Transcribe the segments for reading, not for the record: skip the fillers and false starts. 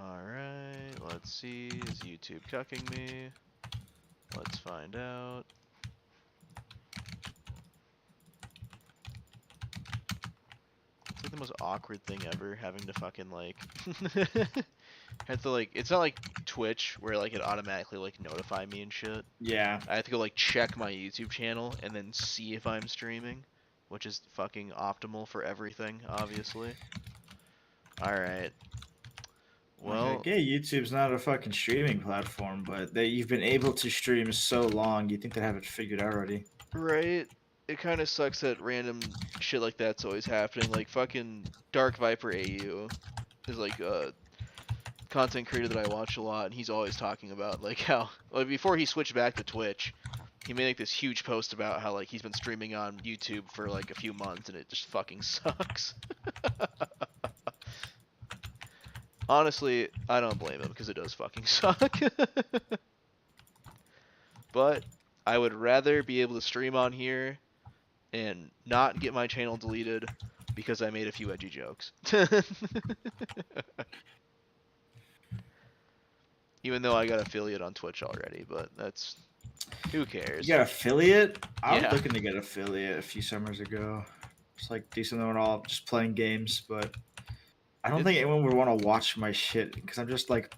Alright, let's see. Is YouTube cucking me? Let's find out. It's like the most awkward thing ever, having to fucking like have to like, it's not like Twitch where like it automatically like notify me and shit. Yeah. I have to go like check my YouTube channel and then see if I'm streaming, which is fucking optimal for everything, obviously. Alright. Like, I Well, get YouTube's not a fucking streaming platform, but you've been able to stream so long, you think they have it figured out already. right. It kind of sucks that random shit like that's always happening. Like fucking Dark Viper AU is like a content creator that I watch a lot, and he's always talking about like how like before he switched back to Twitch, he made like this huge post about how like he's been streaming on YouTube for like a few months and it just fucking sucks. Honestly, I don't blame him because it does fucking suck. But I would rather be able to stream on here and not get my channel deleted because I made a few edgy jokes. Even though I got affiliate on Twitch already, but that's who cares? You got affiliate? I was Yeah. looking to get affiliate a few summers ago. It's like decent and all, just playing games, but I don't think It's anyone would want to watch my shit because I'm just like,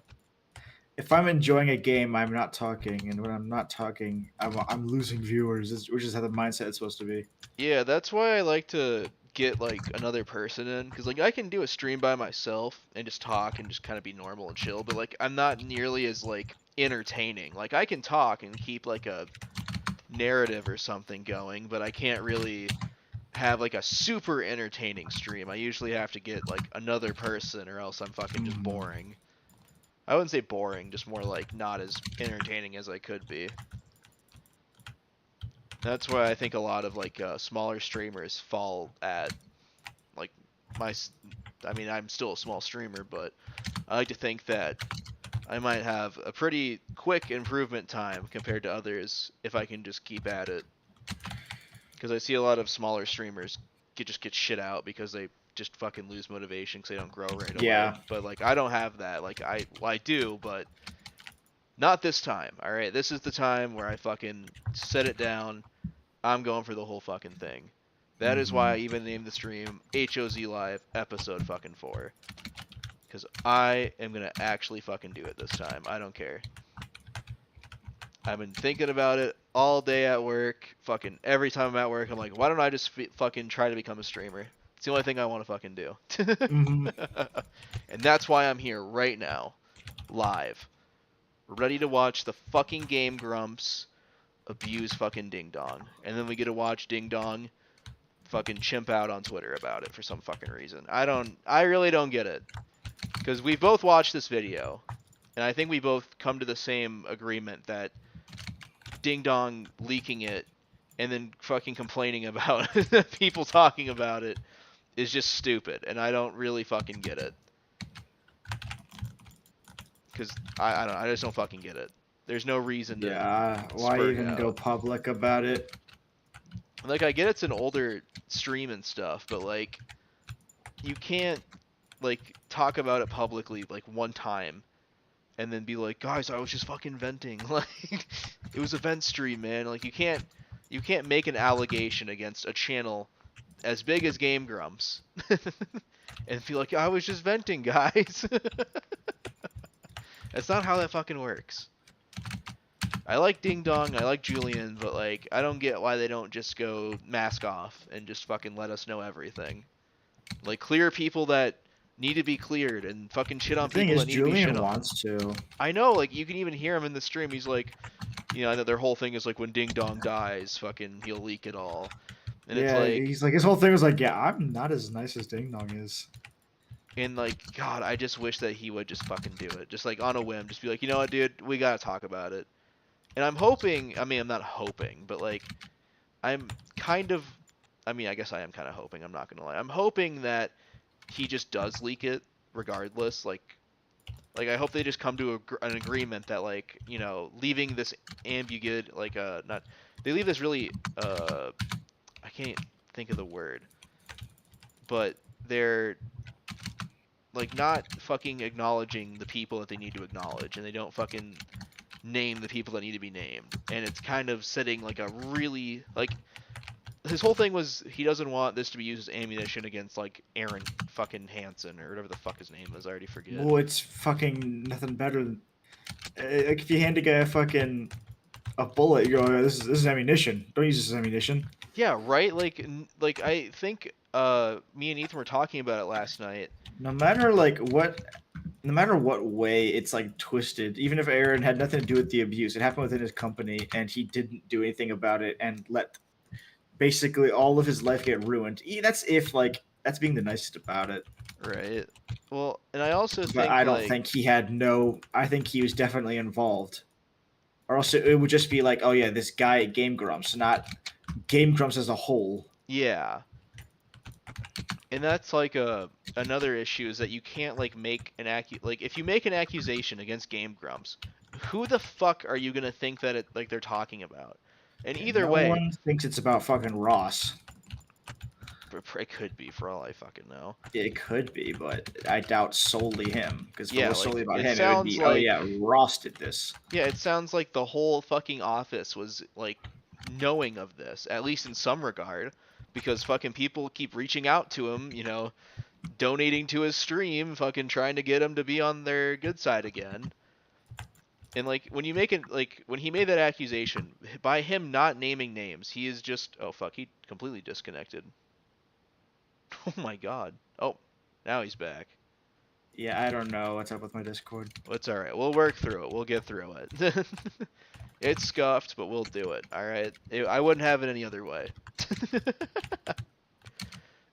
if I'm enjoying a game, I'm not talking, and when I'm not talking, I'm losing viewers, which is how the mindset is supposed to be. yeah, that's why I like to get like another person in cuz like I can do a stream by myself and just talk and just kind of be normal and chill, but like I'm not nearly as like entertaining. Like I can talk and keep like a narrative or something going, but I can't really have like a super entertaining stream. I usually have to get like another person or else I'm fucking just boring. I wouldn't say boring, just more like not as entertaining as I could be. That's why I think a lot of like smaller streamers fall at like my. I mean, I'm still a small streamer, but I like to think that I might have a pretty quick improvement time compared to others if I can just keep at it. Because I see a lot of smaller streamers just get shit out because they just fucking lose motivation because they don't grow right away. Yeah. But like I don't have that. Like I do, but not this time. All right, this is the time where I fucking set it down. I'm going for the whole fucking thing. That is why I even named the stream H.O.Z Live Episode fucking 4. Because I am going to actually fucking do it this time. I don't care. I've been thinking about it all day at work. Fucking every time I'm at work, I'm like, why don't I just fucking try to become a streamer? It's the only thing I want to fucking do. And that's why I'm here right now. Live. Ready to watch the fucking GameGrumps abuse fucking DingDong. And then we get to watch DingDong fucking chimp out on Twitter about it for some fucking reason. I really don't get it. Because we both watched this video, and I think we both come to the same agreement that DingDong leaking it and then fucking complaining about people talking about it is just stupid, and I don't really fucking get it. Because I don't know, I just don't fucking get it. There's no reason to Why spurt even out. go public about it? Like, I get it's an older stream and stuff, but like, you can't like talk about it publicly like one time and then be like, guys, I was just fucking venting. Like, it was a vent stream, man. Like, you can't make an allegation against a channel as big as GameGrumps and feel like I was just venting, guys. That's not how that fucking works. I like DingDong, I like Julian, but like, I don't get why they don't just go mask off and just fucking let us know everything. Like, clear people that need to be cleared and fucking shit on The thing people is, that need to be shit Julian on. wants to. I know, like, you can even hear him in the stream. He's like, you know, I know their whole thing is like when DingDong dies, fucking he'll leak it all. And it's Yeah, like, he's like, his whole thing was like, yeah, I'm not as nice as Ding Dong is. and like, God, I just wish that he would just fucking do it. Just like on a whim, just be like, you know what, dude, we gotta talk about it. And I'm hoping, I mean, I'm not hoping, but like, I'm kind of, I mean, I guess I am kind of hoping, I'm not gonna lie. I'm hoping that he just does leak it regardless. Like I hope they just come to an agreement that, like, you know, leaving this ambiguous, like, not, they leave this really, I can't think of the word, but they're like not fucking acknowledging the people that they need to acknowledge, and they don't fucking name the people that need to be named, and it's kind of setting like a really like his whole thing was he doesn't want this to be used as ammunition against like Aaron fucking Hansen or whatever the fuck his name is. I already forget. Well, it's fucking nothing better than like if you hand a guy a bullet, you go, this is ammunition. Don't use this as ammunition. Yeah, right. Like I think me and Ethan were talking about it last night. No matter no matter what way it's like twisted, even if Aaron had nothing to do with the abuse, it happened within his company, and he didn't do anything about it, and let basically all of his life get ruined. That's if like that's being the nicest about it. Right. Well, and I also But think I don't like think he had no. I think he was definitely involved, or else it would just be like, oh yeah, this guy at Game Grumps, not Game Grumps as a whole. yeah. And that's like another issue is that you can't like make an like if you make an accusation against Game Grumps, who the fuck are you gonna think that like they're talking about? And either No way, one thinks it's about fucking Ross. it could be for all I fucking know. It could be, but I doubt solely him. Because if it was like, solely about it him, it would sounds be, oh like yeah, Ross did this. yeah, it sounds like the whole fucking office was like knowing of this, at least in some regard, because fucking people keep reaching out to him, you know, donating to his stream, fucking trying to get him to be on their good side again. And like when you make it like when he made that accusation, by him not naming names, he is just oh fuck, he completely disconnected. Oh my god. Oh, now he's back. Yeah, I don't know what's up with my Discord. Well, it's alright. We'll work through it. We'll get through it. It's scuffed, but we'll do it. Alright? I wouldn't have it any other way.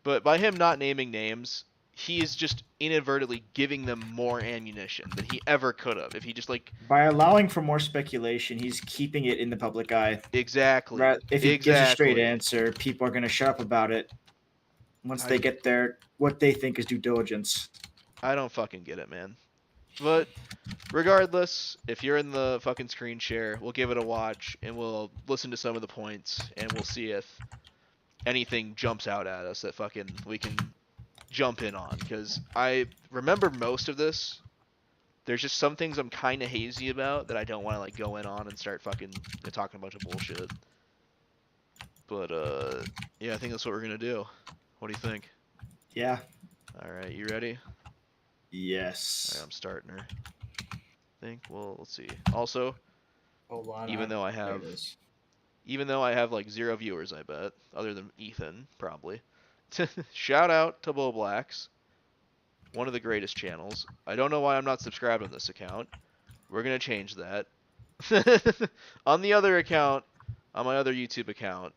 But by him not naming names, he is just inadvertently giving them more ammunition than he ever could have. If he just like By allowing for more speculation, he's keeping it in the public eye. exactly. If he gives a straight Exactly. answer, people are going to shut up about it once they get their what they think is due diligence. I don't fucking get it, man. But regardless, if you're in the fucking screen share, we'll give it a watch and we'll listen to some of the points and we'll see if anything jumps out at us that fucking we can jump in on. Because I remember most of this. There's just some things I'm kind of hazy about that I don't want to like go in on and start fucking talking a bunch of bullshit. But yeah, I think that's what we're gonna do. What do you think? Yeah. All right, you ready? Yes. All right, I'm starting her. Well, let's see. Also, Hold on. even though I have like 0 viewers, I bet, other than Ethan, probably. Shout out to Bull Blacks, one of the greatest channels. I don't know why I'm not subscribed on this account. We're gonna change that. On the other account, on my other YouTube account,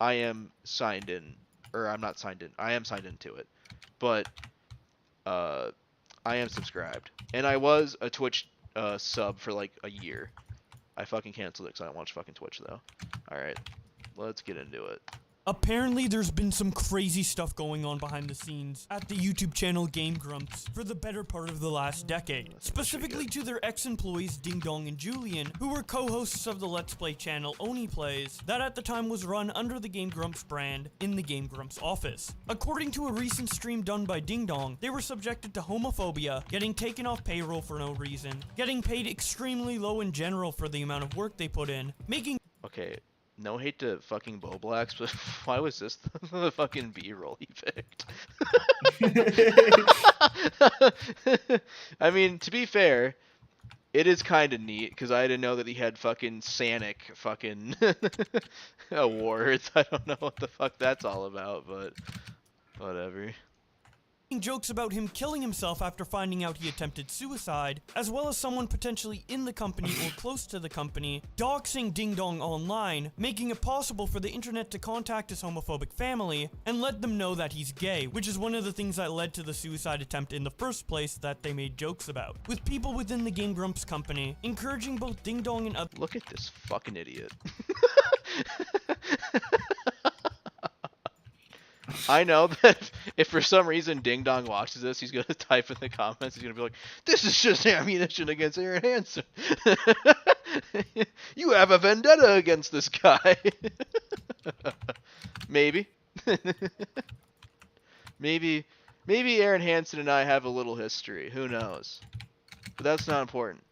I am signed in, or I'm not signed in. I am signed into it, but I am subscribed, and I was a Twitch sub for like a year. I fucking canceled it because I don't watch fucking Twitch though. All right, let's get into it. Apparently, there's been some crazy stuff going on behind the scenes at the YouTube channel GameGrumps for the better part of the last decade. Specifically to their ex-employees DingDong and Julian, who were co-hosts of the Let's Play channel Oni Plays, that at the time was run under the GameGrumps brand in the GameGrumps office. According to a recent stream done by DingDong, they were subjected to homophobia, getting taken off payroll for no reason, getting paid extremely low in general for the amount of work they put in, making Okay. No hate to fucking Bull Blacks, but why was this the fucking B-roll he picked? I mean, to be fair, it is kind of neat, because I didn't know that he had fucking Sanic fucking awards. I don't know what the fuck that's all about, but whatever. jokes about him killing himself after finding out he attempted suicide, as well as someone potentially in the company or close to the company, doxing DingDong online, making it possible for the internet to contact his homophobic family, and let them know that he's gay, which is one of the things that led to the suicide attempt in the first place that they made jokes about. With people within the GameGrumps company encouraging both DingDong and others— Look at this fucking idiot. I know that if for some reason DingDong watches this, he's going to type in the comments, he's going to be like, this is just ammunition against Aaron Hansen. You have a vendetta against this guy. Maybe. Maybe. Maybe Aaron Hansen and I have a little history. Who knows? But that's not important.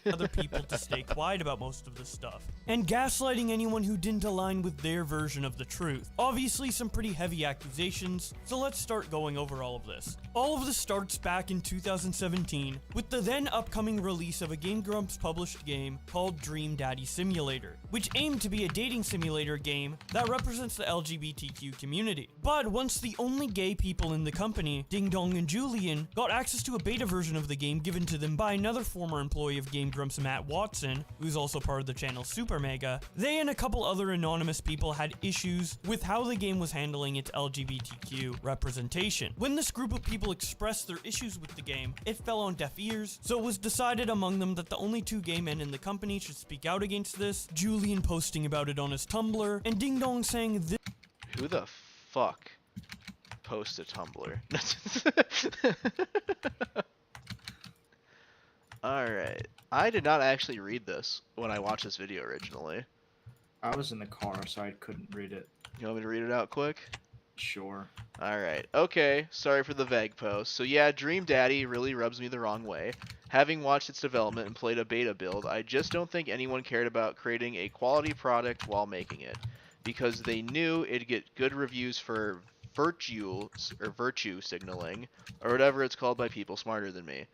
Other people to stay quiet about most of this stuff, and gaslighting anyone who didn't align with their version of the truth. Obviously some pretty heavy accusations, so let's start going over all of this. All of this starts back in 2017 with the then upcoming release of a GameGrumps published game called Dream Daddy Simulator, which aimed to be a dating simulator game that represents the LGBTQ community. But once the only gay people in the company, DingDong and Julian, got access to a beta version of the game given to them by another former employee of GameGrumps, Matt Watson, who's also part of the channel Super Mega, they and a couple other anonymous people had issues with how the game was handling its LGBTQ representation. When this group of people expressed their issues with the game, it fell on deaf ears, so it was decided among them that the only two gay men in the company should speak out against this, Julian posting about it on his Tumblr, and DingDong saying this. Who the fuck posts a Tumblr? Alright. I did not actually read this when I watched this video originally. I was in the car, so I couldn't read it. You want me to read it out quick? Sure. Alright. Okay, sorry for the vague post. So yeah, Dream Daddy really rubs me the wrong way. Having watched its development and played a beta build, I just don't think anyone cared about creating a quality product while making it. Because they knew it'd get good reviews for virtue signaling, or whatever it's called by people smarter than me.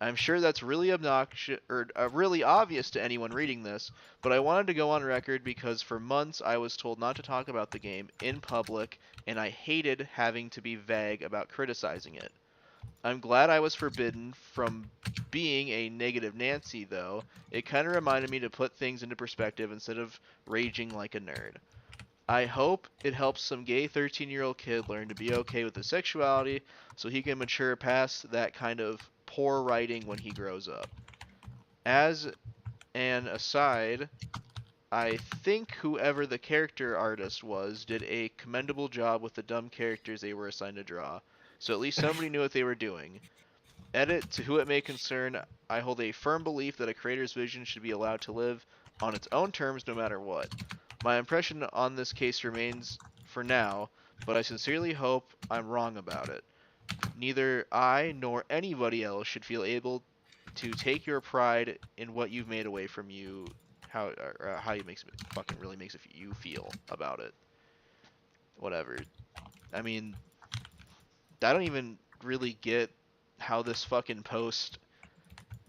I'm sure that's really obnoxious or really obvious to anyone reading this, but I wanted to go on record because for months I was told not to talk about the game in public, and I hated having to be vague about criticizing it. I'm glad I was forbidden from being a negative Nancy, though. It kind of reminded me to put things into perspective instead of raging like a nerd. I hope it helps some gay 13-year-old kid learn to be okay with his sexuality so he can mature past that kind of poor writing when he grows up. As an aside, I think whoever the character artist was did a commendable job with the dumb characters they were assigned to draw, so at least somebody knew what they were doing. Edit, to who it may concern, I hold a firm belief that a creator's vision should be allowed to live on its own terms no matter what. My impression on this case remains for now, but I sincerely hope I'm wrong about it. Neither I nor anybody else should feel able to take your pride in what you've made away from you, how it fucking really makes you feel about it. Whatever. I mean, I don't even really get how this fucking post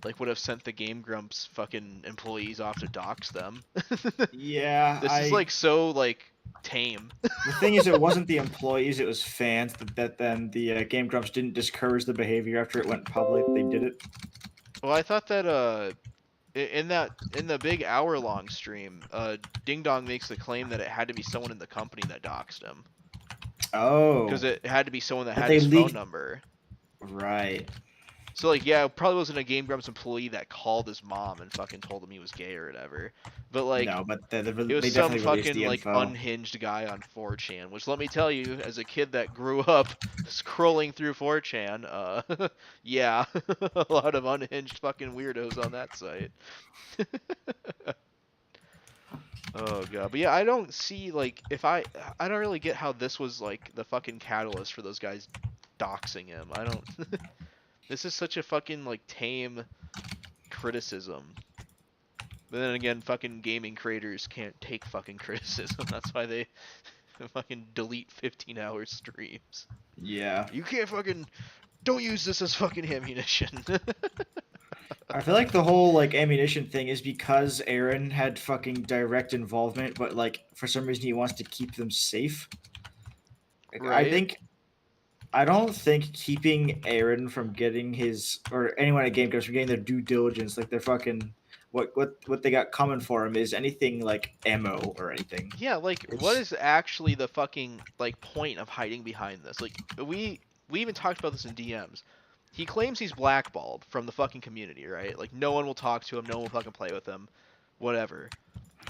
like would have sent the GameGrumps fucking employees off to dox them. Yeah, This is like so like tame. The thing is, it wasn't the employees; it was fans. That then the GameGrumps didn't discourage the behavior after it went public. They did it. Well, I thought that in the big hour-long stream, DingDong makes the claim that it had to be someone in the company that doxed him. Oh. Because it had to be someone that But had they his leaked- phone number. Right. So like, yeah, it probably wasn't a GameGrumps employee that called his mom and fucking told him he was gay or whatever. But like, No, but they it was they some definitely released fucking the like info. unhinged guy on 4chan. Which let me tell you, as a kid that grew up scrolling through 4chan, yeah, a lot of unhinged fucking weirdos on that site. Oh god, but yeah, I don't see like I don't really get how this was like the fucking catalyst for those guys doxing him. I don't. This is such a fucking like tame criticism. But then again, fucking gaming creators can't take fucking criticism. That's why they fucking delete 15-hour streams. Yeah. You can't fucking don't use this as fucking ammunition. I feel like the whole like ammunition thing is because Aaron had fucking direct involvement, but like for some reason he wants to keep them safe. Like, Right. I don't think keeping Aaron from getting his or anyone at GameGrumps from getting their due diligence, like their fucking what they got coming for him is anything like ammo or anything. Yeah, like what is actually the fucking like point of hiding behind this? Like we even talked about this in DMs. He claims he's blackballed from the fucking community, right? Like no one will talk to him, no one will fucking play with him, whatever.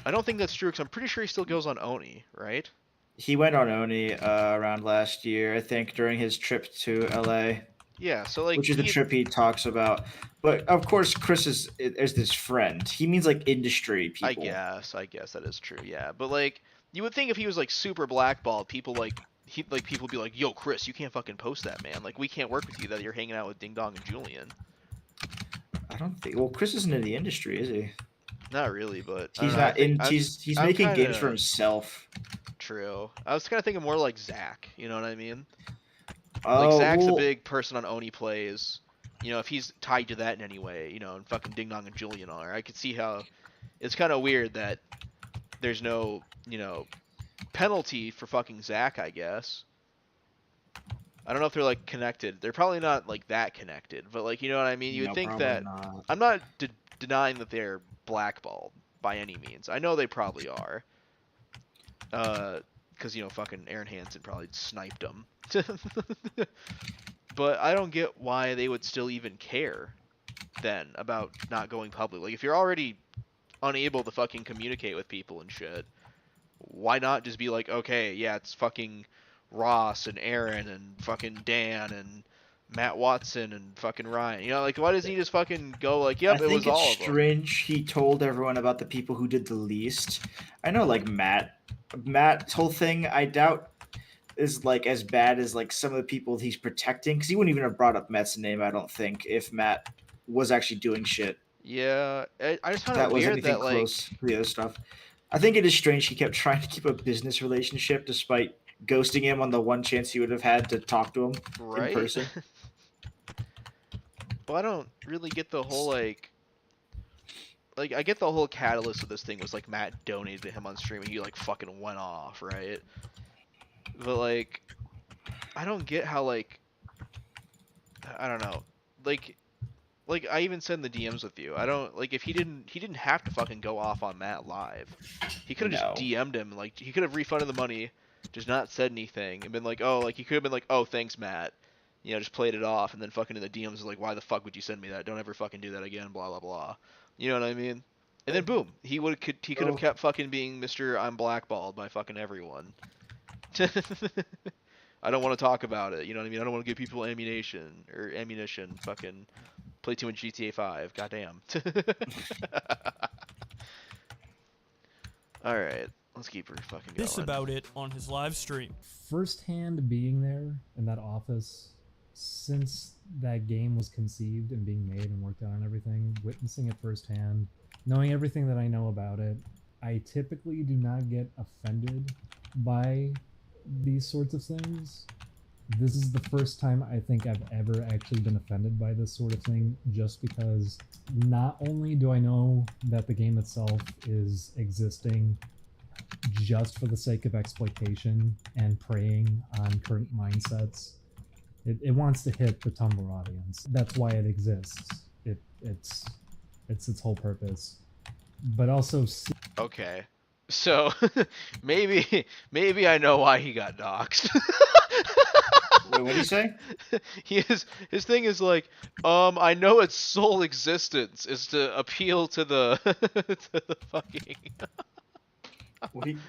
I don't think that's true because I'm pretty sure he still goes on Oni, right? He went on Oni around last year, I think, during his trip to LA. Yeah, so like Which is the trip he talks about. But of course, Chris is this friend. He means like industry people. I guess that is true. Yeah, but like you would think if he was like super blackballed, people like people be like, yo, Chris, you can't fucking post that, man. Like, we can't work with you that you're hanging out with DingDong and Julian. I don't think. Well, Chris isn't in the industry, is he? Not really, but I don't He's know. I not think in. He's I'm making kind games for of himself. true. I was kind of thinking more like Zach. You know what I mean? Like Oh Zach's a well, big person on Oni Plays. You know, if he's tied to that in any way, you know, and fucking DingDong and Julian are, I could see how it's kind of weird that there's no, you know, penalty for fucking Zach, I guess. I don't know if they're like connected. They're probably not like that connected, but like, you know what I mean? You would no, think probably that not. I'm not denying that they're blackballed by any means. I know they probably are. Because, you know, fucking Aaron Hansen probably sniped them. But I don't get why they would still even care then about not going public. Like, if you're already unable to fucking communicate with people and shit, why not just be like, okay, yeah, it's fucking Ross and Aaron and fucking Dan and Matt Watson and fucking Ryan. You know, like, why doesn't he just fucking go like, I yep, it was think it's all of them? strange he told everyone about the people who did the least. I know, like Matt's whole thing. I doubt is like as bad as like some of the people he's protecting, because he wouldn't even have brought up Matt's name. I don't think if Matt was actually doing shit Yeah, I just found it that was weird anything that, close like, to the other stuff. I think it is strange he kept trying to keep a business relationship despite ghosting him on the one chance he would have had to talk to him in right? person. Well, I don't really get the whole, like, I get the whole catalyst of this thing was, like, Matt donated to him on stream and he, like, fucking went off, right? But, like, I don't get how, like, I don't know. Like I even said in the DMs with you. I don't like if he didn't have to fucking go off on Matt live. He could have just No. DM'd him, like he could have refunded the money, just not said anything and been like, "Oh, like he could have been like, "Oh, thanks, Matt." You know, just played it off and then fucking in the DMs was like, "Why the fuck would you send me that? Don't ever fucking do that again, blah blah blah." You know what I mean? And then boom, he could have Oh. kept fucking being Mr. I'm blackballed by fucking everyone. I don't want to talk about it. You know what I mean? I don't want to give people ammunition. Fucking play too much GTA 5. Goddamn. All right, let's keep her fucking going. This about it on his live stream. Firsthand being there in that office since that game was conceived and being made and worked out and everything, witnessing it firsthand, knowing everything that I know about it, I typically do not get offended by these sorts of things. This is the first time I think I've ever actually been offended by this sort of thing, just because not only do I know that the game itself is existing just for the sake of exploitation and preying on current mindsets, it wants to hit the Tumblr audience. That's why it exists. It's its whole purpose. But also, Okay, so maybe I know why he got doxxed. Wait, what did he say? His thing is like, I know its sole existence is to appeal to the to the fucking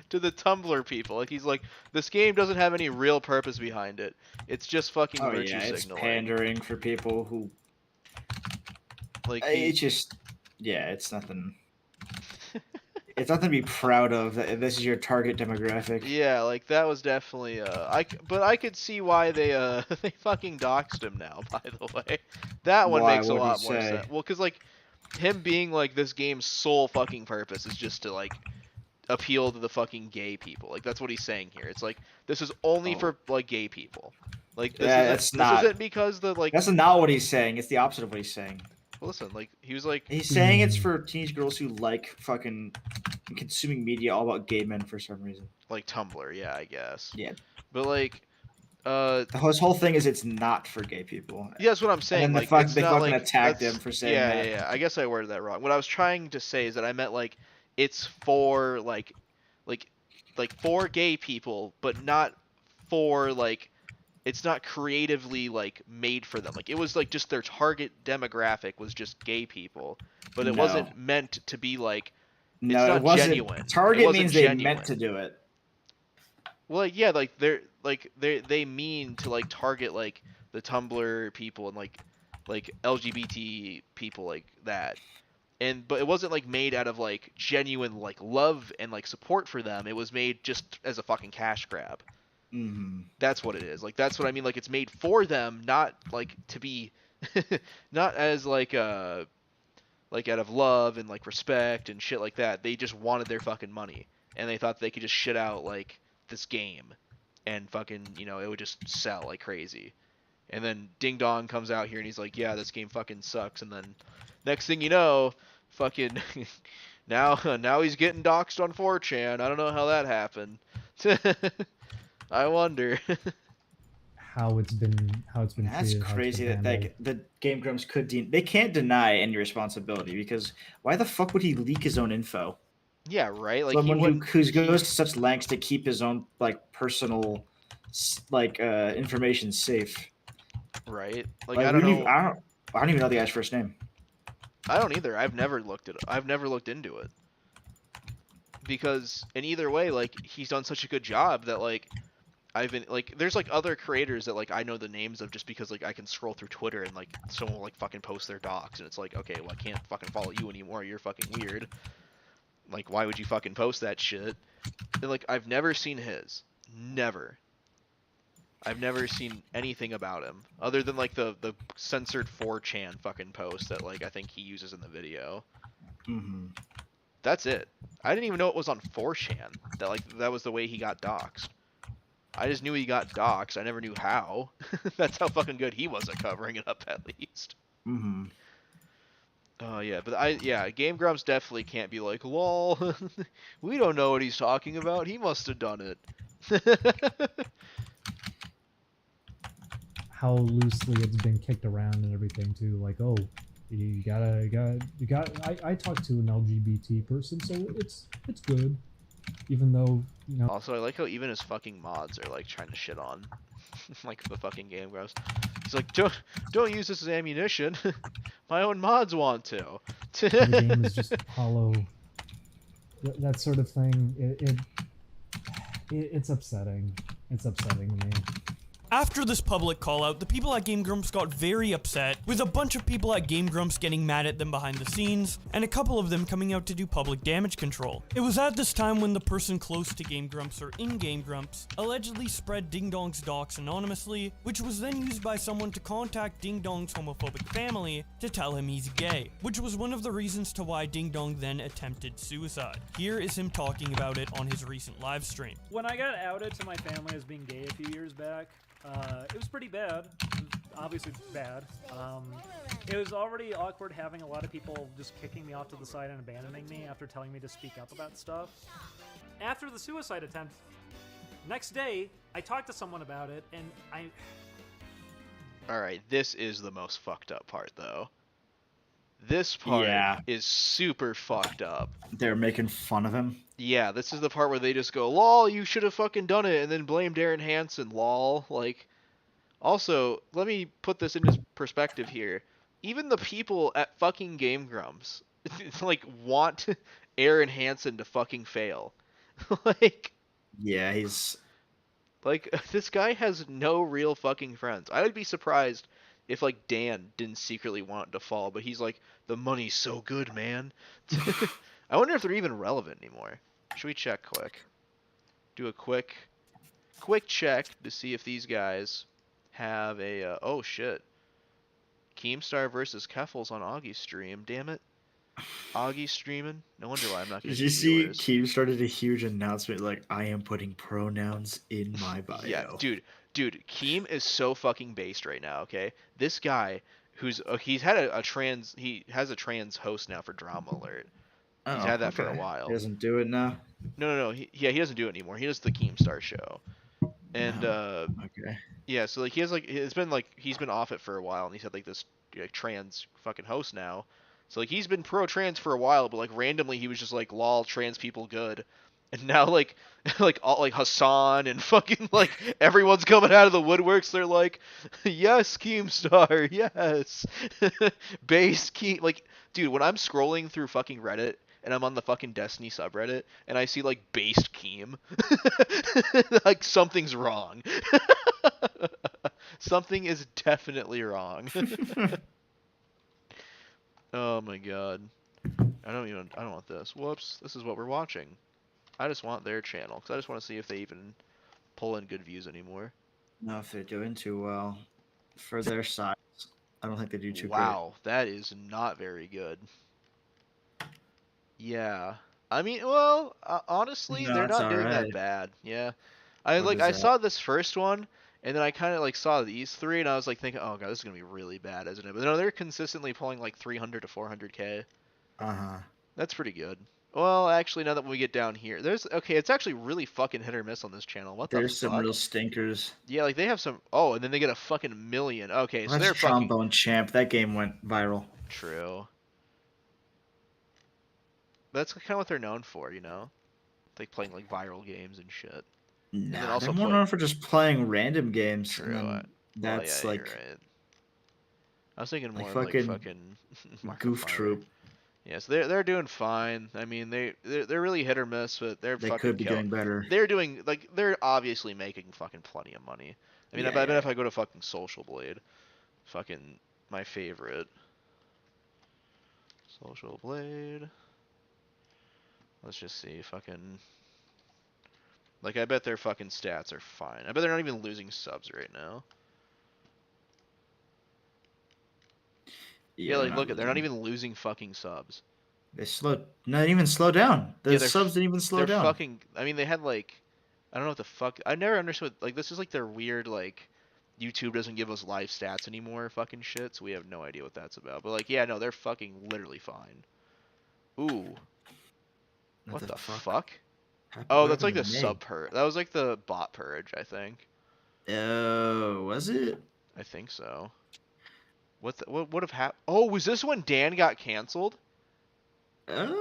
to the Tumblr people. Like he's like, this game doesn't have any real purpose behind it. It's just fucking Oh virtue yeah, it's signaling. pandering for people who. Like It's just, yeah, it's nothing. It's nothing to be proud of. That this is your target demographic. yeah, like that was definitely but I could see why they they fucking doxed him now. By the way, that one Why? makes a What'd he lot more say? sense. Well, because like him being like this game's sole fucking purpose is just to like appeal to the fucking gay people. Like that's what he's saying here. It's like this is only Oh. for like gay people. Like this Yeah, isn't that's not- this isn't because the like That's not what he's saying. It's the opposite of what he's saying. listen, like he was like He's saying it's for teenage girls who like fucking consuming media all about gay men for some reason. like Tumblr, yeah, I guess. Yeah. But like His whole thing is it's not for gay people. yeah, that's what I'm saying. And then Like they it's not fucking like attacked that's- him for saying yeah, that. Yeah. I guess I worded that wrong. What I was trying to say is that I meant like it's for like for gay people, but not for like it's not creatively like made for them. Like it was like just their target demographic was just gay people, but it No. wasn't meant to be like No, not it wasn't. genuine. It Target wasn't means they genuine. meant to do it. Well, yeah, like they mean to like target like the Tumblr people and like LGBT people like that. But it wasn't like made out of like genuine like love and like support for them. It was made just as a fucking cash grab. That's what it is. Like that's what I mean. Like it's made for them, not like to be, not as like out of love and like respect and shit like that. They just wanted their fucking money, and they thought they could just shit out like this game, and fucking it would just sell like crazy. And then Ding Dong comes out here and he's like, yeah, this game fucking sucks. And then next thing you know, fucking now he's getting doxxed on 4chan. I don't know how that happened. I wonder. How it's been That's treated, how it's crazy been that handled. the Game Grumps could they can't deny any responsibility, because why the fuck would he leak his own info? Yeah, right. Like Someone who goes he to such lengths to keep his own like personal information safe. right. Like Like I don't know. I don't even know the guy's first name. I don't either. I've never looked into it. Because in either way, like he's done such a good job that like I've been like there's like other creators that like I know the names of just because like I can scroll through Twitter and like someone will like fucking post their docs and it's like, okay, well I can't fucking follow you anymore. You're fucking weird. Like why would you fucking post that shit? And like I've never seen his. Never. I've never seen anything about him other than like the censored 4chan fucking post that like I think he uses in the video. Mm-hmm. That's it. I didn't even know it was on 4chan that like that was the way he got doxxed. I just knew he got doxxed. I never knew how. That's how fucking good he was at covering it up at least. Mm-hmm. Oh yeah, but Game Grumps definitely can't be like, lol, we don't know what he's talking about. He must have done it. How loosely it's been kicked around and everything too. Like, oh, you got. I talked to an LGBT person, so it's good. Even though Also, I like how even his fucking mods are like trying to shit on, like the fucking Game Grumps. He's like, don't use this as ammunition. My own mods want to. the game is just hollow. That sort of thing. It's upsetting. It's upsetting to me. After this public call-out, the people at Game Grumps got very upset, with a bunch of people at Game Grumps getting mad at them behind the scenes, and a couple of them coming out to do public damage control. It was at this time when the person close to Game Grumps or in Game Grumps allegedly spread Ding Dong's docs anonymously, which was then used by someone to contact Ding Dong's homophobic family to tell him he's gay, which was one of the reasons to why Ding Dong then attempted suicide. Here is him talking about it on his recent live stream. When I got outed to my family as being gay a few years back, it was pretty bad. It was obviously bad. It was already awkward having a lot of people just kicking me off to the side and abandoning me after telling me to speak up about stuff. After the suicide attempt, next day, I talked to someone about it, and Alright, this is the most fucked up part, though. This part is super fucked up. They're making fun of him. Yeah, this is the part where they just go, lol, you should have fucking done it, and then blamed Aaron Hansen, lol. Like, also, let me put this into perspective here. Even the people at fucking Game Grumps, like, want Aaron Hansen to fucking fail. Like... Yeah, he's... Like, this guy has no real fucking friends. I would be surprised if, like, Dan didn't secretly want it to fall, but he's like, the money's so good, man. I wonder if they're even relevant anymore. Should we check quick? Do a quick check to see if these guys have a, oh shit. Keemstar versus Keffels on Augie's stream, damn it. Augie's streaming? No wonder why I'm not getting Did you see viewers. Keem started a huge announcement like, I am putting pronouns in my bio. Yeah, dude, Keem is so fucking based right now, okay? This guy who's he's had he has a trans host now for Drama Alert. He's had that for a while. He doesn't do it now? No. He doesn't do it anymore. He does the Keemstar show. And Okay. yeah, so like he has like he's been off it for a while, and he's had like this trans fucking host now. So like he's been pro trans for a while, but like randomly he was just like lol trans people good. And now like all like Hassan and fucking like everyone's coming out of the woodworks. They're like, yes, Keemstar, yes. Base Keem, like, dude, when I'm scrolling through fucking Reddit and I'm on the fucking Destiny subreddit and I see like based Keem, like something's wrong. Something is definitely wrong. Oh my god. I don't want this. Whoops. This is what we're watching. I just want their channel because I just want to see if they even pull in good views anymore. No, if they're doing too well for their size, I don't think they do too great. Wow, that is not very good. Yeah. I mean, well, honestly, No, they're it's not all doing that right. bad. Yeah. I What like is I that? saw this first one and then I kind of like saw these three and I was like thinking, "Oh god, this is going to be really bad, isn't it?" But no, they're consistently pulling like 300 to 400k. Uh-huh. That's pretty good. Well, actually, now that we get down here, there's okay, it's actually really fucking hit or miss on this channel. What the There's some fuck? real stinkers. Yeah, like they have some. Oh, and then they get a fucking million. Okay, Well, so that's they're fucking Trombone Champ. That game went viral. true. That's kind of what they're known for, you know, like playing like viral games and shit. And then Nah, they're also more play. known for just playing random games, and True. then Well, yeah, that's you're like right. I was thinking like more of like fucking fucking Goof Markiplier. Troop. Yeah, so they're doing fine. I mean, they're really hit or miss, but they're They fucking could be killing. doing better. They're doing like they're obviously making fucking plenty of money. I mean, I Yeah, bet yeah. if I go to fucking Social Blade, fucking my favorite Social Blade. Let's just see, fucking. Like, I bet their fucking stats are fine. I bet they're not even losing subs right now. Yeah, Yeah, they're like, not look at, they're not losing. even losing fucking subs. They slowed, not even slow down. Yeah, The subs didn't even slow they're down. fucking. I mean, they had like, I don't know what the fuck. I never understood. Like, this is like their weird like, YouTube doesn't give us live stats anymore. Fucking shit. So we have no idea what that's about. But like, yeah, no, they're fucking literally fine. Ooh, What what the the fuck? fuck? Oh, What that's happened like to the May? sub purge. That was like the bot purge, I think. Oh, was it? I think so. What would have happened? Oh, was this when Dan got canceled? Uh,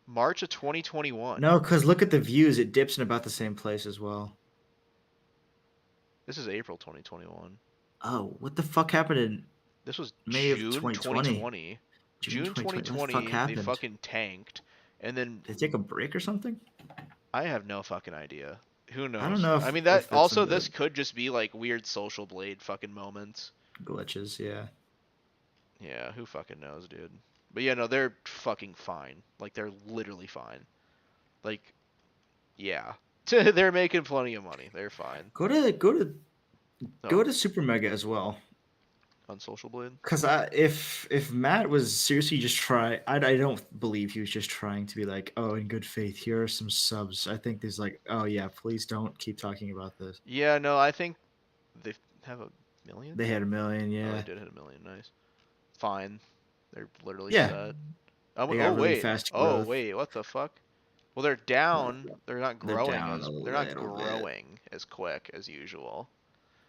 March of 2021. no, because look at the views. It dips in about the same place as well. This is April 2021. Oh, what the fuck happened in This was May of June 2020? 2020. June June 2020. What the fuck 2020, they happened? fucking tanked. And then Did they take a break or something? I have no fucking idea. Who I don't knows? know I mean, that if that's also in this the could just be like weird Social Blade fucking moments. glitches. Yeah. Yeah, who fucking knows, dude. But yeah, no, they're fucking fine. Like they're literally fine. Like yeah. They're making plenty of money. They're fine. Go Oh, to Super Mega as well. on Social Blade. Cause if Matt was seriously just I don't believe he was just trying to be like, oh, in good faith, here are some subs. I think there's like, oh yeah, please don't keep talking about this. Yeah, no, I think they have a million. They had a million, Oh, they yeah, did hit a million. Nice. Fine. They're literally yeah. set. They Oh got really wait. fast Oh growth. wait. What the fuck? Well, they're down. They're not They're growing down as a they're not little bit. growing as quick as usual.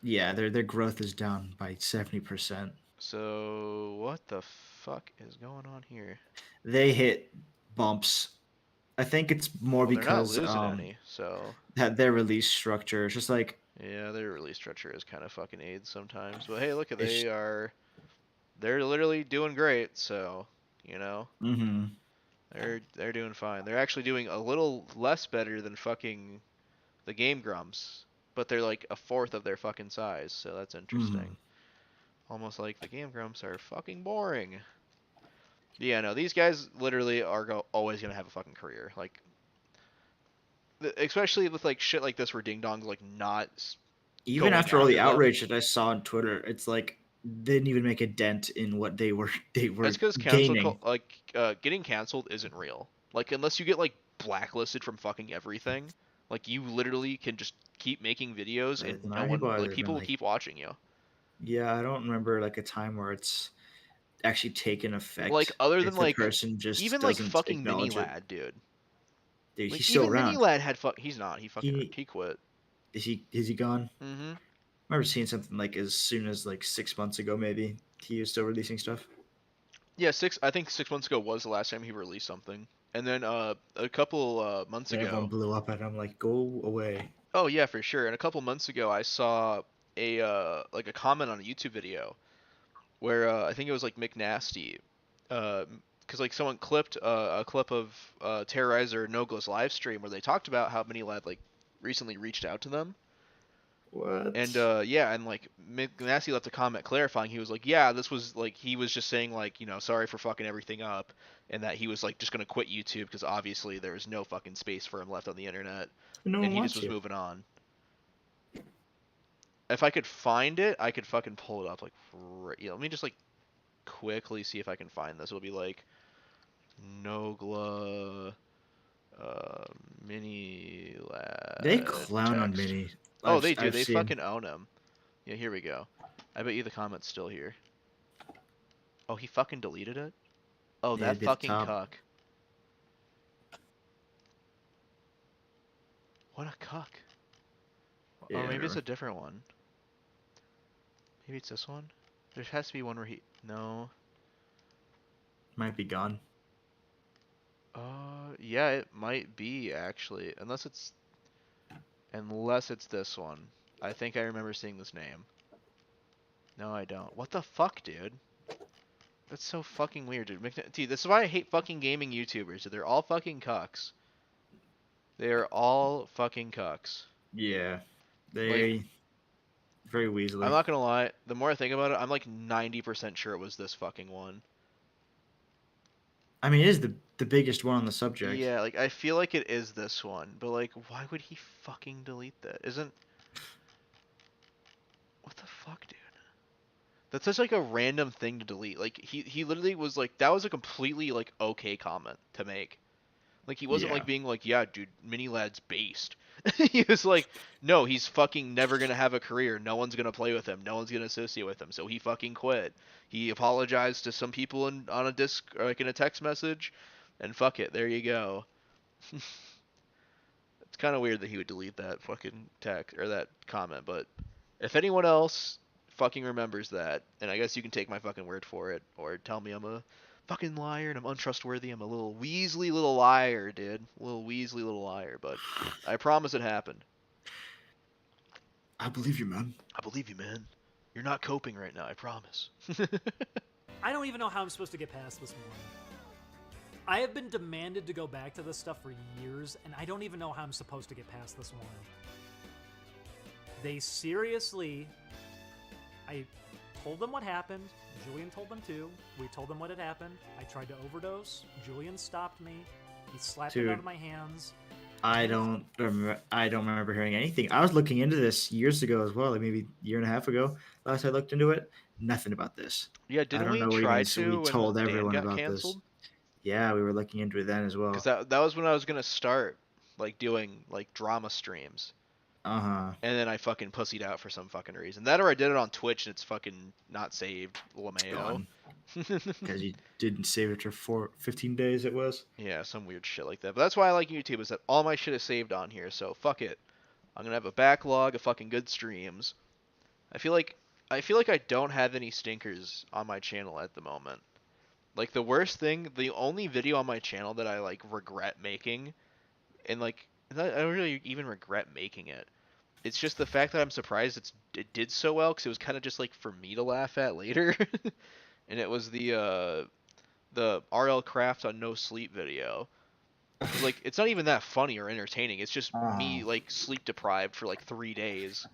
Yeah, their growth is down by 70%. So what the fuck is going on here? They hit bumps. I think it's more Well, they're not because losing any. So that their release structure. It's just like yeah, their release structure is kind of fucking aids sometimes. But hey, look at it's. they're literally doing great. So you know. Mm-hmm. They're doing fine. They're actually doing a little less better than fucking the GameGrumps, but they're like a fourth of their fucking size, so that's Mm-hmm. interesting. Almost like the GameGrumps are fucking boring. Yeah, no, these guys literally are always gonna have a fucking career. Like, especially with like shit like this where Ding Dong's like not Even going after all the after them. outrage that I saw on Twitter, it's like they didn't even make a dent in what they That's were because gaining. getting canceled isn't real. Like, unless you get like blacklisted from fucking everything, like you literally can just keep making videos But and the no amount of people one that like have been people will like, keep watching you. yeah, I don't remember like a time where it's actually taken Like effect other than if the like person just even like doesn't fucking Mini acknowledge it. Lad, dude. Dude, Like he's still even Mini around. Lad had he's not. He He quit. is he gone? Mhm. I remember seeing something like as soon as like 6 months ago, maybe he was still releasing stuff. Yeah, I think 6 months ago was the last time he released something. And then a couple months And everyone ago. blew up at him like, go away. Oh yeah, for sure. And a couple months ago I saw a like a comment on a YouTube video where I think it was like McNasty, because like someone clipped a clip of Terrorizer Nogla's live stream where they talked about how Mini Lad like recently reached out to them, and What? yeah, and like McNasty left a comment clarifying. He was like, yeah, this was like he was just saying like sorry for fucking everything up, and that he was like just gonna quit YouTube because obviously there was no fucking space for him left on the internet, No and one he just wants was you. moving on. if I could find it, I could fucking pull it up. Like, let me just like quickly see if I can find this. It'll be like Nogla mini lad. They clown on text. Mini. Oh, they do. I've They seen. fucking own him. Yeah, here we go. I bet you the comment's still here. Oh, he fucking deleted it? Oh, Yeah, that it'd be at the fucking top. cuck. What a cuck. Yeah, Or maybe it's whatever. a different one. Maybe it's this one? There has to be one where he... No. Might be gone. Yeah, it might be, actually. Unless it's this one. I think I remember seeing this name. No, I don't. What the fuck, dude? That's so fucking weird, dude. Dude, this is why I hate fucking gaming YouTubers. They're all fucking cucks. They are all fucking cucks. Yeah, they Like, very Weasley. I'm not gonna lie. The more I think about it, I'm like 90% sure it was this fucking one. I mean, it is the biggest one on the subject. Yeah, like I feel like it is this one, but like, why would he fucking delete that? Isn't... What the fuck, dude? That's such like a random thing to delete. Like he literally was like, that was a completely like okay comment to make. Like he wasn't Yeah. like being like, yeah, dude, Mini Lad's based. He was like, no, he's fucking never gonna have a career. No one's gonna play with him. No one's gonna associate with him. So he fucking quit. He apologized to some people on a disc or like in a text message, and fuck it, there you go. It's kind of weird that he would delete that fucking text or that comment, but if anyone else fucking remembers that, and I guess you can take my fucking word for it, or tell me I'm a fucking liar and I'm untrustworthy. I'm a little Weasley little liar, dude. Little Weasley little liar, but I promise it happened. I believe you, man. I believe you, man. You're not coping right now, I promise. I don't even know how I'm supposed to get past this morning. I have been demanded to go back to this stuff for years, and I don't even know how I'm supposed to get past this morning. They seriously... I told them what happened. Julian told them too. We told them what had happened. I tried to overdose. Julian stopped me. He slapped it out of my hands. I don't remember hearing anything. I was looking into this years ago as well, like maybe a year and a half ago. Last I looked into it, nothing about this. Yeah, I didn't don't we know where try even to we when told Dan everyone got about canceled? this. Yeah, we were looking into it then as well. Because that was when I was gonna start like doing like drama streams. Uh-huh. And then I fucking pussied out for some fucking reason. That or I did it on Twitch and it's fucking not saved. LMAO. Gone. Because you didn't save it for 15 days, it was. Yeah, some weird shit like that. But that's why I like YouTube, is that all my shit is saved on here, so fuck it. I'm gonna have a backlog of fucking good streams. I feel like I don't have any stinkers on my channel at the moment. Like the worst thing, the only video on my channel that I like regret making, and like I don't really even regret making it. It's just the fact that I'm surprised it did so well, because it was kind of just like for me to laugh at later. And it was the RL Craft on No Sleep video. Like it's not even that funny or entertaining. It's just me like sleep deprived for like 3 days.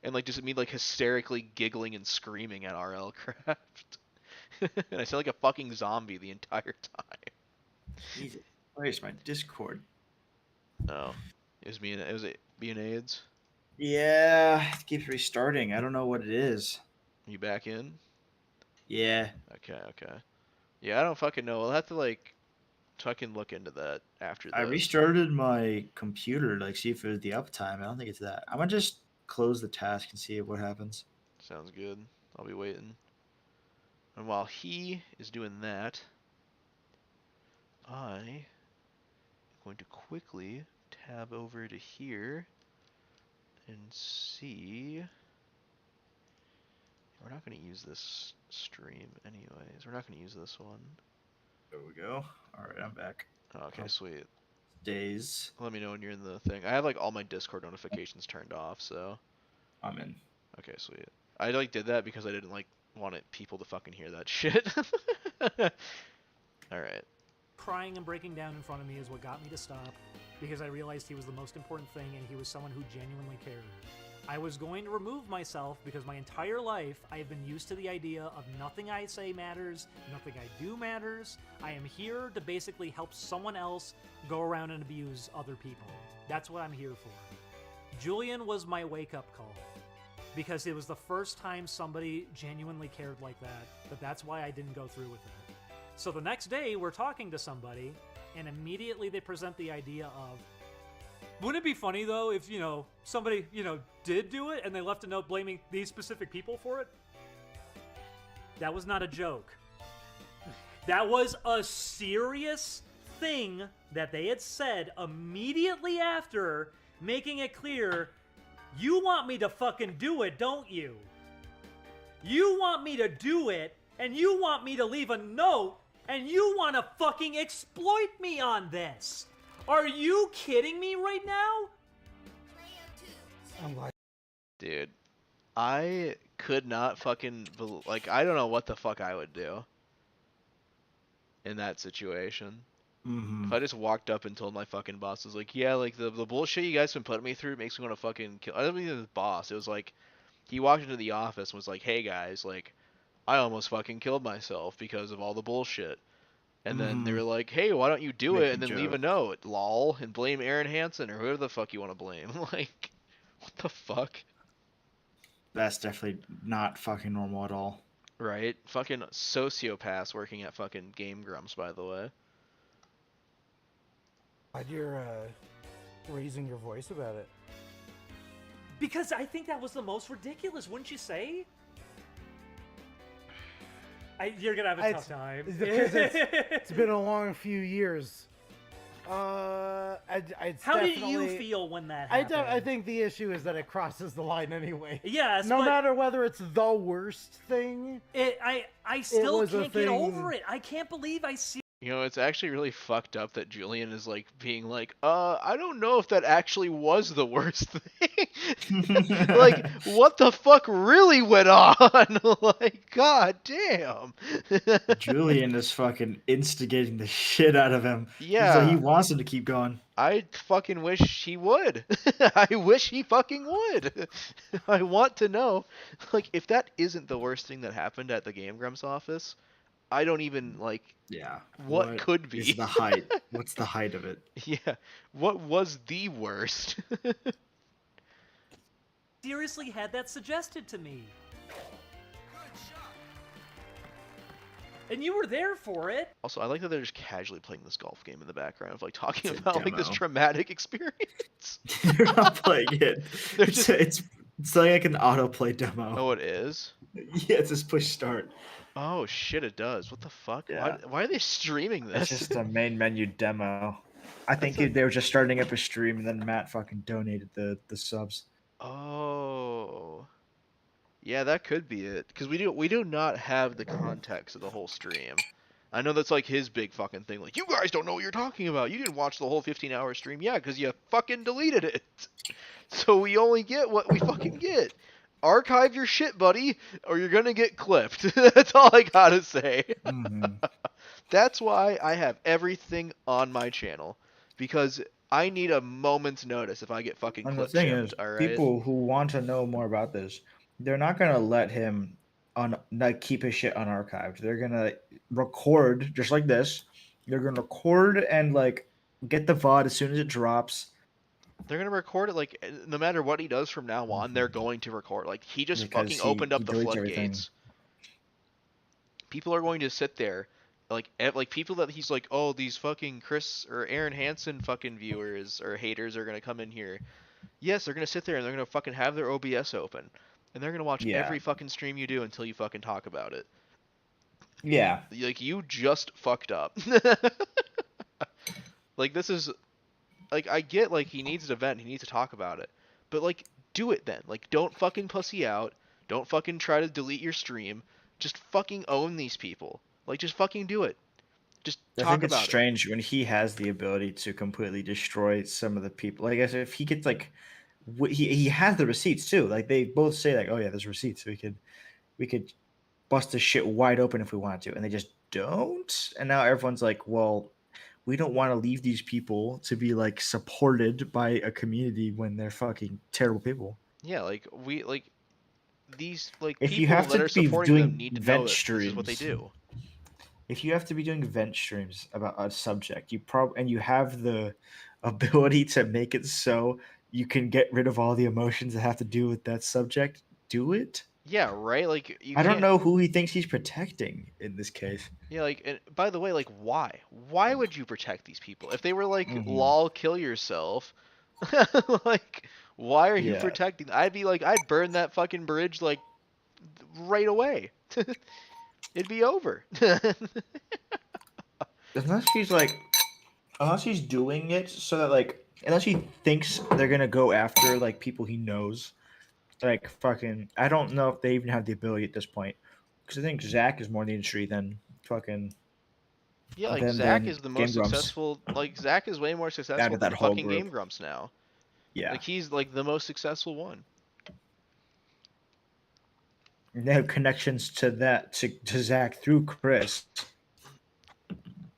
And like just me like hysterically giggling and screaming at RL Craft. And I sound like a fucking zombie the entire time. Jesus. Where's my Discord? No. It was being AIDS. Yeah, it keeps restarting. I don't know what it is. You back in? Yeah. Okay. Yeah, I don't fucking know. I'll have to like fucking look into that after this. I restarted my computer to like see if it was the uptime. I don't think it's that. I'm gonna just close the task and see what happens. Sounds good. I'll be waiting. And while he is doing that, I am going to quickly tab over to here and see. We're not going to use this stream anyways. We're not going to use this one. There we go. All right, I'm back. Okay, sweet. Days. Let me know when you're in the thing. I have like all my Discord notifications turned off, so. I'm in. Okay, sweet. I like did that because I didn't like want people to fucking hear that shit. All right. Crying and breaking down in front of me is what got me to stop, because I realized he was the most important thing and he was someone who genuinely cared. I was going to remove myself because my entire life I have been used to the idea of nothing I say matters, nothing I do matters. I am here to basically help someone else go around and abuse other people. That's what I'm here for. Julian was my wake-up call. because it was the first time somebody genuinely cared like that, but that's why I didn't go through with it. So the next day, we're talking to somebody, and immediately they present the idea of, wouldn't it be funny, though, if, somebody, did do it, and they left a note blaming these specific people for it? That was not a joke. That was a serious thing that they had said immediately after, making it clear, you want me to fucking do it, don't you? You want me to do it, and you want me to leave a note, and you want to fucking exploit me on this. Are you kidding me right now? I'm like, Dude, I could not fucking I don't know what the fuck I would do in that situation. If I just walked up and told my fucking boss, was like, yeah, like the bullshit you guys been putting me through makes me want to fucking kill. I don't mean his boss. It was like he walked into the office and was like, hey guys, like I almost fucking killed myself because of all the bullshit. And then they were like, hey, why don't you do it and then leave a note, lol, and blame Aaron Hansen or whoever the fuck you want to blame. Like, what the fuck? That's definitely not fucking normal at all. Right? Fucking sociopaths working at fucking GameGrumps, by the way. glad you're raising your voice about it. Because I think that was the most ridiculous, wouldn't you say? You're gonna have a tough time. Because it's been a long few years. How did you feel when that happened? I think the issue is that it crosses the line anyway. Yes, no matter whether it's the worst thing. I still can't get over it. I can't believe I see. You know, it's actually really fucked up that Julian is like being like, I don't know if that actually was the worst thing. Like, what the fuck really went on? Like, god damn. Julian is fucking instigating the shit out of him. Yeah. So he wants him to keep going. I fucking wish he would. I wish he fucking would. I want to know, like, if that isn't the worst thing that happened at the GameGrumps office, I don't even, like, yeah. What could be? Is the height? What's the height of it? Yeah. What was the worst? Seriously had that suggested to me. And you were there for it. Also, I like that they're just casually playing this golf game in the background of like talking It's a about like this demo. traumatic experience. They're not playing it. They're It's, just- it's like an autoplay demo. Oh, it is? Yeah, it's just push start. Oh shit, it does. What the fuck? Yeah. Why are they streaming It's this? just a main menu demo. I think they were just starting up a stream, and then Matt fucking donated the subs. Oh. Yeah, that could be it. Because we do not have the context of the whole stream. I know that's like his big fucking thing. Like, you guys don't know what you're talking about. You didn't watch the whole 15-hour stream. Yeah, because you fucking deleted it. So we only get what we fucking get. Archive your shit, buddy, or you're gonna get clipped. That's all I gotta say. That's why I have everything on my channel. Because I need a moment's notice if I get fucking And the clip thing chipped, is, alright? people who want to know more about this, they're not gonna let him not keep his shit unarchived. They're gonna record just like this. They're gonna record and like get the VOD as soon as it drops. They're gonna record it like no matter what he does from now on, they're going to record. Like he just Because fucking opened up he the deletes floodgates. everything. People are going to sit there, like people that he's like, oh, these fucking Chris or Aaron Hansen fucking viewers or haters are gonna come in here. Yes, they're gonna sit there and they're gonna fucking have their OBS open, and they're gonna watch Yeah. every fucking stream you do until you fucking talk about it. Yeah. Like you just fucked up. Like this is. Like, I get, like, he needs an event, he needs to talk about it. But, like, do it then. Like, don't fucking pussy out. Don't fucking try to delete your stream. Just fucking own these people. Like, just fucking do it. Just I talk think it's about strange when he has the ability to completely destroy some of the people. Like, as if he gets, like, he has the receipts, too. Like, they both say, like, oh, yeah, there's receipts. We could bust this shit wide open if we wanted to. And they just don't. And now everyone's like, well, we don't want to leave these people to be like supported by a community when they're fucking terrible people. Yeah, like these like If people you have that to are be supporting doing them need to know vent that this is what they streams, do. if you have to be doing vent streams about a subject, and you have the ability to make it so you can get rid of all the emotions that have to do with that subject, do it. Yeah, right. Like you I don't can't. know who he thinks he's protecting in this case. Yeah, like, and by the way, like, why? Why would you protect these people? If they were like, Hmm. lol, kill yourself, like, why are you Yeah. protecting? I'd be like, I'd burn that fucking bridge, like, right away. It'd be over. Unless he's like, unless he's doing it so that like, unless he thinks they're gonna go after like people he knows, like fucking. I don't know if they even have the ability at this point, because I think Zach is more in the industry than fucking Yeah, like, Zach than is the Game most Grumps successful. Like, Zach is way more out successful of that than whole fucking group. Game Grumps now. Yeah, Like, he's like the most successful one. and they have connections to that to Zach through Chris.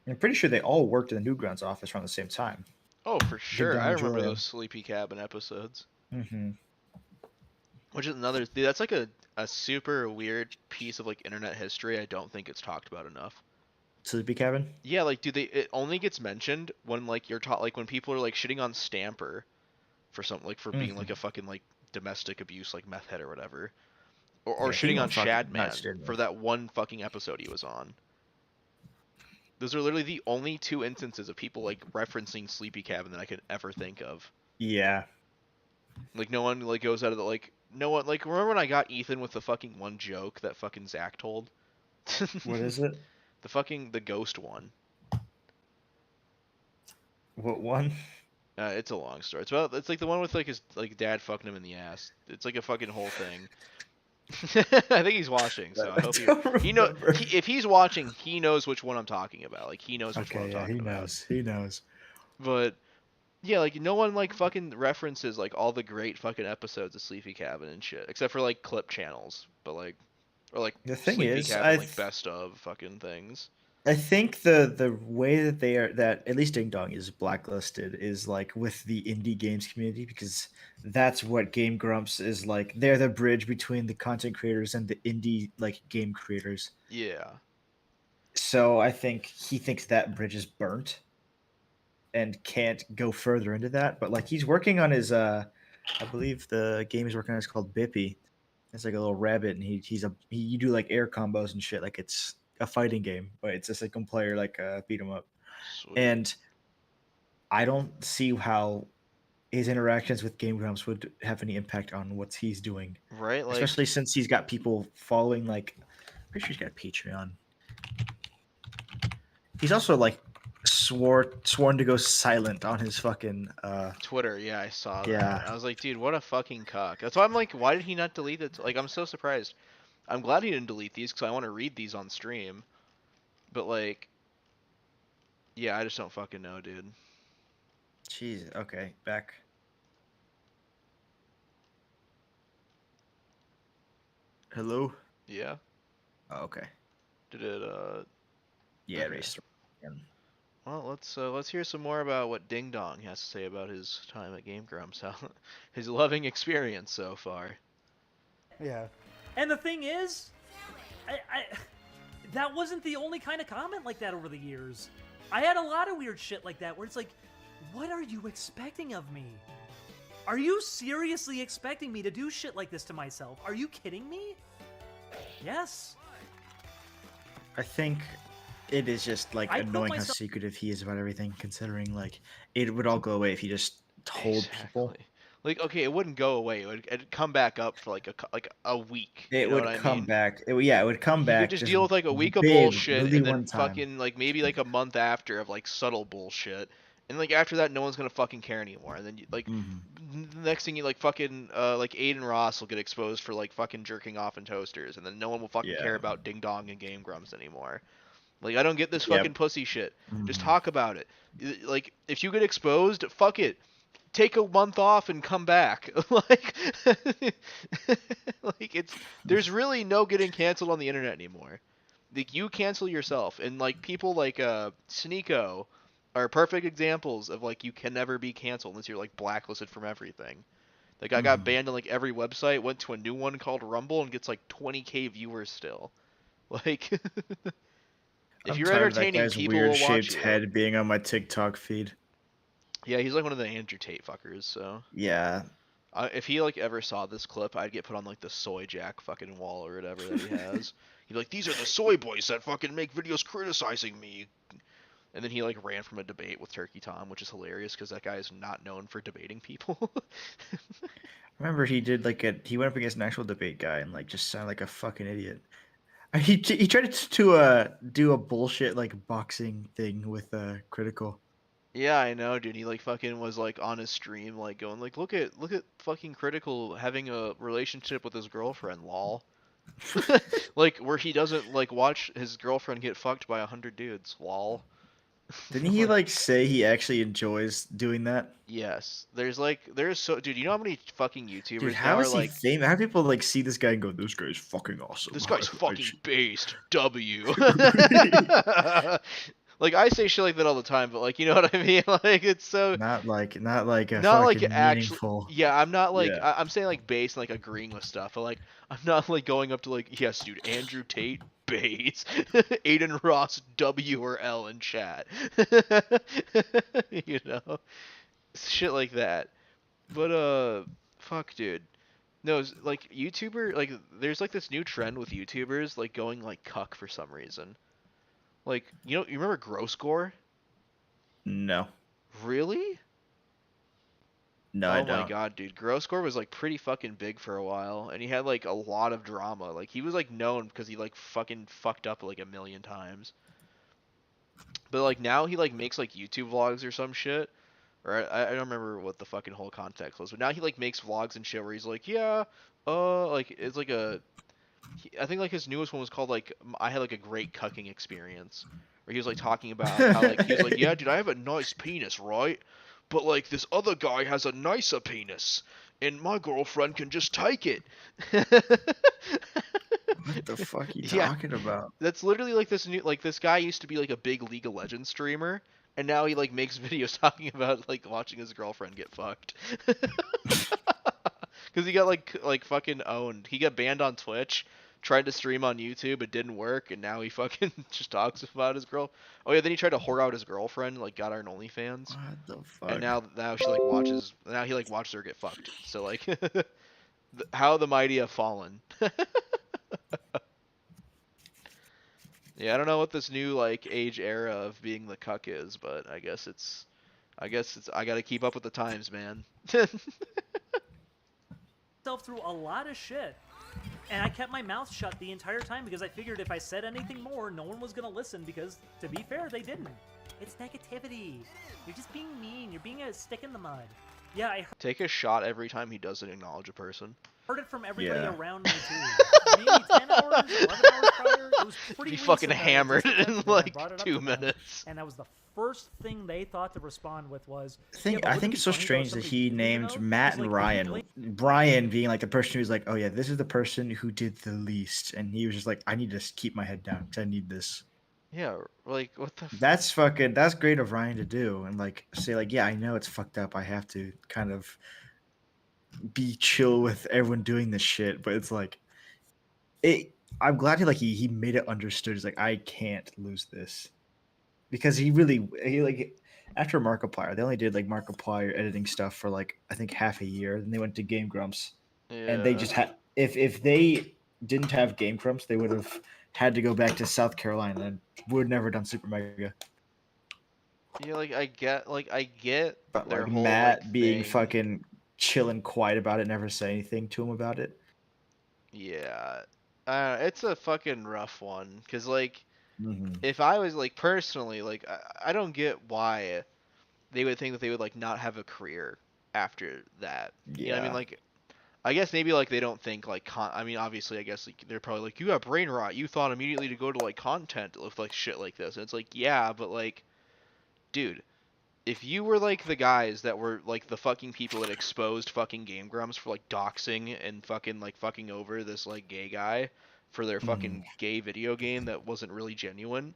I'm pretty sure they all worked in the Newgrounds office around the same time. Oh, for Ding sure. Dong I and remember Julian. those Sleepy Cabin episodes. Mm-hmm. Which is another. Dude, that's like a super weird piece of like internet history. I don't think it's talked about enough. Sleepy Cabin. Yeah, like, do they? It only gets mentioned when like you're taught, like when people are like shitting on Stamper for something, like for being like Mm-hmm. a fucking like domestic abuse like meth head or whatever, or Yeah, he shitting on won't fucking nuts, Shadman didn't for he? that one fucking episode he was on. Those are literally the only two instances of people like referencing Sleepy Cabin that I could ever think of. Yeah. Like no one like goes out of the like no one like remember when I got Ethan with the fucking one joke that fucking Zach told? What is it? The ghost one. What one? It's a long story. It's like the one with like his like dad fucking him in the ass. It's like a fucking whole thing. I think he's watching, so I I hope don't he know remember. if he's watching, he knows which one I'm talking about. Like he knows which one I'm Okay, yeah, he talking about. knows. He knows. But yeah, like no one like fucking references like all the great fucking episodes of Sleepy Cabin and shit, except for like clip channels. But like or like The thing Sleepy is, Cabin like best of fucking things. I think the way that they are that at least Ding Dong is blacklisted is like with the indie games community because that's what Game Grumps is like. They're the bridge between the content creators and the indie like game creators. Yeah. So I think he thinks that bridge is burnt and can't go further into that. But like he's working on his I believe the game he's working on is called Bippy. It's like a little rabbit and you do like air combos and shit like it's a fighting game, but it's a second player like beat 'em up. Sweet. And I don't see how his interactions with Game Grumps would have any impact on what he's doing, Right? especially Like since he's got people following. Like, pretty sure he's got a Patreon. He's also like sworn to go silent on his fucking Twitter, yeah, I saw yeah. that. I was like, dude, what a fucking cock. That's why I'm like, why did he not delete it? Like, I'm so surprised. I'm glad he didn't delete these because I want to read these on stream. But like, yeah, I just don't fucking know, dude. Jeez. Okay, back. Hello. Yeah. Oh, okay. Did it? Yeah, Okay. restart again. Well, let's hear some more about what Ding Dong has to say about his time at Game Grumps. How his loving experience so far. Yeah. And the thing is, I that wasn't the only kind of comment like that over the years. I had a lot of weird shit like that where it's like, what are you expecting of me? Are you seriously expecting me to do shit like this to myself? Are you kidding me? Yes. I think it is just like I put annoying how myself- secretive he is about everything, considering like it would all go away if he just told people. Exactly. Like, okay, it wouldn't go away. It'd come back up for like a week. It You know would what I come mean? back. It would come He could back just deal with like a week of big, bullshit really and then one time. fucking like maybe like a month after of like subtle bullshit. And like after that no one's going to fucking care anymore. And then like Mhm. the next thing you like fucking like Aiden Ross will get exposed for like fucking jerking off in toasters and then no one will fucking Yeah. care about Ding Dong and Game Grumps anymore. Like I don't get this Yep. fucking pussy shit. Just Mhm. talk about it. Like if you get exposed, fuck it. Take a month off and come back. Like like it's there's really no getting canceled on the internet anymore. Like you cancel yourself and like people like Sneeko are perfect examples of like you can never be canceled unless you're like blacklisted from everything. Like I got Mhm. banned on like every website, went to a new one called Rumble and gets like 20k viewers still. Like if I'm you're tired of that entertaining, guy's people weird will watch shaped you. head being on my TikTok feed. Yeah, he's like one of the Andrew Tate fuckers, so. Yeah. If he like ever saw this clip, I'd get put on like the soy jack fucking wall or whatever that he has. He'd be like, "These are the soy boys that fucking make videos criticizing me." And then he like ran from a debate with Turkey Tom, which is hilarious because that guy is not known for debating people. I remember he did he went up against an actual debate guy and like just sounded like a fucking idiot. He tried to do a bullshit like boxing thing with Critical. Yeah, I know, dude. He like fucking was like on his stream, like going like, look at fucking Critical having a relationship with his girlfriend, lol. Like where he doesn't like watch his girlfriend get fucked by 100 dudes, lol. Didn't he like say he actually enjoys doing that? Yes, there's so dude. You know how many fucking Dude, YouTubers now how are is he like, famous? How do people like see this guy and go, "This guy's fucking awesome"? this guy's fucking based. W. should- Like I say shit like that all the time, but like you know what I mean? Like it's so not like a not like fucking actually. meaningful. Yeah, I'm not like Yeah. I'm saying like based and like agreeing with stuff, but like I'm not like going up to like yes, dude, Andrew Tate base, Aiden Ross W or L in chat, you know, shit like that. But fuck, dude. No, like YouTuber, like there's like this new trend with YouTubers like going like cuck for some reason. Like you remember Gross Gore? No, Really? no, I Oh my don't. god, dude. Gross Gore was like pretty fucking big for a while, and he had like a lot of drama. Like he was like known because he like fucking fucked up like a million times. But like now he like makes like YouTube vlogs or some shit. Or I don't remember what the fucking whole context was, but now he like makes vlogs and shit where he's like, yeah, like it's like I think like his newest one was called like I had like a great cucking experience, where he was like talking about how like he was like, yeah, dude, I have a nice penis, right? But like this other guy has a nicer penis, and my girlfriend can just take it. What the fuck are you Yeah, talking about? that's literally like this guy used to be like a big League of Legends streamer, and now he like makes videos talking about like watching his girlfriend get fucked. Because he got like fucking owned. He got banned on Twitch, tried to stream on YouTube, it didn't work, and now he fucking just talks about his girl. Oh yeah, then he tried to whore out his girlfriend, like got her on OnlyFans, What the and fuck? now she like watches. Now he like watches her get fucked. So like, how the mighty have fallen. Yeah, I don't know what this new like age era of being the cuck is, but I gotta keep up with the times, man. Myself through a lot of shit. And I kept my mouth shut the entire time because I figured if I said anything more, no one was going to listen because, to be fair, they didn't. It's negativity. You're just being mean. You're being a stick in the mud. Yeah, I Take a shot every time he doesn't acknowledge a person. heard it from everybody Yeah. around me, too. Maybe 10 hours, 11 hours prior. It was pretty He recent fucking that I hammered just it in accepted it. I like brought it up 2 to them, minutes. And that was the first thing they thought to respond with was, I "Yeah, but think wouldn't it it's be so funny if strange that somebody he beat me, named though?" Matt It's and like, Ryan. Brian being like the person who's like, "Oh yeah, this is the person who did the least," and he was just like, "I need to keep my head down because I need this." Yeah, like what the That's great of Ryan to do and like say like, "Yeah, I know it's fucked up. I have to kind of be chill with everyone doing this shit," but it's like it. I'm glad he made it understood. He's like, I can't lose this because he like after Markiplier, they only did like Markiplier editing stuff for like I think half a year. Then they went to GameGrumps, and they Yeah. just had if they didn't have GameGrumps, they would have had to go back to South Carolina and would never done Super Mega. Yeah, like I get But their like whole like Matt being thing. fucking chill and quiet about it, never say anything to him about it. Yeah. It's a fucking rough one cuz like Mm-hmm. if I was like personally like I don't get why they would think that they would like not have a career after that. You know what I mean? Yeah. Like I guess maybe like they don't think like I mean obviously I guess like, they're probably like you got brain rot. You thought immediately to go to like content with like shit like this. And it's like yeah, but like dude, if you were like the guys that were like the fucking people that exposed fucking Game Grumps for like doxing and fucking like fucking over this like gay guy for their Mhm. fucking gay video game that wasn't really genuine,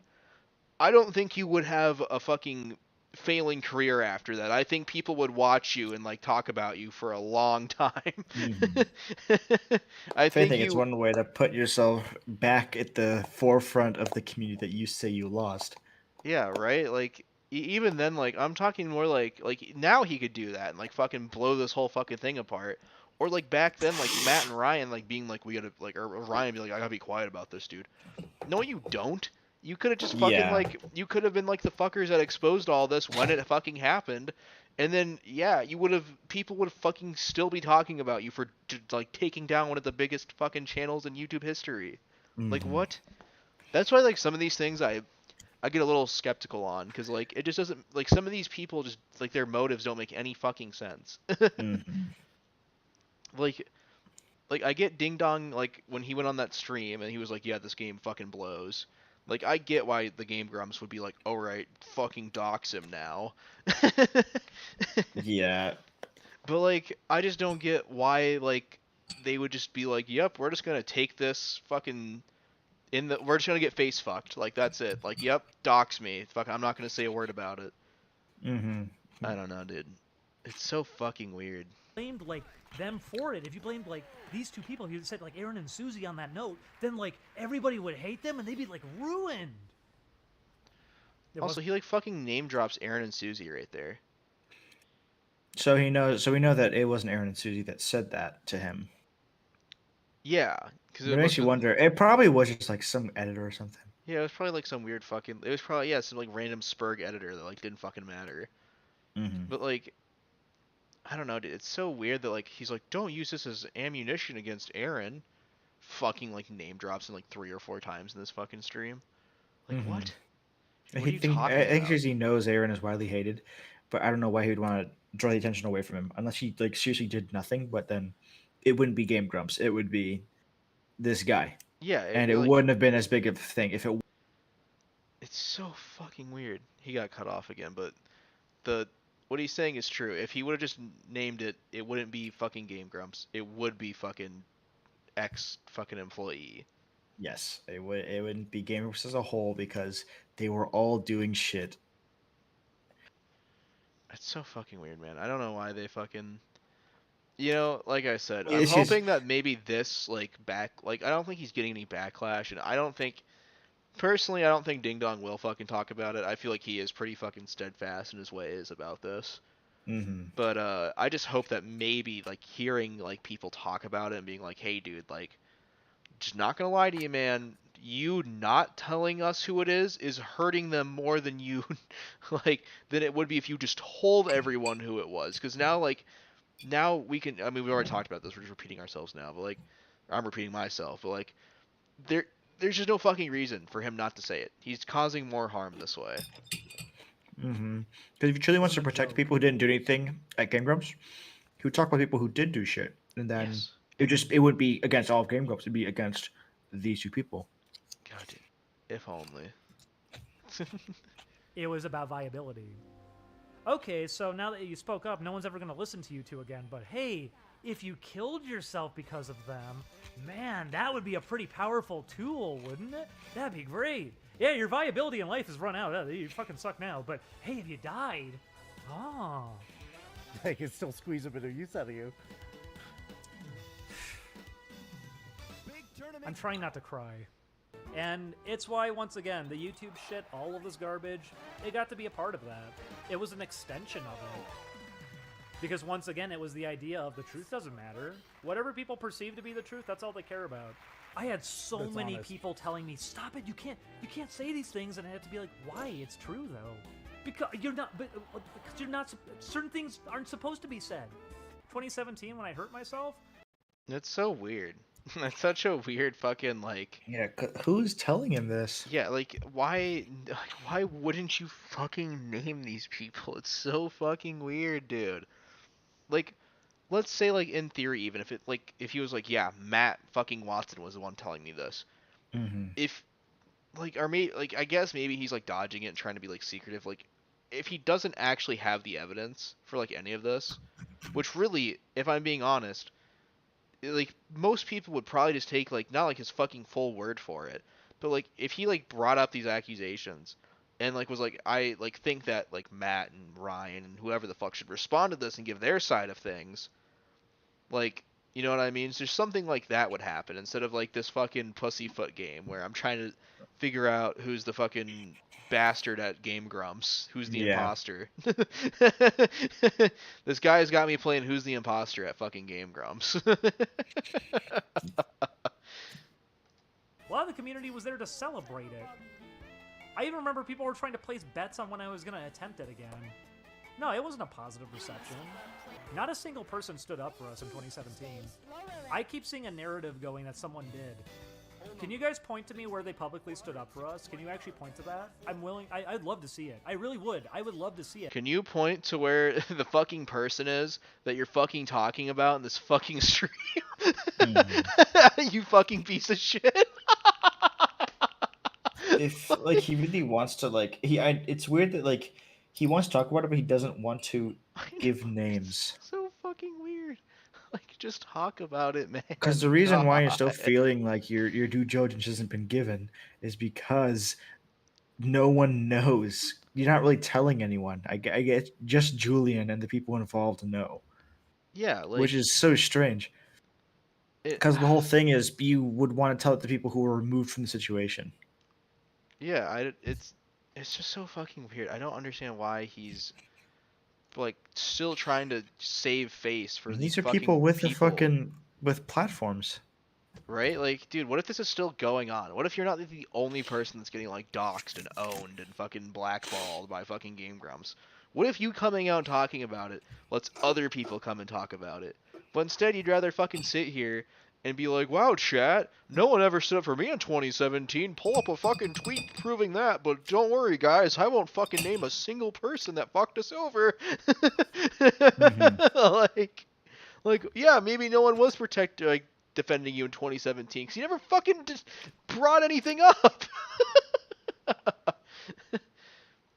I don't think you would have a fucking failing career after that. I think people would watch you and like talk about you for a long time. Mhm. I If think anything, it's you one way to put yourself back at the forefront of the community that you say you lost. yeah, right? Like even then, like, I'm talking more like now he could do that and like fucking blow this whole fucking thing apart. Or like back then, like Matt and Ryan like being like we gotta like or Ryan be like I gotta be quiet about this, dude. No, you don't. You could have just fucking Yeah. like you could have been like the fuckers that exposed all this when it fucking happened, and then yeah, you would have people would fucking still be talking about you for like taking down one of the biggest fucking channels in YouTube history. Like Mhm. what? That's why like some of these things I get a little skeptical on because like it just doesn't like some of these people just like their motives don't make any fucking sense. Mhm. like I get Ding Dong like when he went on that stream and he was like, yeah, this game fucking blows. Like I get why the Game Grumps would be like, all right, fucking dox him now. Yeah. But like I just don't get why like they would just be like, yep, we're just gonna take this fucking we're just gonna get face fucked. Like that's it. Like yep, dox me. Fuck, I'm not gonna say a word about it. Mhm. I don't know, dude. It's so fucking weird. Blamed like them for it. If you blamed like these two people, you said like Aaron and Susie on that note, then like everybody would hate them and they'd be like ruined. Also, he like fucking name drops Aaron and Susie right there. So he knows. So we know that it wasn't Aaron and Susie that said that to him. Yeah, because It it makes must you have. wonder. It probably was just like some editor or something. Yeah, it was probably like some weird fucking. It was probably some like random Spurg editor that like didn't fucking matter. Mhm. But like, I don't know, dude. It's so weird that like he's like, don't use this as ammunition against Aaron. Fucking like name drops in like 3 or 4 times in this fucking stream. Like Mhm. what? What are you I talking think about? he knows Aaron is widely hated, but I don't know why he would want to draw the attention away from him unless he like seriously did nothing. But then it wouldn't be Game Grumps. It would be this guy, Yeah, and it like wouldn't have been as big of a thing if it. it's so fucking weird. He got cut off again, but the what he's saying is true. If he would have just named it, it wouldn't be fucking Game Grumps. It would be fucking X fucking employee. Yes, it would. It wouldn't be Game Grumps as a whole because they were all doing shit. It's so fucking weird, man. I don't know why they fucking. You know, like I said, I'm It's just. hoping that maybe this like I don't think he's getting any backlash, and I don't think personally I don't think Ding Dong will fucking talk about it. I feel like he is pretty fucking steadfast in his ways about this. Mhm. But I just hope that maybe like hearing like people talk about it and being like, hey, dude, like just not gonna lie to you, man. You not telling us who it is hurting them more than you like than it would be if you just told everyone who it was. Because now, like, now we can. I mean, we already talked about this. We're just repeating ourselves now. But like, I'm repeating myself. But like, there's just no fucking reason for him not to say it. He's causing more harm this way. Mhm. Because if he truly wants to Wasn't a protect joke. people who didn't do anything at Game Grumps, he would talk about people who did do shit, and then Yes. it wouldn't be against all of Game Grumps. It'd be against these two people. God, dude. If only. It was about viability. Okay, so now that you spoke up, no one's ever going to listen to you two again, but hey, if you killed yourself because of them, man, that would be a pretty powerful tool, wouldn't it? That'd be great. Yeah, your viability in life has run out. You fucking suck now, but hey, if you died, oh. I can still squeeze a bit of use out of you. I'm trying not to cry. And it's why, once again, the YouTube shit, all of this garbage, it got to be a part of that. It was an extension of it. Because once again, it was the idea of the truth doesn't matter. Whatever people perceive to be the truth, that's all they care about. I had so That's many honest. people telling me, "Stop it! You can't say these things," and I had to be like, "Why? It's true though, because you're not. But because you're not. Certain things aren't supposed to be said." 2017, when I hurt myself, That's so weird. That's such a weird fucking like. Yeah, who's telling him this? Yeah, like why wouldn't you fucking name these people? It's so fucking weird, dude. Like, let's say like in theory, even if it like if he was like, yeah, Matt fucking Watson was the one telling me this. Mm-hmm. If like or maybe like I guess maybe he's like dodging it and trying to be like secretive. Like, if he doesn't actually have the evidence for like any of this, which really, if I'm being honest, like most people would probably just take like not like his fucking full word for it, but like if he like brought up these accusations and like was like I like think that like Matt and Ryan and whoever the fuck should respond to this and give their side of things, like you know what I mean? So there's something like that would happen instead of like this fucking pussyfoot game where I'm trying to figure out who's the fucking bastard at Game Grumps. Who's the Yeah. imposter? This guy's got me playing Who's the Imposter at fucking Game Grumps. A lot of the community was there to celebrate it. I even remember people were trying to place bets on when I was going to attempt it again. No, it wasn't a positive reception. Not a single person stood up for us in 2017. I keep seeing a narrative going that someone did. Can you guys point to me where they publicly stood up for us? Can you actually point to that? I'm willing. I'd love to see it. I really would. I would love to see it. Can you point to where the fucking person is that you're fucking talking about in this fucking stream? You fucking piece of shit. If like he really wants to like it's weird that like he wants to talk about it, but he doesn't want to give names. So fucking weird. Like, just talk about it, man. Because the reason why you're still God. feeling like your due diligence hasn't been given is because no one knows. You're not really telling anyone. I get just Julian and the people involved know, Yeah, like, which is so strange. Because the whole thing is you would want to tell it to people who were removed from the situation. yeah, it's just so fucking weird. I don't understand why he's like still trying to save face for These these are fucking people with the people, fucking with platforms. right? Like, dude, what if this is still going on? What if you're not the only person that's getting like doxxed and owned and fucking blackballed by fucking Game Grumps? What if you coming out and talking about it lets other people come and talk about it? But instead, you'd rather fucking sit here and be like, wow, chat, no one ever stood up for me in 2017. Pull up a fucking tweet proving that, but don't worry, guys, I won't fucking name a single person that fucked us over. Like, yeah, maybe no one was defending you in 2017 because you never fucking just brought anything up.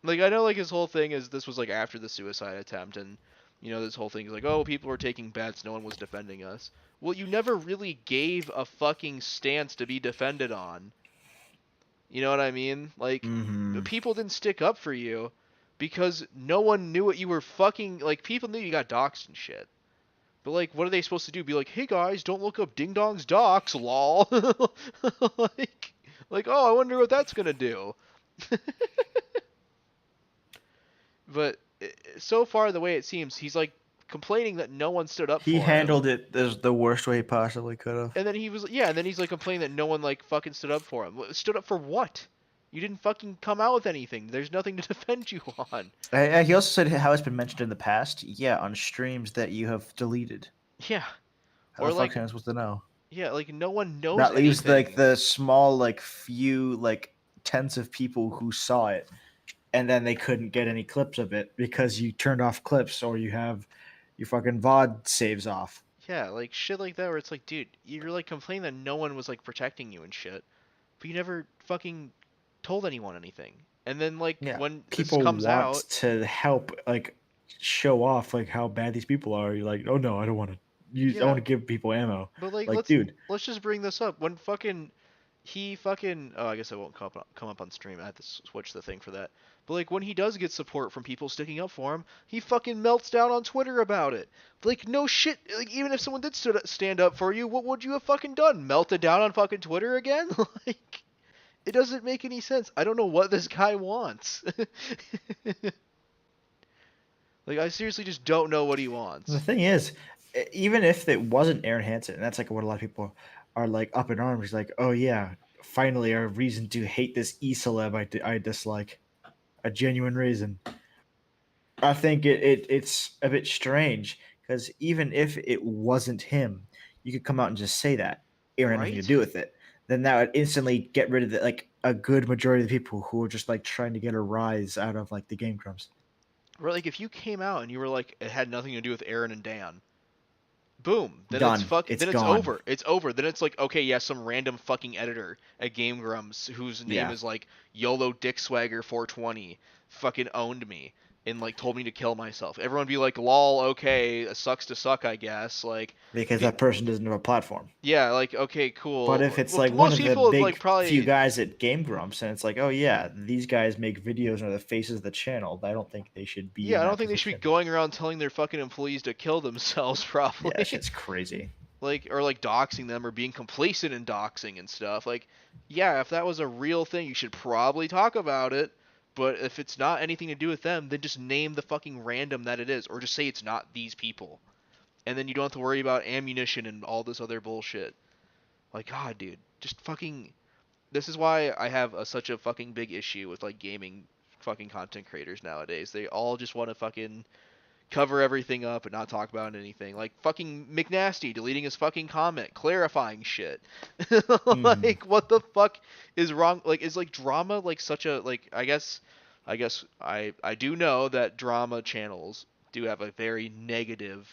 Like, I know, like, his whole thing is this was, like, after the suicide attempt, and, you know, this whole thing is like, oh, people were taking bets, no one was defending us. Well, you never really gave a fucking stance to be defended on. You know what I mean? Like, people didn't stick up for you because no one knew what you were fucking... Like, people knew you got doxxed and shit. But, like, what are they supposed to do? Be like, hey, guys, don't look up DingDong's docs, lol. like, oh, I wonder what that's gonna do. But so far, the way it seems, he's like complaining that no one stood up for him. He handled it the worst way he possibly could have. And then and then he's like complaining that no one like fucking stood up for him. Stood up for what? You didn't fucking come out with anything. There's nothing to defend you on. He also said how it's been mentioned in the past. Yeah, on streams that you have deleted. Yeah. How Or the like, fuck am I supposed to know? yeah, like no one knows That leaves anything. like the small like few like tens of people who saw it, and then they couldn't get any clips of it because you turned off clips or you have your fucking VOD saves off. Yeah, like shit like that where it's like, dude, you're like complaining that no one was like protecting you and shit, but you never fucking told anyone anything. And then like when people this comes want out to help like show off like how bad these people are, you're like, oh no, I don't want to use. I want to give people ammo. But like let's just bring this up. When fucking oh, I guess I won't come up on stream. I have to switch the thing for that. But like when he does get support from people sticking up for him, he fucking melts down on Twitter about it. Like no shit. Like even if someone did stand up for you, what would you have fucking done? Melted down on fucking Twitter again? Like it doesn't make any sense. I don't know what this guy wants. Like I seriously just don't know what he wants. The thing is, even if it wasn't Aaron Hansen, and that's like what a lot of people are like up in arms, like, oh yeah, finally a reason to hate this e-celeb I dislike, a genuine reason. I think it's a bit strange because even if it wasn't him, you could come out and just say that Aaron had nothing to do with it. Then that would instantly get rid of like a good majority of the people who are just like trying to get a rise out of like the Game Grumps. Right, like if you came out and you were like it had nothing to do with Aaron and Dan, boom, then Done. Then it's gone. over. It's over. Then it's like, okay, yeah, some random fucking editor at Game Grumps whose name is like YOLO Dick Swagger 420 fucking owned me and like told me to kill myself. Everyone be like, lol, okay, it sucks to suck, I guess. Like because that person doesn't have a platform. Yeah, like okay, cool. But if it's like one of the big like, probably... few guys at Game Grumps, and it's like, oh yeah, these guys make videos and are the faces of the channel, I don't think they should be. Yeah, I don't think they should be going around telling their fucking employees to kill themselves. Probably. Yeah, shit's crazy. Like or like doxing them or being complacent in doxing and stuff. Like, yeah, if that was a real thing, you should probably talk about it. But if it's not anything to do with them, then just name the fucking random that it is, or just say it's not these people, and then you don't have to worry about ammunition and all this other bullshit. Like, God, dude, just fucking. This is why I have such a fucking big issue with like gaming fucking content creators nowadays. They all just want to fucking cover everything up and not talk about anything. Like fucking McNasty deleting his fucking comment, clarifying shit. Like, what the fuck is wrong? Like, is like drama like such a like? I do know that drama channels do have a very negative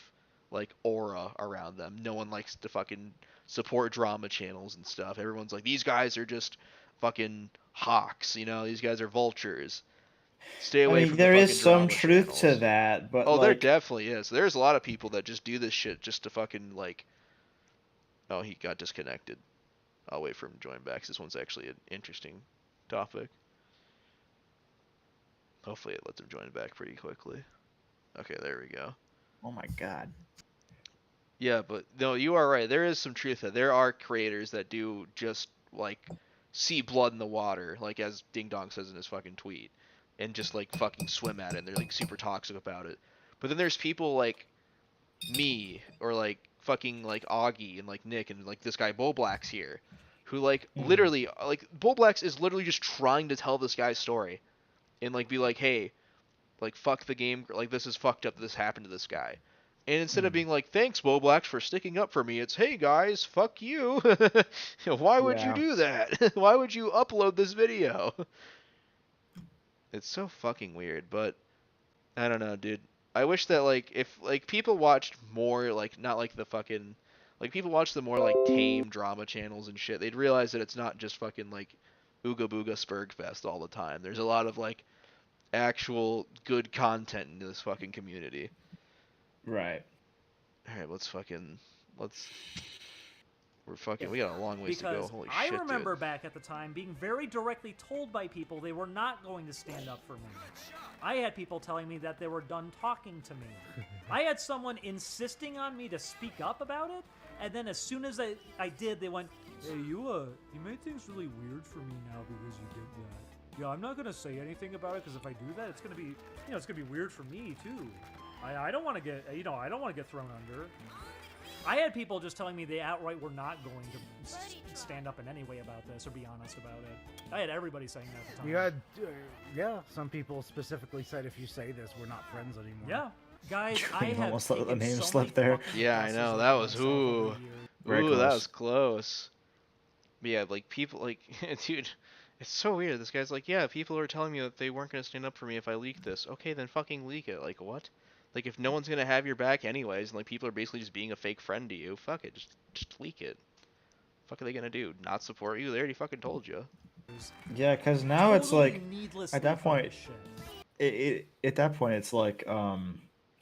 like aura around them. No one likes to fucking support drama channels and stuff. Everyone's like, these guys are just fucking hawks, you know, these guys are vultures. Stay I away mean, from the there fucking is some drama truth to channels. that, but Oh, there like, definitely is. There's a lot of people that just do this shit just to fucking like. Oh, he got disconnected. I'll wait for him to join back, 'cause this one's actually an interesting topic. Hopefully it lets him join back pretty quickly. Okay, there we go. oh my god. Yeah, but no, you are right. There is some truth to it. There are creators that do just like see blood in the water, like as DingDong says in his fucking tweet, and just like fucking swim at it, and they're like super toxic about it. But then there's people like me or like fucking like Augie and like Nick and like this guy Boblax here, who like literally like Boblax is literally just trying to tell this guy's story, and like be like, hey, like fuck the game, like this is fucked up that this happened to this guy. And instead of being like, thanks, Boblax, for sticking up for me, it's, hey, guys, fuck you. Why would you Yeah. do that? Why would you upload this video? It's so fucking weird, but I don't know, dude. I wish that, like, if, like, people watched more, like, not like the fucking, like, people watch the more, like, tame drama channels and shit, they'd realize that it's not just fucking, like, Ooga Booga Spurgfest all the time. There's a lot of, like, actual good content in this fucking community. Right. Alright, we got a long ways to go. Because Holy I shit, remember dude. back at the time being very directly told by people they were not going to stand up for me. I had people telling me that they were done talking to me. I had someone insisting on me to speak up about it, and then as soon as I did, they went, hey, you made things really weird for me now because you did that. Yeah, I'm not gonna say anything about it because if I do that, it's gonna be, it's gonna be weird for me too. I don't want to get, I don't want to get thrown under. I had people just telling me they outright were not going to stand up in any way about this or be honest about it. I had everybody saying that at the time. You had, yeah, some people specifically said if you say this, we're not friends anymore. Yeah. Guys, I You have almost let the taken name so slip many there. fucking Yeah, I losses know, over that was, myself over the ooh. years. Very Ooh, close. that was close. But yeah, like, people, like, dude, it's so weird. This guy's like, yeah, people are telling me that they weren't going to stand up for me if I leaked this. Okay, then fucking leak it. Like, what? Like, if no one's going to have your back anyways, and, like, people are basically just being a fake friend to you, fuck it. Just leak it. Fuck are they going to do? Not support you? They already fucking told you. Yeah, because now it's Totally like, needlessly at that for point, this shit. at that point, it's like,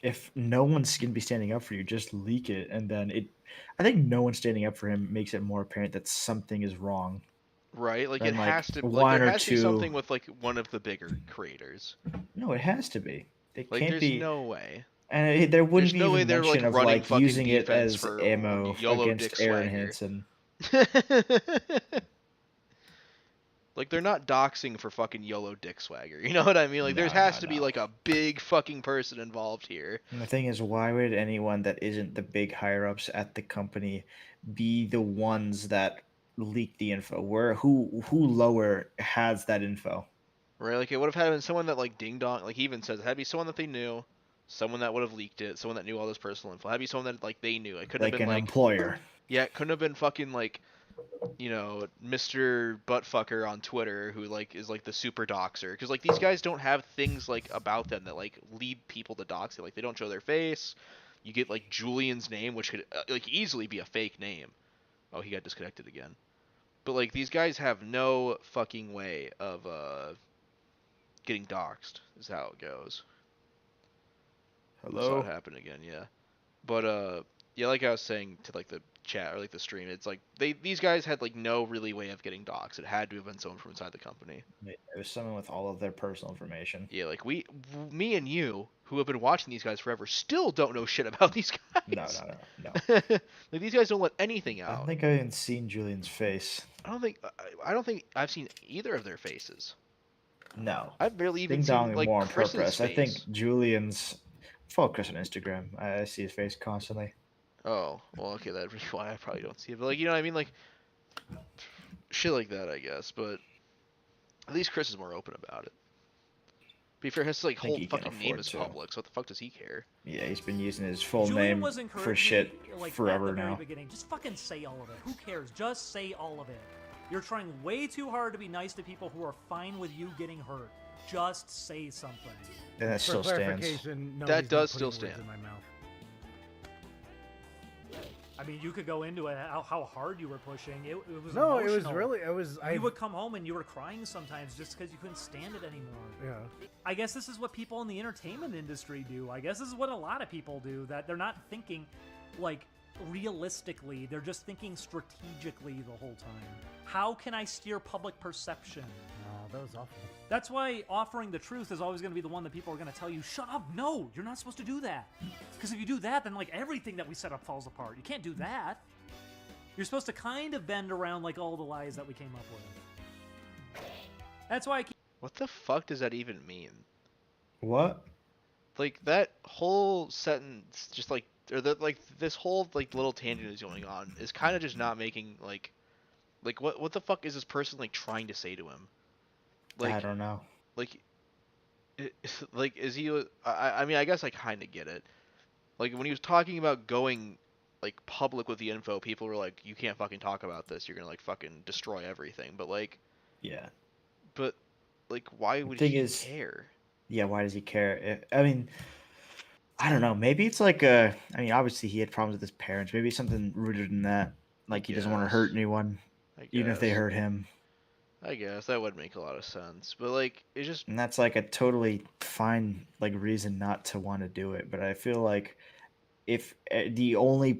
if no one's gonna be standing up for you, just leak it, and then I think no one standing up for him makes it more apparent that something is wrong. Right? Like, Than, it like, has to, like, one there or has to be two. something with, like, one of the bigger creators. No, it has to be. It Like, can't there's be. no way. And there wouldn't There's be no way even they're, like, mention of running like fucking using it defense as for ammo YOLO Dick against Aaron Swagger. Hansen. Like, they're not doxing for fucking YOLO Dick Swagger. You know what I mean? Like, there No, has no, to be, no. like, a big fucking person involved here. And the thing is, why would anyone that isn't the big higher ups at the company be the ones that leak the info? Who lower has that info? Right? Like, it would have had been someone that, like, DingDong, like, he even says, it had to be someone that they knew, someone that would have leaked it, someone that knew all this personal info. It had to be someone that, like, they knew. It couldn't Like have been, an like, employer. yeah, it couldn't have been fucking, like, you know, Mr. Buttfucker on Twitter who, like, is, like, the super doxer. Because, like, these guys don't have things, like, about them that, like, lead people to dox it. Like, they don't show their face. You get, like, Julian's name, which could, like, easily be a fake name. Oh, he got disconnected again. But, like, these guys have no fucking way of, getting doxxed, is how it goes. Saw it happen again, yeah. But, yeah, like I was saying to, like, the chat or, like, the stream, it's like, these guys had, like, no really way of getting doxxed. It had to have been someone from inside the company. It was someone with all of their personal information. Yeah, like, me and you, who have been watching these guys forever, still don't know shit about these guys. No. Like, these guys don't let anything I out. don't think I even seen Julian's face. I don't think I've seen either of their faces. No. I've barely even Ding seen Dong like more on Chris's purpose. face. I think Julian's. Follow Chris on Instagram. I see his face constantly. Oh, well, okay, that'd be why I probably don't see it. But like, you know what I mean? Like shit like that, I guess. But at least Chris is more open about it. Be fair, his like I think whole he can fucking name afford is to. public, so what the fuck does he care? Yeah, he's been using his full Julian name was for encouraging shit me, like, at forever the very now. beginning. Just fucking say all of it. Who cares? Just say all of it. You're trying way too hard to be nice to people who are fine with you getting hurt. Just say something. And that For still stands. clarification, no, That he's does not still putting words stand. in my mouth. I mean, you could go into it, how hard you were pushing. It was No, emotional. it was really. It was. You would come home and you were crying sometimes just because you couldn't stand it anymore. Yeah. I guess this is what people in the entertainment industry do. I guess this is what a lot of people do, that they're not thinking, like, realistically. They're just thinking strategically the whole time. How can I steer public perception? No, that was awful. That's why offering the truth is always going to be the one that people are going to tell you, shut up, no, you're not supposed to do that. Because if you do that, then, like, everything that we set up falls apart. You can't do that. You're supposed to kind of bend around, like, all the lies that we came up with. That's why I keep... What the fuck does that even mean? What? Like that whole sentence, just like, or that like this whole like little tangent is going on is kind of just not making like what the fuck is this person like trying to say to him? Like I don't know. like like is he I mean I guess I kind of get it. Like when he was talking about going like public with the info, people were like, you can't fucking talk about this, you're gonna like fucking destroy everything. But like Yeah. like why would thing he is- care? Yeah, why does he care? I mean, I don't know. Maybe it's like I mean, obviously he had problems with his parents. Maybe something rooted in that. Like he doesn't want to guess. hurt anyone, I even if they guess. hurt him. I guess that would make a lot of sense. But like it's just And that's like a totally fine like reason not to want to do it. But I feel like if the only,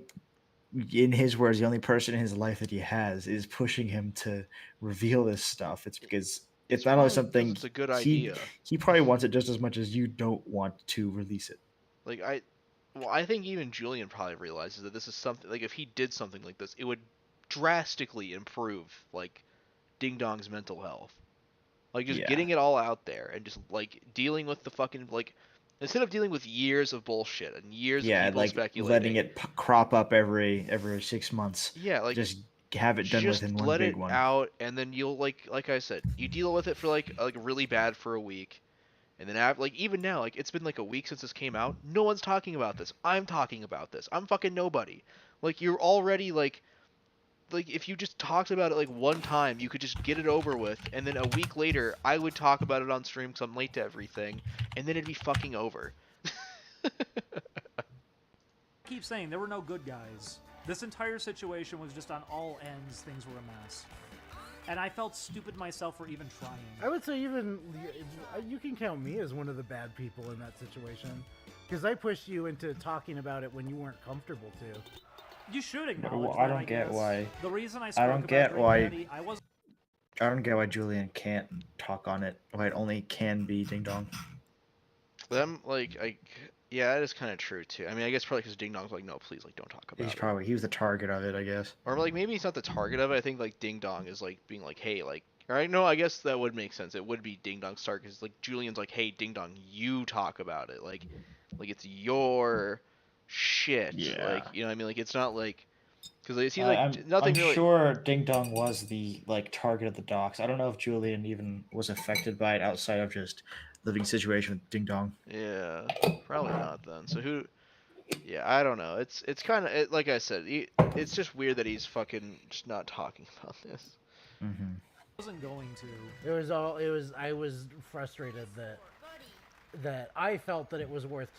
in his words, the only person in his life that he has is pushing him to reveal this stuff, it's because it's not only probably because something it's a good he idea. he probably wants it just as much as you don't want to release it. Like I think even Julian probably realizes that this is something like if he did something like this, it would drastically improve like Ding Dong's mental health. Like just Yeah. getting it all out there and just like dealing with the fucking like instead of dealing with years of bullshit and years of Yeah, people like speculating. letting it crop up every 6 months. Yeah, like Just have it done just within one let big it one. out, and then you'll like I said, you deal with it for like really bad for a week, and then like even now, like it's been like a week since this came out. No one's talking about this. I'm talking about this. I'm fucking nobody. Like you're already like if you just talked about it like one time, you could just get it over with, and then a week later, I would talk about it on stream because I'm late to everything, and then it'd be fucking over. keep saying there were no good guys. This entire situation was just on all ends, things were a mess. And I felt stupid myself for even trying. I would say even you can count me as one of the bad people in that situation, because I pushed you into talking about it when you weren't comfortable to. You should acknowledge Well, that, I don't get guess. why. The reason I spoke don't about get Green why- Daddy, I wasn't I don't get why Julian can't talk on it. Why it only can be Ding Dong. Them like yeah, that is kind of true too. I mean, I guess probably because Ding Dong's like, no, please, like, don't talk about it. He was the target of it, I guess. Or like maybe he's not the target of it. I think like Ding Dong is like being like, hey, like, all right, no, I guess that would make sense. It would be Ding Dong's target because like Julian's like, hey, Ding Dong, you talk about it, like it's your shit. Yeah. Like, you know what I mean? Like it's not like because it seems I'm, like nothing I'm really. sure Ding Dong was the target of the docs. I don't know if Julian even was affected by it outside of just living situation with Ding Dong. Yeah, probably not then. So who? Yeah, I don't know. It's kind of like I said. It's just weird that he's fucking just not talking about this. Mm-hmm. wasn't going to. I was frustrated that I felt that it was worth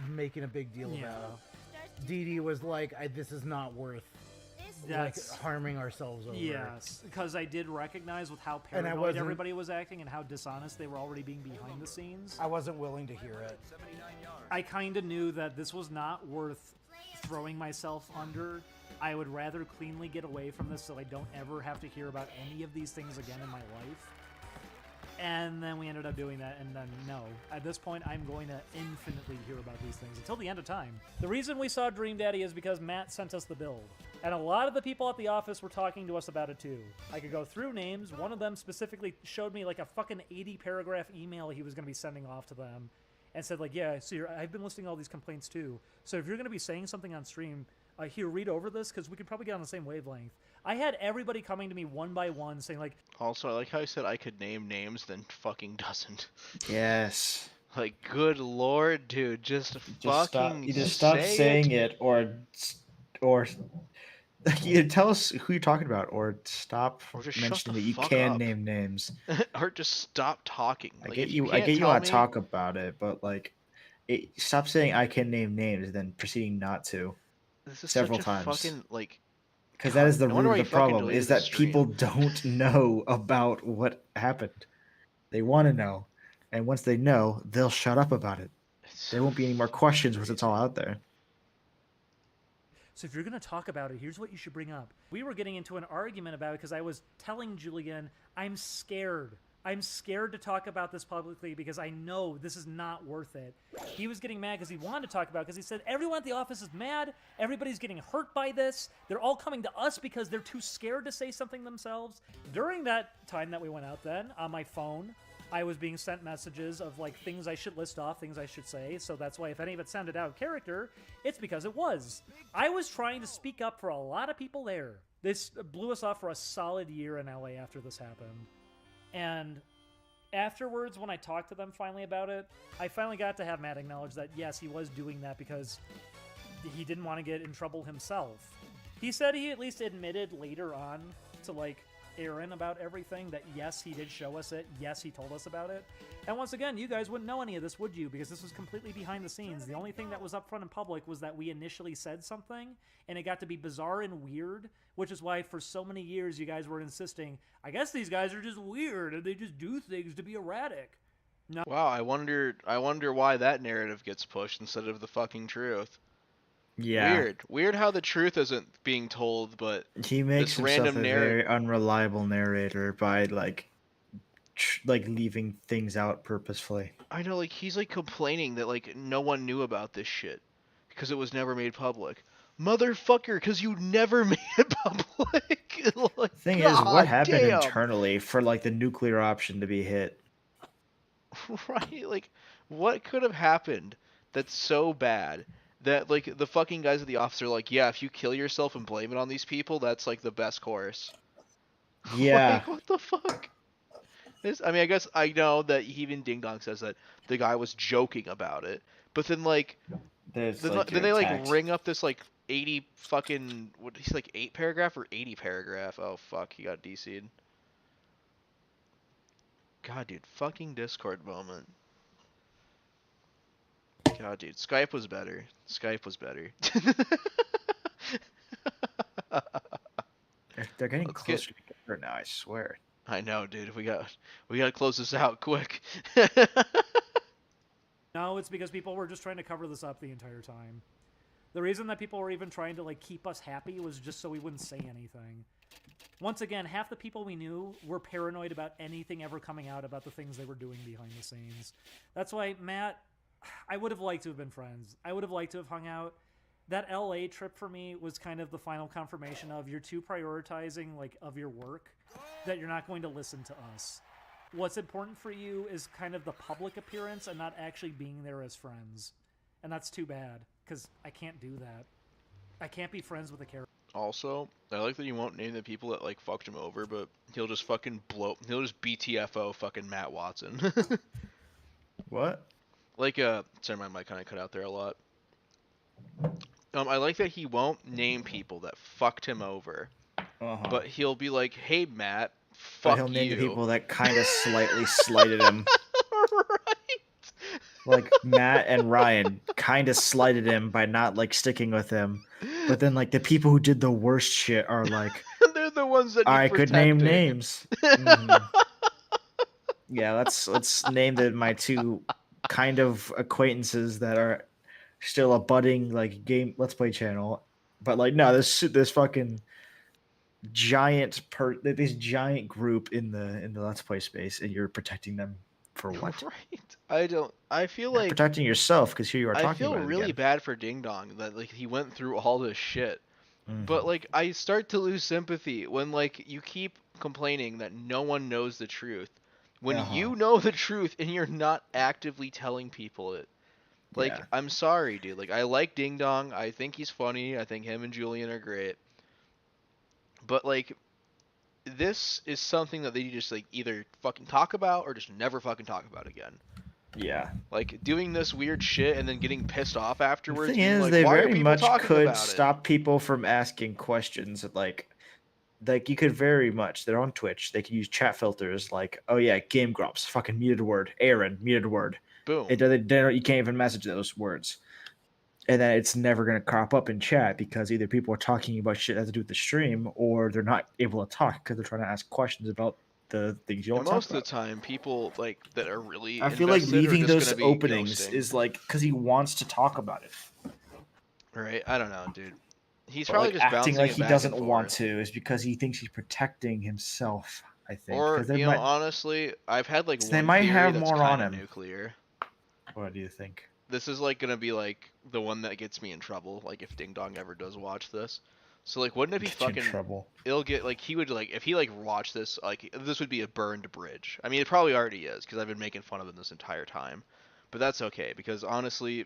making a big deal Yeah. about. Dee Dee was like, this is not worth That's harming ourselves over. yes, because I did recognize with how And I paranoid wasn't- everybody was acting and how dishonest they were already being behind the scenes. I wasn't willing to hear it. I kind of knew that this was not worth throwing myself under. I would rather cleanly get away from this so I don't ever have to hear about any of these things again in my life. And then we ended up doing that, and then no. At this point, I'm going to infinitely hear about these things until the end of time. The reason we saw Dream Daddy is because Matt sent us the build. And a lot of the people at the office were talking to us about it too. I could go through names. One of them specifically showed me like a fucking 80-paragraph email he was going to be sending off to them. And said like, yeah, so I've been listing all these complaints too. So if you're going to be saying something on stream, here, read over this, because we could probably get on the same wavelength. I had everybody coming to me one by one saying like... Also, I like how I said I could name names, then fucking doesn't. Yes. Like, good lord, dude, just fucking stop say saying it. it, or you tell us who you're talking about, or stop Or just shut mentioning the that you fuck can up. name names. Or just stop talking. I Like, get if you. can't I get you tell want me, to talk about it, but like, stop saying I can name names, then proceeding not to this is several such a times. fucking, like... Because that is the no wonder root why of he the fucking problem, is deleted the that people stream. don't know about what happened. They want to know, and once they know, they'll shut up about it. It's There won't be any more questions once it's all out there. So if you're going to talk about it, here's what you should bring up. We were getting into an argument about it because I was telling Julian, I'm scared. I'm scared to talk about this publicly because I know this is not worth it. He was getting mad because he wanted to talk about it because he said, everyone at the office is mad. Everybody's getting hurt by this. They're all coming to us because they're too scared to say something themselves. During that time that we went out then, on my phone, I was being sent messages of like things I should list off, things I should say. So that's why if any of it sounded out of character, it's because it was. I was trying to speak up for a lot of people there. This blew us off for a solid year in LA after this happened. And afterwards, when I talked to them finally about it, I finally got to have Matt acknowledge that yes, he was doing that because he didn't want to get in trouble himself. He said he at least admitted later on to like Aaron about everything that yes, he did show us it, yes, he told us about it. And once again, you guys wouldn't know any of this, would you? Because this was completely behind the scenes. The only thing that was up front in public was that we initially said something and it got to be bizarre and weird, which is why for so many years you guys were insisting, I guess these guys are just weird and they just do things to be erratic. No. Wow, I wonder why that narrative gets pushed instead of the fucking truth. Yeah. Weird how the truth isn't being told, but He makes this himself random a very unreliable narrator by like leaving things out purposefully. I know, like, he's like complaining that like no one knew about this shit because it was never made public. Motherfucker, because you never made it public. Like, Thing is, what God happened damn. internally for like the nuclear option to be hit? Right? Like, what could have happened that's so bad that like the fucking guys at the office are like, yeah, if you kill yourself and blame it on these people, that's like the best course. Yeah. Like, what the fuck? I mean, I guess I know that even DingDong says that the guy was joking about it, but then like, then they like ring up this like 80 fucking, what, he's like 8 paragraph or 80 paragraph. Oh fuck, he got DC'd. God, dude, fucking Discord moment. God, dude, Skype was better. Skype was better. They're getting Let's closer together now, I swear. I know, dude. We gotta close this out quick. No, it's because people were just trying to cover this up the entire time. The reason that people were even trying to like keep us happy was just so we wouldn't say anything. Once again, half the people we knew were paranoid about anything ever coming out about the things they were doing behind the scenes. That's why, Matt, I would have liked to have been friends. I would have liked to have hung out. That LA trip for me was kind of the final confirmation of you're too prioritizing like of your work that you're not going to listen to us. What's important for you is kind of the public appearance and not actually being there as friends. And that's too bad, because I can't do that. I can't be friends with a character. Also, I like that you won't name the people that like fucked him over, but he'll just fucking he'll just BTFO fucking Matt Watson. What? Like sorry, my mic kind of cut out there a lot. I like that he won't name people that fucked him over, but he'll be like, "Hey Matt, fuck But he'll name you." the people that kind of slightly slighted him. Right. Like Matt and Ryan kind of slighted him by not like sticking with him, but then like the people who did the worst shit are like, They're the ones that I need could name protecting. names. Mhm. Yeah, let's name my two kind of acquaintances that are still a budding like game Let's Play channel, but like no, this fucking this giant group in the Let's Play space, and you're protecting them for what? Right. I feel You're like protecting yourself because here you are I talking feel about it really again. bad for Ding Dong that like he went through all this shit. But Mhm. like I start to lose sympathy when like you keep complaining that no one knows the truth. When Uh-huh. you know the truth and you're not actively telling people it. Like, Yeah. I'm sorry, dude. Like, I like Ding Dong. I think he's funny. I think him and Julian are great. But, like, this is something that they just, like, either fucking talk about or just never fucking talk about again. Yeah. Like, doing this weird shit and then getting pissed off The afterwards, thing being is, like, they why are very people much talking could about it? stop people from asking questions. Like you could very much. They're on Twitch. They can use chat filters. Like, oh yeah, GameGrumps, fucking muted word. Aaron, muted word. Boom. You can't even message those words. And then it's never going to crop up in chat because either people are talking about shit that has to do with the stream, or they're not able to talk because they're trying to ask questions about the things you And want to talk most of the about. time, people, like, that are really I feel like invested are leaving just those gonna be openings ghosting. is like because he wants to talk about it, Right? I don't know, dude. He's but probably like just acting bouncing like it he back and doesn't want forth. to is because he thinks he's protecting himself. I think Or, because you know, honestly, I've had like they one might theory have that's more on kind of him. nuclear. What do you think? This is like gonna be like the one that gets me in trouble, like if Ding Dong ever does watch this. So like wouldn't it be Get you in fucking trouble. it'll get like he would like if he like watched this like this would be a burned bridge. I mean it probably already is because I've been making fun of him this entire time. But that's okay because honestly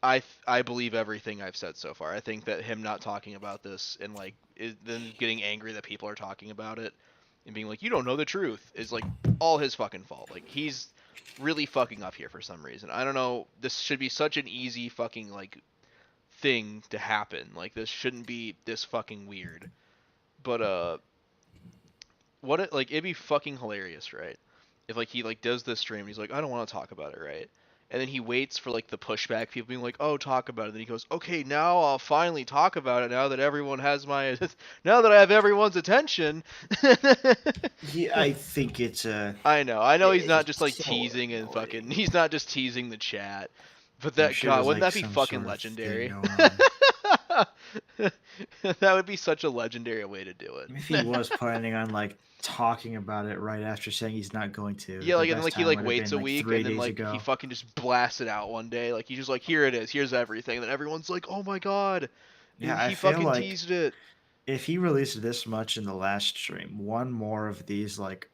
I believe everything I've said so far. I think that him not talking about this and like then getting angry that people are talking about it and being like you don't know the truth is like all his fucking fault. Like he's really fucking up here for some reason. I don't know. This should be such an easy fucking like thing to happen. Like this shouldn't be this fucking weird. But what it like it'd be fucking hilarious, right? If like he like does this stream and he's like I don't want to talk about it, right? And then he waits for like the pushback, people being like, "Oh, talk about it." Then he goes, "Okay, now I'll finally talk about it. Now that everyone has my, now that I have everyone's attention." Yeah, I think it's I know he's not just like so teasing and annoying. fucking, he's not just teasing the chat. But I'm that sure God, there's wouldn't like that be some fucking sort of thing legendary? going on. That would be such a legendary way to do If he it. was planning on like talking about it right after saying he's not going to, Yeah, the like and then best like he time like would have waits been a like week and 3 then days like he ago. fucking just blasts it out one day. Like he's just like, here it is, here's everything. And then everyone's like, oh my god, Yeah, I he feel fucking like teased it. if he released this much in the last stream, one more of these like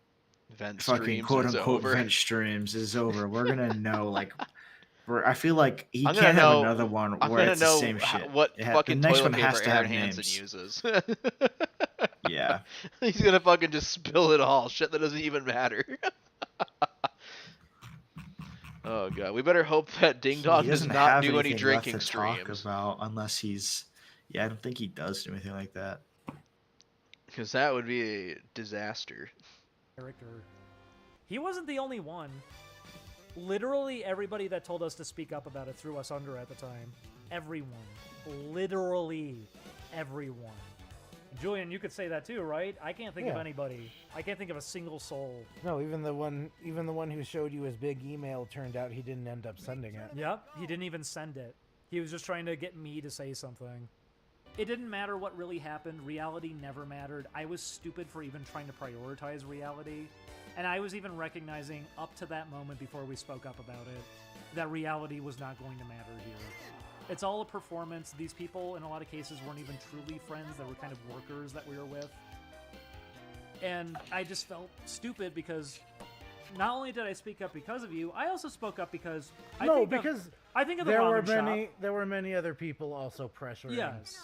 Vent fucking streams and quote it's unquote over. vent streams is over. We're gonna know like I feel like he I'm gonna can't have another know. one I'm where gonna it's the know same shit. what The fucking next one toilet has paper to have Aaron Hansen names. uses. Yeah. He's gonna fucking just spill it all. Shit that doesn't even matter. Oh god, we better hope that Ding He Dong does doesn't not have do any anything left drinking to talk streams, about unless he's. Yeah, I don't think he does do anything like that. because that would be a disaster. Character. He wasn't the only one. Literally everybody that told us to speak up about it threw us under at the time. Everyone. Literally everyone. Julian, you could say that too, right? I can't think of Yeah. anybody. I can't think of a single soul. No, even the one who showed you his big email turned out he didn't end up sending it. Yep, he didn't even send it. He was just trying to get me to say something. It didn't matter what really happened. Reality never mattered. I was stupid for even trying to prioritize reality. And I was even recognizing up to that moment before we spoke up about it that reality was not going to matter here. It's all a performance. These people, in a lot of cases, weren't even truly friends. They were kind of workers that we were with. And I just felt stupid because not only did I speak up because of you, I also spoke up because I think of the there were ramen many shop. there were many other people also pressuring Yes.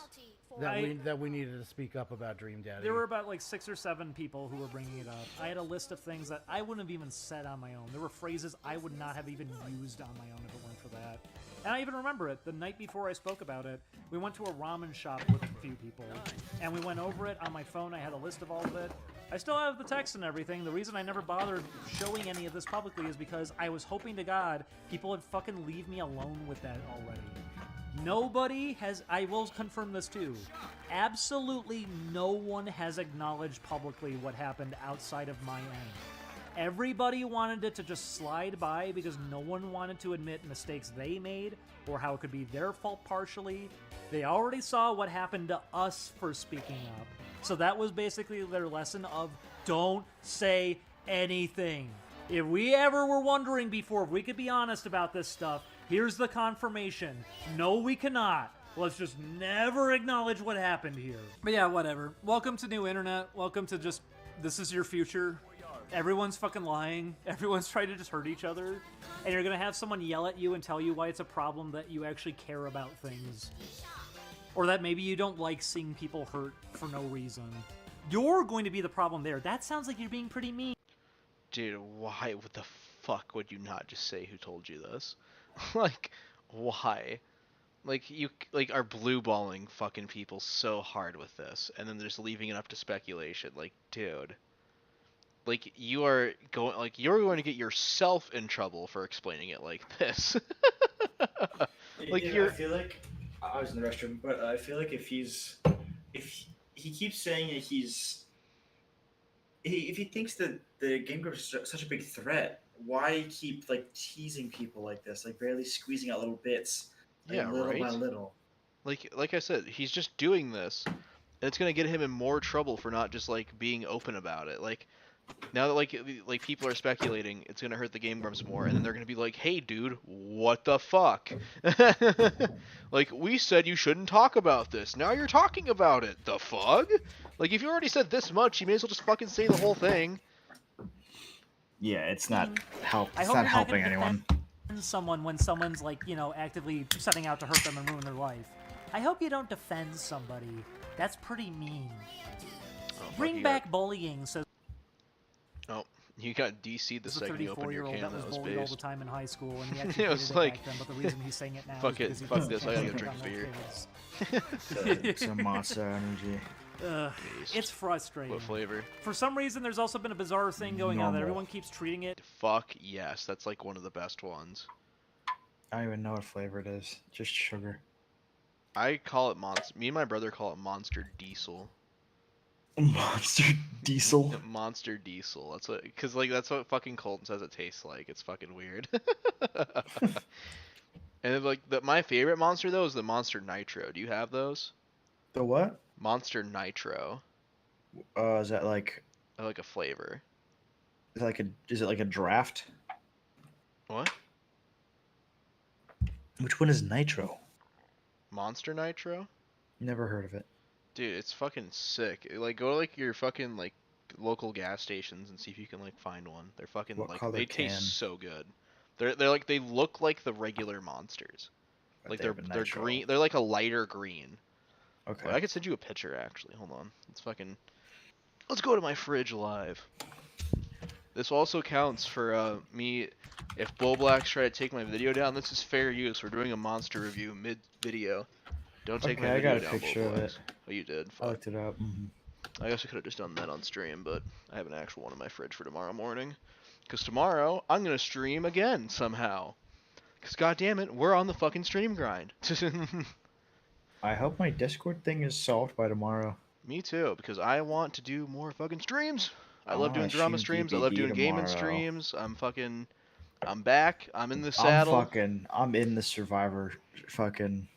that we needed to speak up about Dream Daddy. There were about like 6 or 7 people who were bringing it up. I had a list of things that I wouldn't have even said on my own. There were phrases I would not have even used on my own if it weren't for that. And I even remember it. The night before I spoke about it, we went to a ramen shop with a few people. And we went over it on my phone. I had a list of all of it. I still have the text and everything. The reason I never bothered showing any of this publicly is because I was hoping to God people would fucking leave me alone with that already. Nobody has, I will confirm this too, absolutely no one has acknowledged publicly what happened outside of my end. Everybody wanted it to just slide by because no one wanted to admit mistakes they made or how it could be their fault partially. They already saw what happened to us for speaking up. So that was basically their lesson of don't say anything. If we ever were wondering before if we could be honest about this stuff, here's the confirmation. No, we cannot. Let's just never acknowledge what happened here. But yeah, whatever. Welcome to New Internet. Welcome to just, this is your future. Everyone's fucking lying. Everyone's trying to just hurt each other. And you're going to have someone yell at you and tell you why it's a problem that you actually care about things. Or that maybe you don't like seeing people hurt for no reason. You're going to be the problem there. That sounds like you're being pretty mean. Dude, why? What the fuck would you not just say who told you this? Like, why? Like, you are blue balling fucking people so hard with this, and then just leaving it up to speculation. Like, dude. Like, you're going to get yourself in trouble for explaining it like this. Like, I feel like I was in the restroom, but I feel like if he keeps saying that if he thinks that the Game Grumps is such a big threat, why keep like teasing people like this, like barely squeezing out little bits, like, Yeah, little right? by little? Like I said, he's just doing this, and it's gonna get him in more trouble for not just like being open about it. Like, now that like people are speculating, it's gonna hurt the Game Grumps more, and then they're gonna be like, "Hey, dude, what the fuck? Like, we said you shouldn't talk about this. Now you're talking about it. The fuck? Like, if you already said this much, you may as well just fucking say the whole thing." Yeah, it's not I It's hope not you're helping not gonna anyone. defend someone when someone's like, you know, actively setting out to hurt them and ruin their life. I hope you don't defend somebody. That's pretty mean. Oh, fuck, Bring back bullying, says Oh, you got DC'd the a second you opened your 34-year-old cam. that was That was bullied all the based. time in high school, and he actually It was hated like, it back then, but the reason he's saying it now fuck is it, because he fuck thinks this, he I gotta can't go drink pick on beer. little kids. Some monster energy. Based. It's frustrating. What flavor? For some reason, there's also been a bizarre thing going on that Normal. everyone keeps treating it. Fuck yes, that's like one of the best ones. I don't even know what flavor it is. Just sugar. I call it monster. Me and my brother call it Monster Diesel. Monster Diesel. Monster Diesel. That's what, cause like that's what fucking Colton says it tastes like. It's fucking weird. And then, like my favorite monster though is the Monster Nitro. Do you have those? The what? Monster Nitro. Is that like? I like a flavor. Is it like a draft? What? Which one is Nitro? Monster Nitro? Never heard of it. Dude, it's fucking sick. Like, go to like your fucking like local gas stations and see if you can like find one. They're fucking What like color they can? taste so good. They're like they look like the regular monsters. But Like they have a they're Nitro. green. They're like a lighter green. Okay. I could send you a picture actually. Hold on. It's fucking. Let's go to my fridge live. This also counts for me. If Bull Blacks try to take my video down, this is fair use. We're doing a monster review mid video. Don't take Okay, my I video got a down, picture Bull of Blacks. it. Oh, you did. I Fuck. looked it up. I guess I could have just done that on stream, but I have an actual one in my fridge for tomorrow morning. Because tomorrow, I'm going to stream again somehow. Because goddammit, we're on the fucking stream grind. I hope my Discord thing is solved by tomorrow. Me too, because I want to do more fucking streams. I I love doing wanna drama stream streams. I love DBD doing gaming tomorrow. streams. I'm back. I'm in the saddle. I'm in the Survivor fucking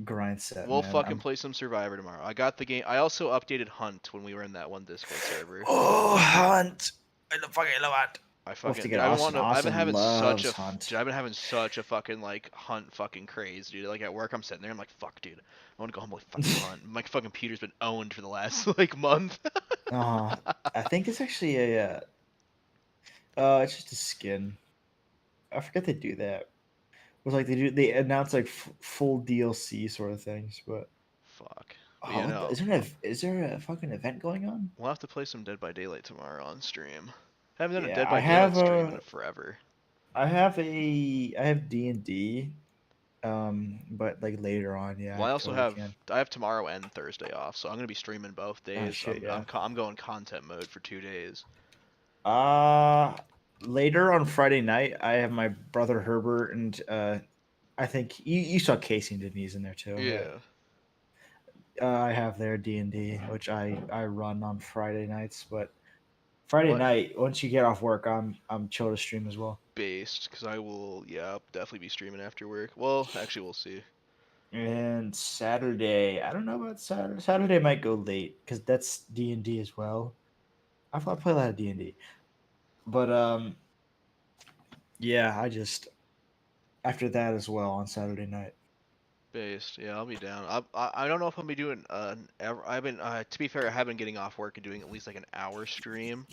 grind set. We'll man. fucking play some Survivor tomorrow. I got the game. I also updated Hunt when we were in that one Discord server. Oh, Hunt! I fucking love Hunt. I We'll have to fucking. get I've Austin. been Austin having loves such a. Hunt. Dude, I've been having such a fucking like Hunt fucking craze, dude. Like at work, I'm sitting there. I'm like, fuck, dude. I want to go home and like fucking Hunt. My fucking computer's been owned for the last like month. I think it's actually a. It's just a skin. I forget they do that. It was like they announce like full DLC sort of things, but. Fuck. Oh, But, you know, is there a fucking event going on? we'll have to play some Dead by Daylight tomorrow on stream. Haven't done a Yeah, Dead I by have, Daylight stream in forever. I have D&D, but like later on, yeah. Well, I also totally have can. I have tomorrow and Thursday off, so I'm gonna be streaming both days. shit, I'm going content mode for 2 days. Later on Friday night, I have my brother Herbert and I think you saw Casey and Denise in there too. Yeah. I have their D&D, which I run on Friday nights, but Friday What? night once you get off work, I'm chill to stream as well. Based, because I will, yeah, I'll definitely be streaming after work. Well, actually, we'll see. And Saturday, I don't know about Saturday. Saturday might go late because that's D&D as well. I play a lot of D&D, but yeah, I just after that as well on Saturday night. Based, yeah, I'll be down. I don't know if I'll be doing I've been to be fair, I have been getting off work and doing at least like an hour stream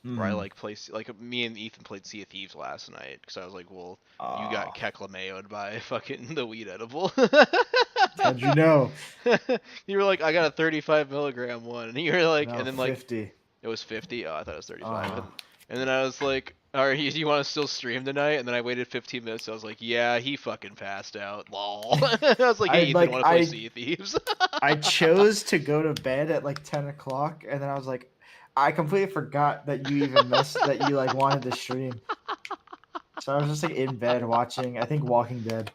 where I Mm. like play like me and Ethan played Sea of Thieves last night because I was like, well, you got Ah, Keklamayo'd by fucking the weed edible. how'd you know? You were like, I got a 35 milligram one, and you were like, No, and then like 50. it was 50. Oh, I thought it was 35. Uh, And then I was like, all right, you want to still stream tonight? And then I waited 15 minutes. So I was like, yeah, he fucking passed out. Lol. I was like, hey, I Ethan, like want to play Sea of Thieves? I chose to go to bed at like 10 o'clock, and then I was like, I completely forgot that you even that you like wanted to stream. So I was just like in bed watching, I think Walking Dead.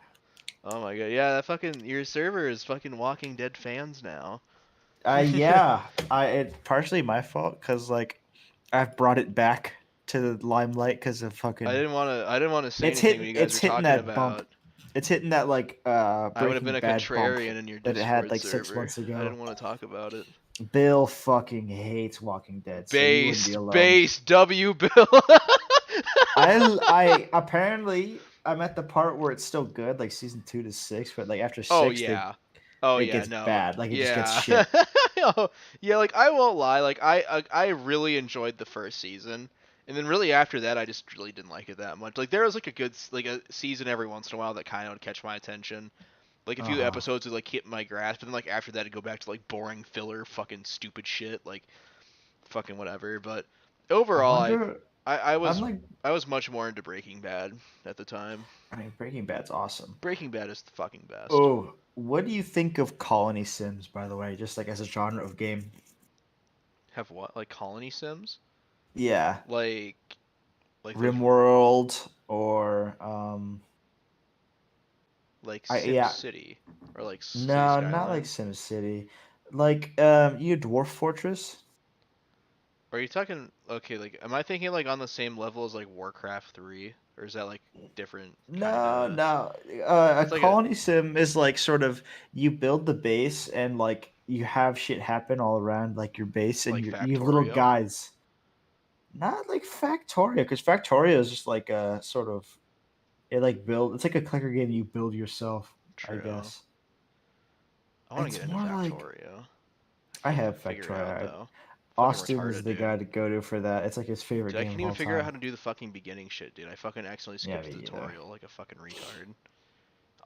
Oh my god, yeah, that fucking your server is fucking Walking Dead fans now. Yeah, it's partially my fault because like I've brought it back to the limelight because of I fucking. didn't want to say anything when you guys It's were hitting talking that bump. about. It's hitting that like I would have Breaking been a Bad bump contrarian in your that it had Discord like 6 server. months I ago. didn't want to talk about it. Bill fucking hates Walking Dead, so you wouldn't be alone. Base W Bill. I apparently I'm at the part where it's still good, like season 2 to 6, but like after 6, Oh yeah. Oh it yeah, gets no. bad. Like it just gets Yeah. shit. Oh, yeah, like I won't lie, like I really enjoyed the first season. And then really after that I just really didn't like it that much. Like there was like a good like a season every once in a while that kind of would catch my attention. Like a few Uh-huh. episodes would like hit my grasp, but then like after that it'd go back to like boring filler fucking stupid shit, like fucking whatever. But I overall wonder. I I'm was like, I was much more into Breaking Bad at the time. I mean, Breaking Bad's awesome. Breaking Bad is the fucking best. Oh, what do you think of Colony Sims, by the way, just like as a genre of game? Have what? Like Colony Sims? Yeah, Like those RimWorld or like I Sim yeah, City or like City no, not like Skylines? SimCity, like you Dwarf Fortress. Are you talking okay, like am I thinking like on the same level as like Warcraft 3 or is that like different kind No, of no. A it's like a colony sim is like sort of you build the base and like you have shit happen all around like your base and like you have little Factorio? guys. Not like Factorio, because Factorio is just like a sort of it like build. It's like a clicker game you build yourself, I True. guess. I want to It's get into more like Factorio. I Can't have figure it out Factorio. though. Fucking Austin is retarded, the dude. guy to go to for that. It's like his favorite Dude, I game can't of even all figure out how time. to do the fucking beginning shit, dude. I fucking accidentally Yeah, skipped the me either. tutorial like a fucking retard.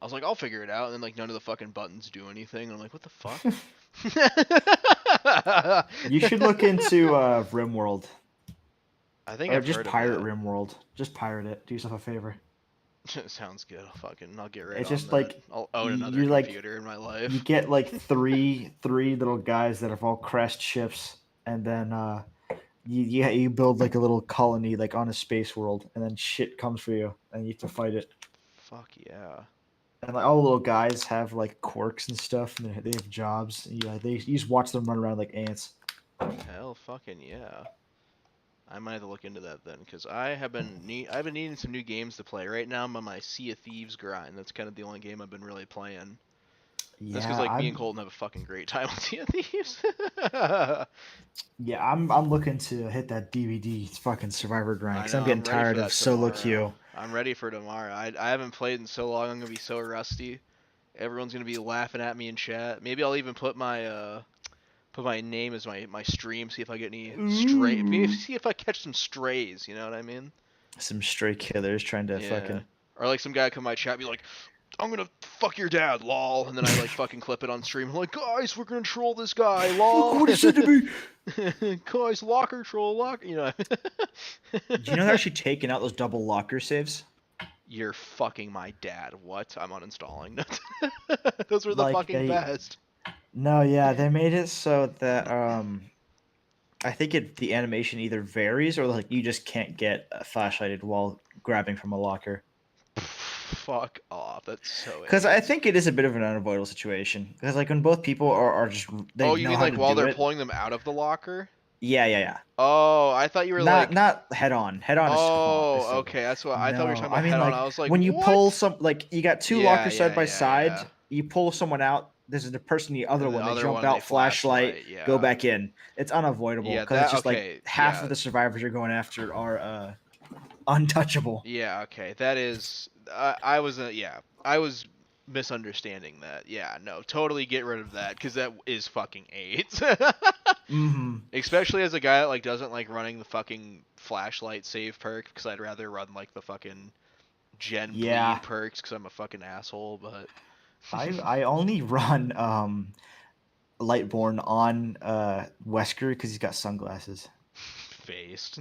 I was like, I'll figure it out, and then like none of the fucking buttons do anything. And I'm like, what the fuck? You should look into RimWorld I think or I've just heard of pirate it. RimWorld. Just pirate it. Do yourself a favor. Sounds good. I'll get right It's on just that. like I'll own another you're like computer in my you life. get like three little guys that have all crashed ships, and then you build like a little colony like on a space world, and then shit comes for you, and you have to fight it. Fuck yeah. And like all the little guys have like quirks and stuff, and they have jobs. And you just watch them run around like ants. Hell fucking yeah. I might have to look into that then, because I've been needing some new games to play. Right now I'm on my Sea of Thieves grind. That's kind of the only game I've been really playing. That's because Yeah, like me and Colton have a fucking great time on Sea of Thieves. I'm looking to hit that DVD fucking Survivor grind I because know, I'm getting I'm ready for tired of that solo tomorrow. queue. I'm ready for tomorrow. I haven't played in so long. I'm gonna be so rusty. Everyone's gonna be laughing at me in chat. Maybe I'll even put my name as my stream. See if I get any stray. Maybe Ooh. see if I catch some strays. You know what I mean? Some stray killers trying to Yeah. fucking. Or like some guy come my chat be like, I'm gonna fuck your dad, lol, and then I like fucking clip it on stream. I'm like, guys, we're gonna troll this guy, lol. Look what he said to me. Guys, locker troll, locker. You know. Do you know they're actually taking out those double locker saves? You're fucking my dad. What? I'm uninstalling. Those were the Like fucking they. best. No, yeah, they made it so that I think the animation either varies or like you just can't get flashlighted while grabbing from a locker. Fuck off. That's so Because I AIDS. think it is a bit of an unavoidable situation. Because like when both people are just they Oh, you know mean how like to while do they're it. pulling them out of the locker? Yeah. Oh, I thought you were Not like. not head on. Head on is Oh, civil. okay. That's what I thought we were No, talking I about mean head on. like I was like, when you pull what? some like you got two Yeah, lockers side yeah, by yeah, side, yeah. you pull someone out. There's a person the other And the one. They other jump one, out, they flashlight, flashlight, go yeah. back in. It's unavoidable Yeah, because that it's just okay. like half Yeah. of the survivors you're going after are untouchable. Yeah, okay. That is I was I was misunderstanding that. Yeah, no, totally get rid of that cuz that is fucking AIDS. Mm-hmm. Especially as a guy that like doesn't like running the fucking flashlight save perk because I'd rather run like the fucking gen Yeah. bleed perks cuz I'm a fucking asshole, but I only run Lightborn on Wesker because he's got sunglasses. faced.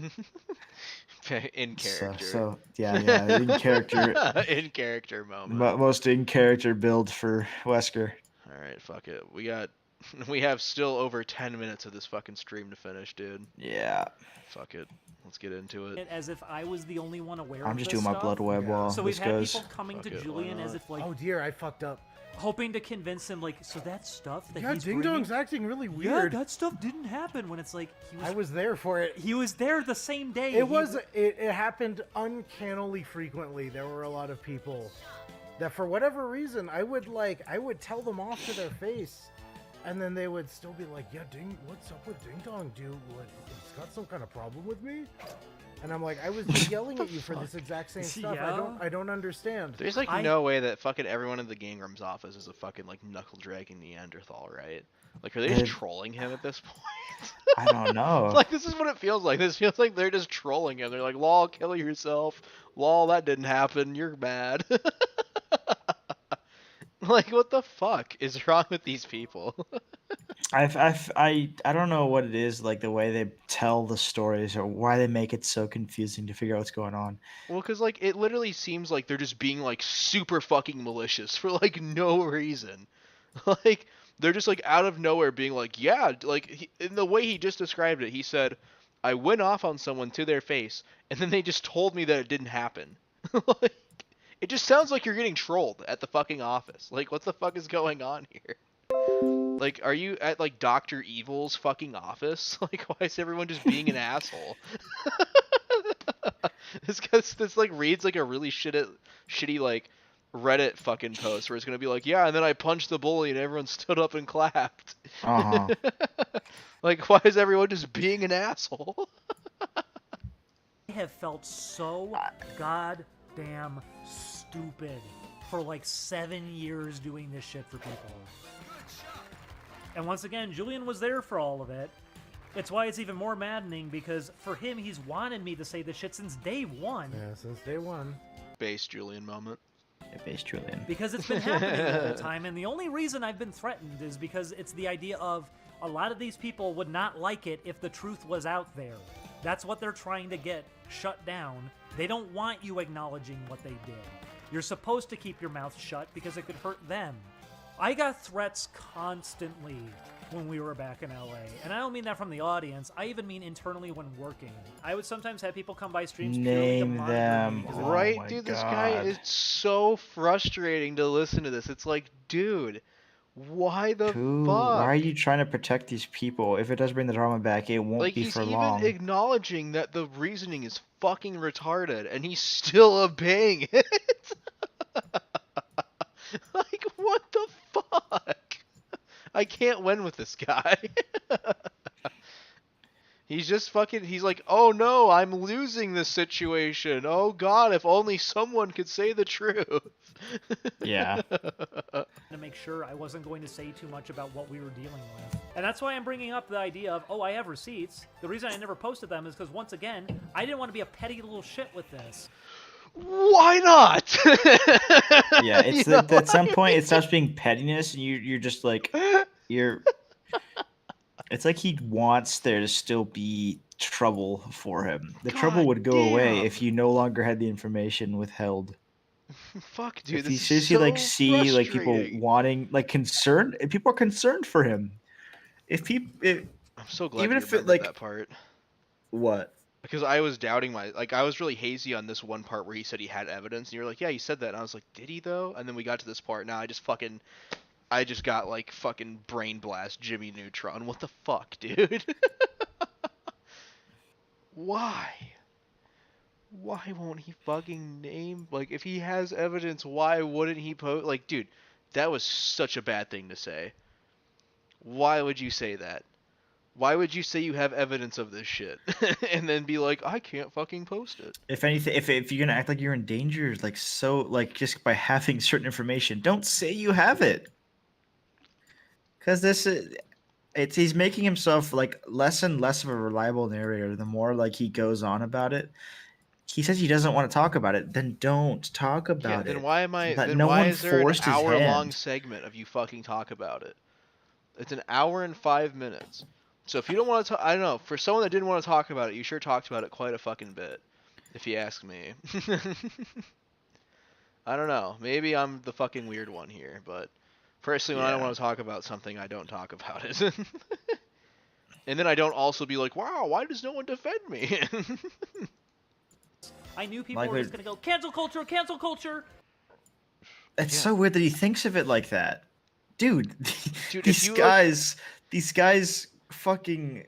In character. So yeah, in character, In character moment. most in character build for Wesker. All right, fuck it. We have still over 10 minutes of this fucking stream to finish, dude. Yeah, Fuck it. Let's get into it. As if I was the only one aware I'm of just this doing my stuff. blood web while So this we've had goes. people coming Fuck to it, why Julian as not? if like Oh dear, I fucked up. hoping to convince him like, so that stuff that Yeah, he's DingDong's bringing, acting really yeah, weird. that stuff didn't happen. When it's like I was there for it. he was there the same day. It happened uncannily frequently. There were a lot of people that for whatever reason I would tell them off to their face, and then they would still be like, "Yeah, what's up with DingDong, dude? He's got some kind of problem with me?" And I'm like, I was just yelling at you for this exact same stuff. Yeah. I don't understand. There's like no way that fucking everyone in the GameGrumps office is a fucking like knuckle dragging Neanderthal, right? Like, are they just trolling him at this point? I don't know. Like, this is what it feels like. This feels like they're just trolling him. They're like, lol, kill yourself. Lol, that didn't happen. You're mad. Like, what the fuck is wrong with these people? I don't know what it is, like the way they tell the stories or why they make it so confusing to figure out what's going on. Well, because, like, it literally seems like they're just being, like, super fucking malicious for, like, no reason. Like, they're just, like, out of nowhere being like, yeah, like, in the way he just described it, he said, I went off on someone to their face, and then they just told me that it didn't happen. Like, it just sounds like you're getting trolled at the fucking office. Like, what the fuck is going on here? Like, are you at, like, Dr. Evil's fucking office? Like, why is everyone just being an asshole? This like, reads like a really shitty, like, Reddit fucking post where it's gonna be like, yeah, and then I punched the bully and everyone stood up and clapped. Uh-huh. Like, why is everyone just being an asshole? I have felt so goddamn stupid for like 7 years doing this shit for people. And once again, Julian was there for all of it. It's why it's even more maddening, because for him, he's wanted me to say this shit since day one. Yeah, since day one. Base Julian moment. Base Julian. Because it's been happening the whole time, and the only reason I've been threatened is because it's the idea of a lot of these people would not like it if the truth was out there. That's what they're trying to get shut down. They don't want you acknowledging what they did. You're supposed to keep your mouth shut because it could hurt them. I got threats constantly when we were back in LA. And I don't mean that from the audience. I even mean internally when working. I would sometimes have people come by streams purely to Name monitor them. me. Oh Right, my dude, this guy God. is so frustrating to listen to this. It's like, dude, why the Who? fuck? Why are you trying to protect these people? If it does bring the drama back, it won't Like, be he's for even long. acknowledging that the reasoning is fucking retarded, and he's still obeying it. Like, what the fuck? I can't win with this guy. He's just fucking, he's like, oh no, I'm losing this situation. Oh god, if only someone could say the truth. Yeah. To make sure I wasn't going to say too much about what we were dealing with. And that's why I'm bringing up the idea of, oh, I have receipts. The reason I never posted them is because, once again, I didn't want to be a petty little shit with this. Why not? Yeah, it's You know, at some point it stops being pettiness, and you're just like you're. It's like he wants there to still be trouble for him. The trouble God would go away damn. if you no longer had the information withheld. Fuck, dude, If this you is seriously so like see like people frustrating. wanting like concerned, if people are concerned for him. If people, I'm so glad even you if it, remembered like- that part. what? Because I was doubting I was really hazy on this one part where he said he had evidence, and you were like, yeah, he said that, and I was like, did he though? And then we got to this part, now I just got like fucking brain blast Jimmy Neutron. What the fuck, dude? Why? Why won't he fucking name, like, if he has evidence, why wouldn't he post, like, dude, That was such a bad thing to say. Why would you say that? Why would you say you have evidence of this shit and then be like, I can't fucking post it? If anything, if you're gonna act like you're in danger, like so, like just by having certain information, don't say you have it. Because this is, he's making himself like less and less of a reliable narrator. The more like he goes on about it, he says he doesn't want to talk about it. Then don't talk about Then it. why am I? Let Then no why one is there an forced his hour-long hand. segment of you fucking talk about it? It's an hour and 5 minutes. So if you don't want to talk, I don't know. For someone that didn't want to talk about it, you sure talked about it quite a fucking bit, if you ask me. I don't know. Maybe I'm the fucking weird one here, but personally, when I don't Yeah. want to talk about something, I don't talk about it. And then I don't also be like, wow, why does no one defend me? I knew people Like were we- just gonna go cancel culture, cancel culture. It's Yeah. so weird that he thinks of it like that, dude. Dude, if these you guys fucking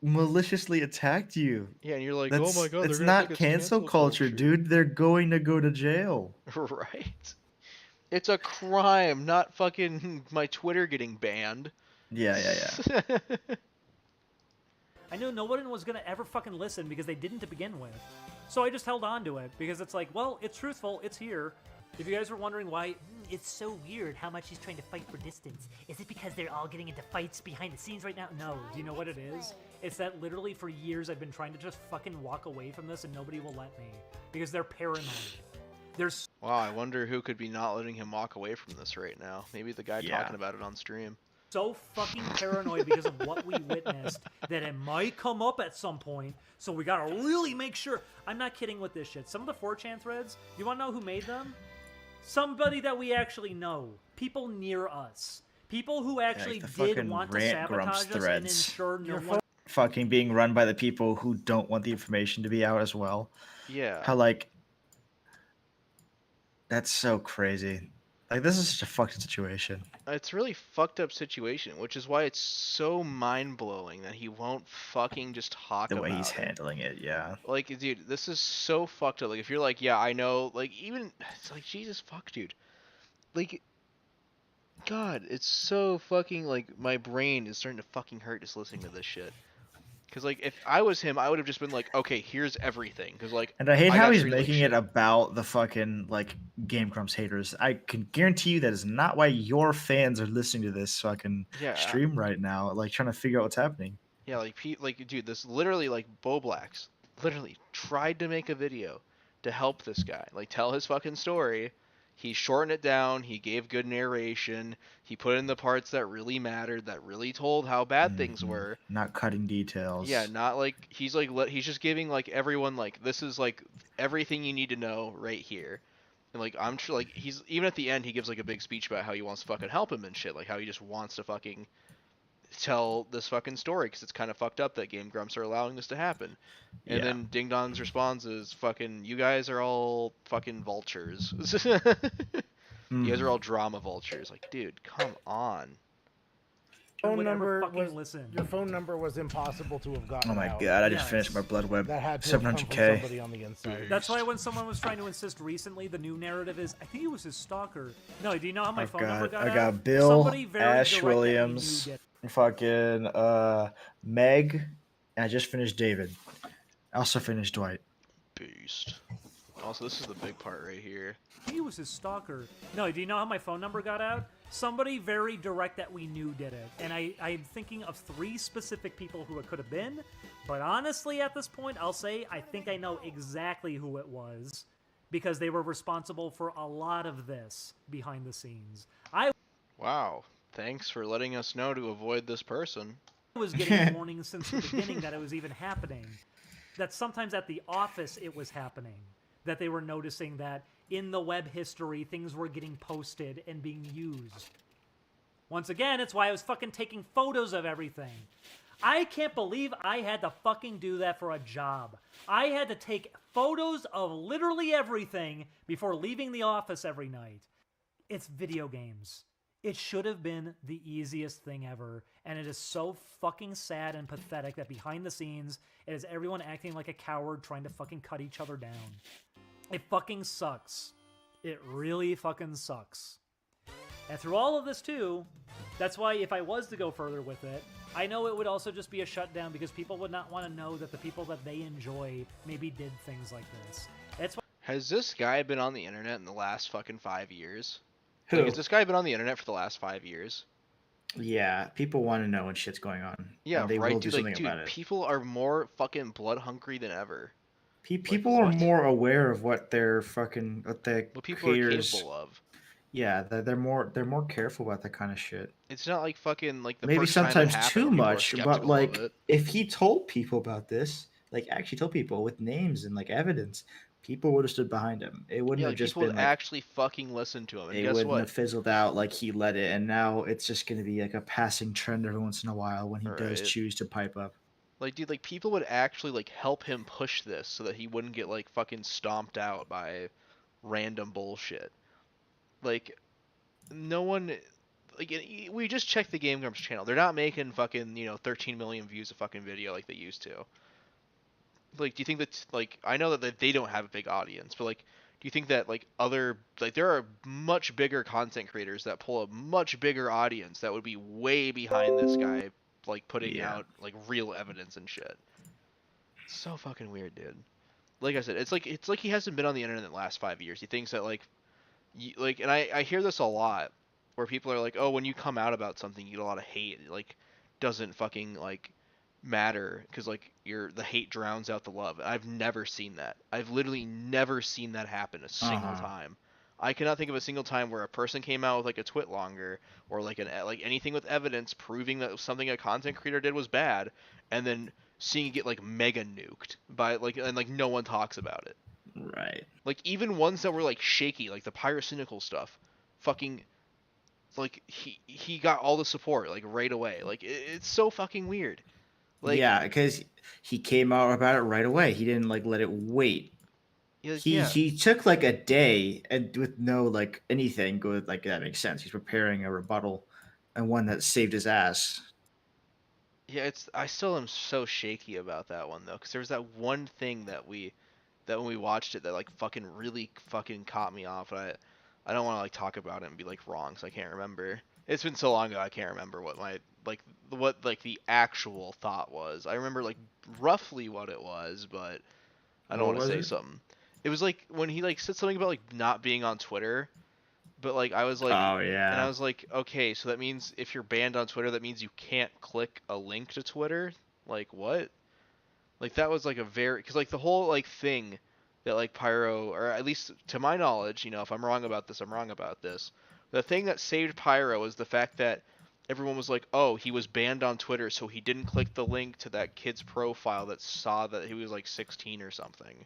maliciously attacked you. Yeah, and you're like, That's oh my god, they're it's gonna not think it's cancel culture, dude. They're going to go to jail. Right? It's a crime, not fucking my Twitter getting banned. Yeah. I knew no one was gonna ever fucking listen because they didn't to begin with. So I just held on to it because it's like, well, it's truthful, it's here. If you guys were wondering why, it's so weird how much he's trying to fight for distance. Is it because they're all getting into fights behind the scenes right now? No. Do you know what it is? It's that literally for years I've been trying to just fucking walk away from this and nobody will let me. Because they're paranoid. There's Wow, I wonder who could be not letting him walk away from this right now. Maybe the guy Yeah. talking about it on stream. so fucking paranoid because of what we witnessed that it might come up at some point. So we gotta really make sure. I'm not kidding with this shit. Some of the 4chan threads, you wanna know who made them? Somebody that we actually know. People near us. People who actually the did fucking want to rant grumps sabotage us and threads. ensure no Your one. Fucking being run by the people who don't want the information to be out as well. Yeah. How like that's so crazy. Like this is such a fucked situation. It's a really fucked up situation, which is why it's so mind-blowing that he won't fucking just talk The about way he's it. handling it, yeah. Like, dude, this is so fucked up. Like, if you're like, yeah, I know, like, even, it's like, Jesus fuck, dude. Like, God, it's so fucking, like, my brain is starting to fucking hurt just listening to this shit. Because, like, if I was him, I would have just been like, okay, here's everything. Because, like, And I hate I how got he's treated like making it shit. about the fucking like GameGrumps haters. I can guarantee you that is not why your fans are listening to this fucking Yeah, stream right now, like trying to figure out what's happening. yeah, like, dude, this literally, like, Bo Blacks literally tried to make a video to help this guy, like, tell his fucking story. He shortened it down. He gave good narration. He put in the parts that really mattered, that really told how bad things Mhm. were. Not cutting details. Yeah, not like he's he's just giving like everyone like this is like everything you need to know right here. And like I'm sure like he's even at the end he gives like a big speech about how he wants to fucking help him and shit, like how he just wants to fucking tell this fucking story because it's kind of fucked up that Game Grumps are allowing this to happen. And Yeah. then Ding Dong's response is fucking you guys are all fucking vultures. You guys are all drama vultures. Like, dude, come on. Phone would ever number fucking was listen. your phone number was impossible to have gotten Oh my out. god, I just Yes. finished my blood web. That had to have come from 700k. somebody on the inside. That's why when someone was trying to insist recently, the new narrative is, I think it was his stalker. No, do you know how my I've phone number got got I got out? Bill, Somebody very Ash direct that we knew Williams, did. fucking Meg, and I just finished David. I also finished Dwight. Beast. Also, this is the big part right here. I think it was his stalker. No, do you know how my phone number got out? Somebody very direct that we knew did it. And I'm thinking of 3 specific people who it could have been. But honestly, at this point, I'll say I think I know exactly who it was. Because they were responsible for a lot of this behind the scenes. I Wow. Thanks for letting us know to avoid this person. was getting warnings since the beginning that it was even happening. That sometimes at the office it was happening. That they were noticing that in the web history things were getting posted and being used. Once again, it's why I was fucking taking photos of everything. I can't believe I had to fucking do that for a job. I had to take photos of literally everything before leaving the office every night. It's video games. It should have been the easiest thing ever, and it is so fucking sad and pathetic that behind the scenes, it is everyone acting like a coward trying to fucking cut each other down. It fucking sucks. It really fucking sucks. And through all of this too, that's why if I was to go further with it, I know it would also just be a shutdown because people would not want to know that the people that they enjoy maybe did things like this. That's why. Has this guy been on the internet in the last fucking 5 years? Who? Like, has this guy been on the internet for the last 5 years? Yeah, people want to know when shit's going on. Yeah, and they right, will do dude. Like, something dude, about it. people are more fucking blood hungry than ever. People Like, are what? more aware of what their fucking what the What people are creators. capable of. Yeah, they're more careful about that kind of shit. It's not like fucking like the Maybe first time it sometimes happened, too where people are much, but skeptical of like it. if he told people about this, like actually told people with names and like evidence, people would have stood behind him. It wouldn't Yeah, have like just people been would like actually fucking listen to him. And it guess wouldn't what? have fizzled out like he let it, and now it's just going to be like a passing trend every once in a while when he does Right. choose to pipe up. Like, dude, like people would actually like help him push this so that he wouldn't get like fucking stomped out by random bullshit. Like, no one. Like, we just checked the Game Grumps channel. They're not making fucking 13 million views a fucking video like they used to. Like, do you think that like I know that they don't have a big audience, but like, do you think that like other like there are much bigger content creators that pull a much bigger audience that would be way behind this guy, like putting Yeah. out like real evidence and shit? It's so fucking weird, dude. Like I said, it's like he hasn't been on the internet in the last 5 years. He thinks that like, and I hear this a lot, where people are like, oh, when you come out about something, you get a lot of hate. It, like, doesn't fucking like matter because like the hate drowns out the love. I've never seen that. I've literally never seen that happen a single time. I cannot think of a single time where a person came out with like a twit longer or like like anything with evidence proving that something a content creator did was bad, and then seeing it get like mega nuked by like and like no one talks about it. Right. Like even ones that were like shaky, like the pyrocynical stuff, fucking like he got all the support like right away. Like it's so fucking weird. Like, yeah, because he came out about it right away. He didn't like let it wait. He took like a day and with no like anything good, like that makes sense. He's preparing a rebuttal and one that saved his ass. Yeah, I still am so shaky about that one though, because there was that one thing that when we watched it that like fucking really fucking caught me off. I don't want to like talk about it and be like wrong, so I can't remember. It's been so long ago I can't remember what my what the actual thought was. I remember like roughly what it was, but I don't What want to was say it? something. It was like when he like said something about like not being on Twitter, but like I was like, Oh and yeah. I was like, okay, so that means if you're banned on Twitter, that means you can't click a link to Twitter. Like what? Like that was like a very because like the whole like thing that like Pyro, or at least to my knowledge, if I'm wrong about this, I'm wrong about this. The thing that saved Pyro was the fact that everyone was like, oh, he was banned on Twitter, so he didn't click the link to that kid's profile that saw that he was like 16 or something.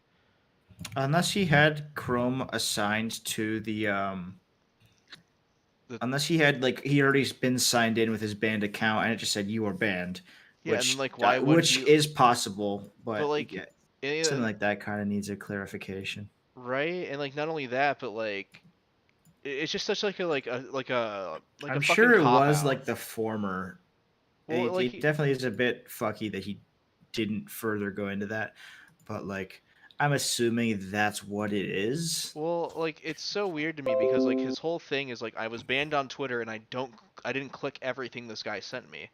Unless he had Chrome assigned to the unless he had like he already been signed in with his banned account and it just said you are banned, Yeah, and then like why would which he? is possible, But but like, yeah, yeah, something like that kind of needs a clarification. right? And like not only that, but like it's just such like a I'm fucking sure it cop was out. like the former. Well, like It definitely is a bit fucky that he didn't further go into that, but like I'm assuming that's what it is. well, like it's so weird to me because like his whole thing is like I was banned on Twitter and I didn't click everything this guy sent me.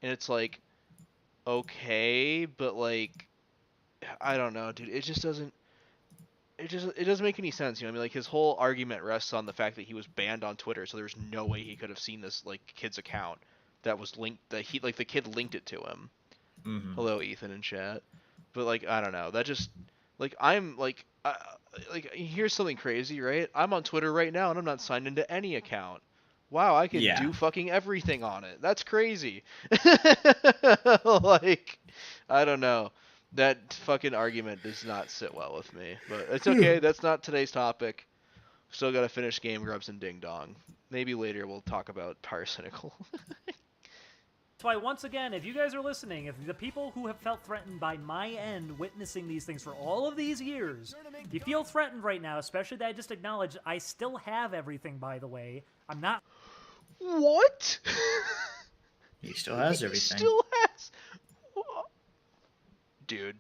And it's like okay, but like I don't know, dude. It doesn't make any sense, you know what I mean? Like his whole argument rests on the fact that he was banned on Twitter, so there's no way he could have seen this like kid's account that was linked that he like the kid linked it to him. Mm-hmm. Hello, Ethan in chat. But like I don't know, that just like I'm like here's something crazy, right? I'm on Twitter right now and I'm not signed into any account. Wow, I can Yeah. do fucking everything on it. That's crazy. Like I don't know. That fucking argument does not sit well with me. But it's okay. That's not today's topic. Still gotta finish GameGrumps and DingDong. Maybe later we'll talk about Pyrocynical. That's why, once again, if you guys are listening, if the people who have felt threatened by my end witnessing these things for all of these years, if you feel threatened right now, especially that I just acknowledged, I still have everything, by the way. I'm not... What? He still has He everything. still has. Dude,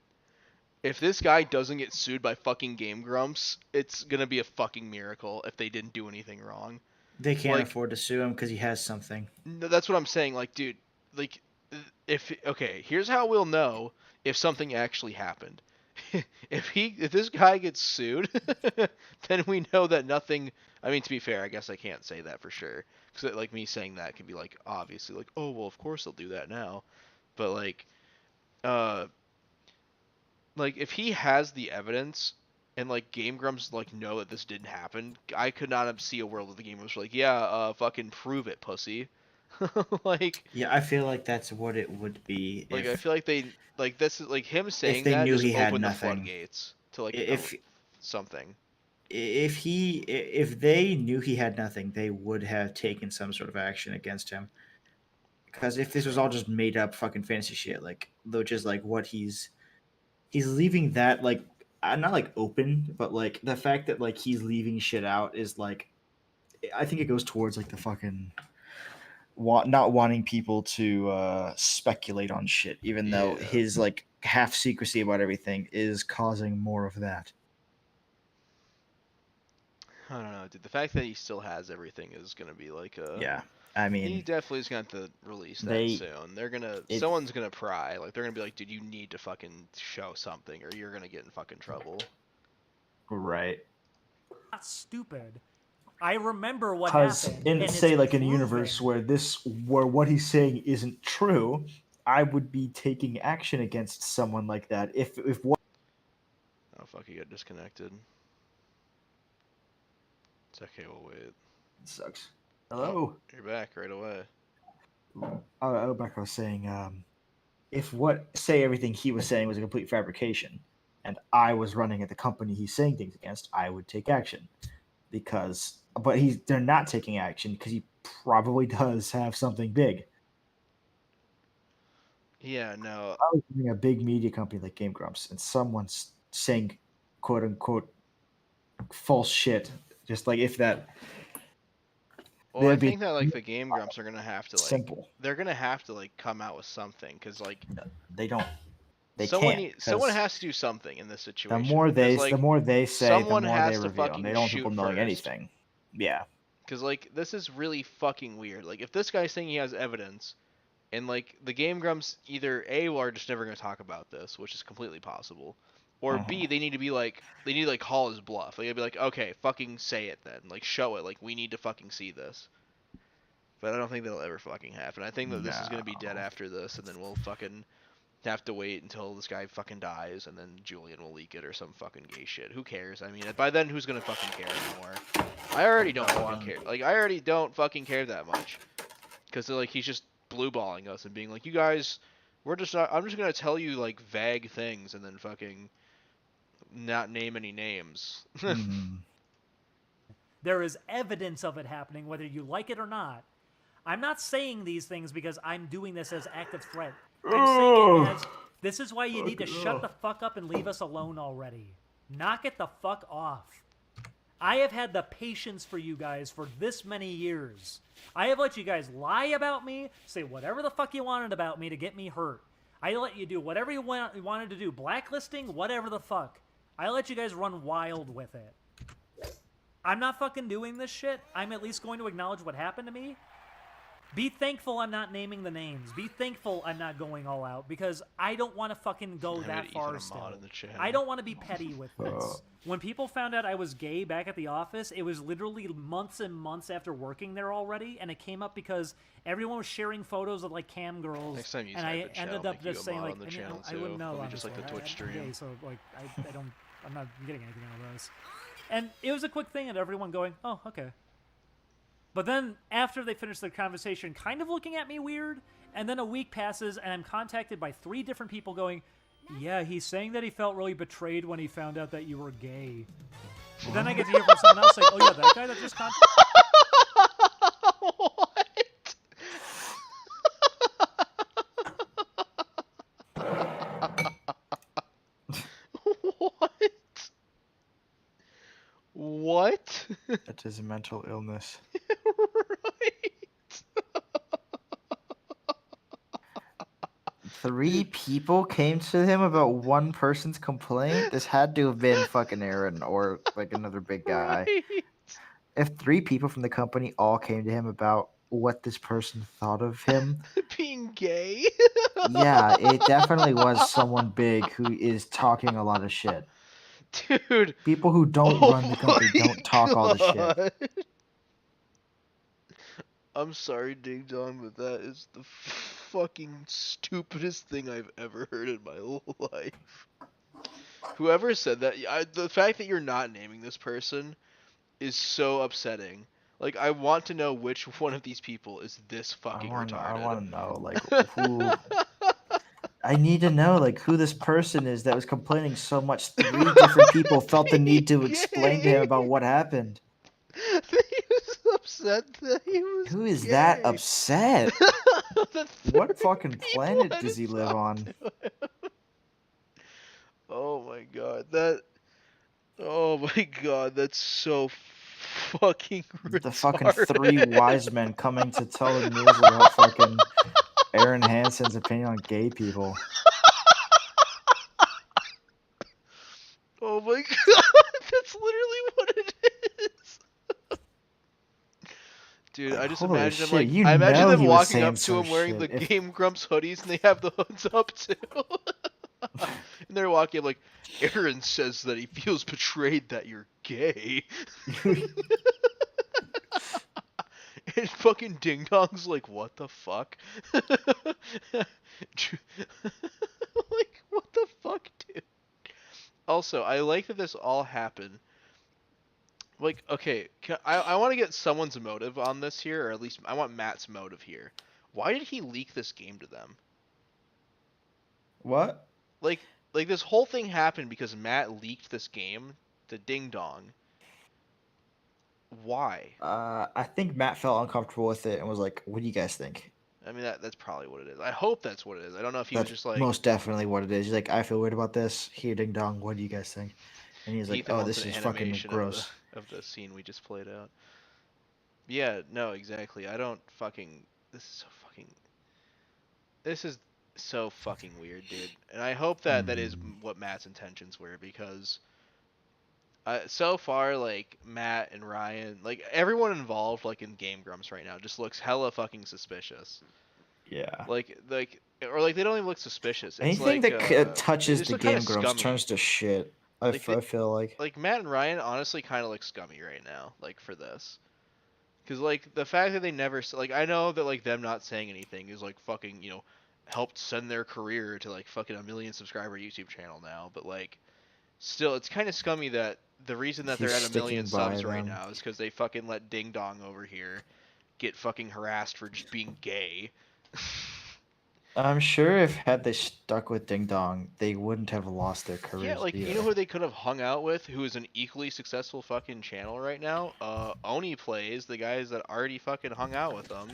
if this guy doesn't get sued by fucking GameGrumps, it's gonna be a fucking miracle if they didn't do anything wrong. They can't Like, afford to sue him because he has something. no, that's what I'm saying. Like, dude, like, if okay, here's how we'll know if something actually happened. If this guy gets sued, then we know that nothing. I mean, to be fair, I guess I can't say that for sure, because like me saying that could be like obviously like, oh well, of course they'll do that now, but uh, like if he has the evidence and like Game Grumps like know that this didn't happen, I could not see a world of the Game Grumps were like, yeah, fucking prove it, pussy. like Yeah, I feel like that's what it would be like I feel like they like this is like him if saying they that knew just he had opened the nothing. floodgates to like If something. if they knew he had nothing, they would have taken some sort of action against him. Because if this was all just made up fucking fantasy shit, like which is like what he's leaving that like not like open, but like the fact that like he's leaving shit out is like I think it goes towards like the fucking not wanting people to speculate on shit, even though Yeah. his like half secrecy about everything is causing more of that. I don't know, dude. The fact that he still has everything is gonna be like a. Yeah, I He mean definitely is going to have to release that they soon. They're gonna, it someone's gonna pry. Like they're gonna be like, dude, you need to fucking show something, or you're gonna get in fucking trouble. right. Not stupid. I remember what Because happened. in and say it's like in a proven. universe where what he's saying isn't true, I would be taking action against someone like that if what Oh fuck, he got disconnected. It's okay, we'll wait. sucks. Oh, Hello. you're back right away. Back I was saying, if what say everything he was saying was a complete fabrication, and I was running at the company he's saying things against, I would take action but they're not taking action because he probably does have something big. Yeah, no. I was running a big media company like Game Grumps, and someone's saying quote unquote false shit, just like if that. Well, I They'd be think that like the Game Grumps are gonna have to like, simple. they're gonna have to like come out with something, cause like They don't. They someone can't. someone 'Cause has to do something in this the situation. more Because they like say, the someone more they has to reveal, and they fucking don't want people shoot knowing first. anything. Yeah. Because like this is really fucking weird. Like if this guy's saying he has evidence, and like the Game Grumps either A are just never gonna talk about this, which is completely possible, or B they need to be like call his bluff. Like they'd be like, okay, fucking say it then. Like show it. Like we need to fucking see this. But I don't think that'll ever fucking happen. I think that this is gonna be dead No. after this, and then we'll fucking have to wait until this guy fucking dies, and then Julian will leak it or some fucking gay shit. Who cares? I mean, by then, who's gonna fucking care anymore? I already don't fucking care. Like, I already don't fucking care that much. Because, like, he's just blue-balling us and being like, you guys, we're just not, I'm just gonna tell you, like, vague things and then fucking not name any names. Mm. There is evidence of it happening, whether you like it or not. I'm not saying these things because I'm doing this as active threat. I'm saying it as, this is why you need to shut the fuck up and leave us alone already. Knock it the fuck off. I have had the patience for you guys for this many years. I have let you guys lie about me, say whatever the fuck you wanted about me to get me hurt. I let you do whatever you wanted to do, blacklisting, whatever the fuck. I let you guys run wild with it. I'm not fucking doing this shit. I'm at least going to acknowledge what happened to me. Be thankful I'm not naming the names. Be thankful I'm not going all out, because I don't want to fucking go that far still. I don't want to be petty with this. When people found out I was gay back at the office, it was literally months and months after working there already, and it came up because everyone was sharing photos of like cam girls, Next time you and type I in chat, ended I'll up make you just a saying mod like, on the I mean, channel, I wouldn't too. know. It'll be I'm just like the Twitch I'm gay, stream. so like I don't, I'm not getting anything out of this. And it was a quick thing, and everyone going, oh, okay. But then, after they finish their conversation, kind of looking at me weird, and then a week passes, and I'm contacted by 3 different people going, yeah, he's saying that he felt really betrayed when he found out that you were gay. But then I get to hear from someone else like, oh yeah, that guy that just contacted... What? What? That is a mental illness. Right. 3 people came to him about one person's complaint. This had to have been fucking Aaron or like another big guy. Right. if 3 people from the company all came to him about what this person thought of him, Being gay. yeah, it definitely was someone big who is talking a lot of shit. Dude. People who don't Oh run the company my don't talk all the shit. god. I'm sorry, DingDong, but that is the fucking stupidest thing I've ever heard in my life. Whoever said that, the fact that you're not naming this person is so upsetting. Like, I want to know which one of these people is this fucking I retarded. want to know like who. I need to know like who this person is that was complaining so much. 3 different people felt the need to explain to him about what happened. That he was upset that he was Who is gay. that upset? The What 3 fucking people planet had does to he live talk on? to him. Oh my god, that. Oh my god, that's so fucking The fucking 3 retarded. wise men coming to tell the news about fucking Aaron Hansen's opinion on gay people. Oh my god, that's literally what it is. Dude, I just Holy imagine them shit, like you I imagine know them he was walking saying up to some him wearing the shit. If Game Grumps hoodies and they have the hoods up too. And they're walking up like Aaron says that he feels betrayed that you're gay. And fucking Ding Dong's like, what the fuck? Like, what the fuck, dude? Also, I like that this all happened. Like, okay, I want to get someone's motive on this here, or at least I want Matt's motive here. Why did he leak this game to them? what? Like this whole thing happened because Matt leaked this game to Ding Dong. Why? I think Matt felt uncomfortable with it and was like, "What do you guys think?" I mean, that's probably what it is. I hope that's what it is. I don't know if he was That's just like, most definitely what it is. He's like, "I feel weird about this." Here, ding dong. What do you guys think? And he's like, Ethan "Oh, wants this an is fucking animation gross." of the scene we just played out. Yeah, no, exactly. I don't fucking. This is so fucking. This is so fucking weird, dude. And I hope that that is what Matt's intentions were because so far, like Matt and Ryan, like everyone involved, like in Game Grumps right now, just looks hella fucking suspicious. Yeah. Or like they don't even look suspicious. It's Anything like that they touches just the look kind Game of Grumps scummy. turns to shit. I, Like they, I feel like. like Matt and Ryan honestly kind of look scummy right now, like for this. Because like the fact that they never like I know that like them not saying anything is like fucking helped send their career to like fucking a 1 million subscriber YouTube channel now, but like still it's kind of scummy that the reason that He's they're at a 1 million sticking by subs right them. now is because they fucking let Ding Dong over here get fucking harassed for just being gay. I'm sure if had they stuck with Ding Dong, they wouldn't have lost their Yeah, careers like you know either. who they could have hung out with, who is an equally successful fucking channel right now? Oni Plays, the guys that already fucking hung out with them.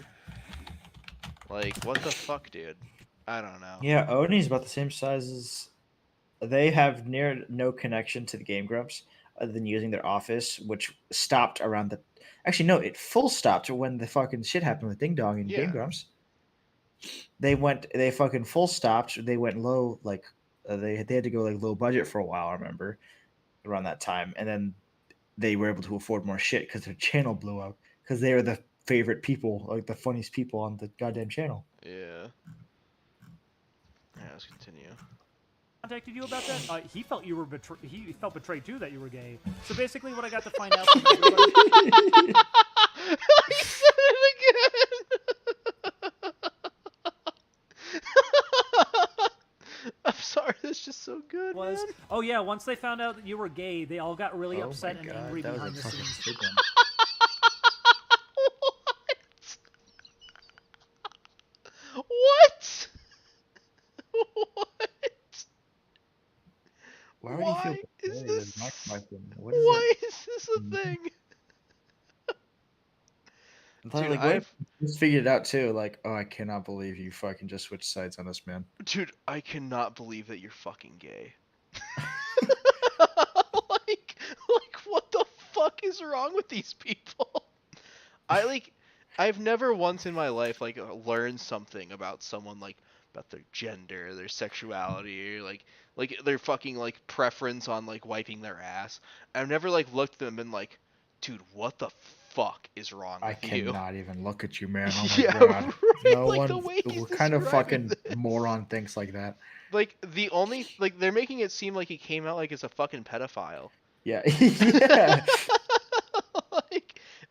Like, what the fuck, dude? I don't know. Yeah, Oni's about the same size as. They have near no connection to the Game Grumps other than using their office, which stopped around the. Actually, no, it full stopped when the fucking shit happened with Ding Dong and Game Yeah. Grumps. They fucking full stopped. They went low, like they had to go like low budget for a while. I remember around that time, and then they were able to afford more shit because their channel blew up because they were the favorite people, like the funniest people on the goddamn channel. Yeah. Yeah, let's continue. Contacted you about that? He felt you were he felt betrayed too that you were gay. So basically, what I got to find out from everybody. He said it again! I'm sorry, that's just so good, was, man. oh yeah, once they found out that you were gay, they all got really Oh upset my and God, angry that was behind a the fucking scenes. big one. What? What? Why would he feel Why is betrayed? Is my this? question. What is it? Why is this a thing? Dude, Like, what if he just figured it out too? Like, oh, I cannot believe you fucking just switched sides on us, man. I cannot believe that you're fucking gay. Like, what the fuck is wrong with these people? I've never once in my life learned something about someone about their gender, their sexuality, or like their fucking preference on wiping their ass. I've never looked at them and been like, dude, what the fuck is wrong I with you? cannot even look at you, man. Oh my Yeah, god. right, No like one. the way he's What kind of describing fucking this. moron thinks like that? Like the only like they're making it seem like he came out like as a fucking pedophile. Yeah. Yeah.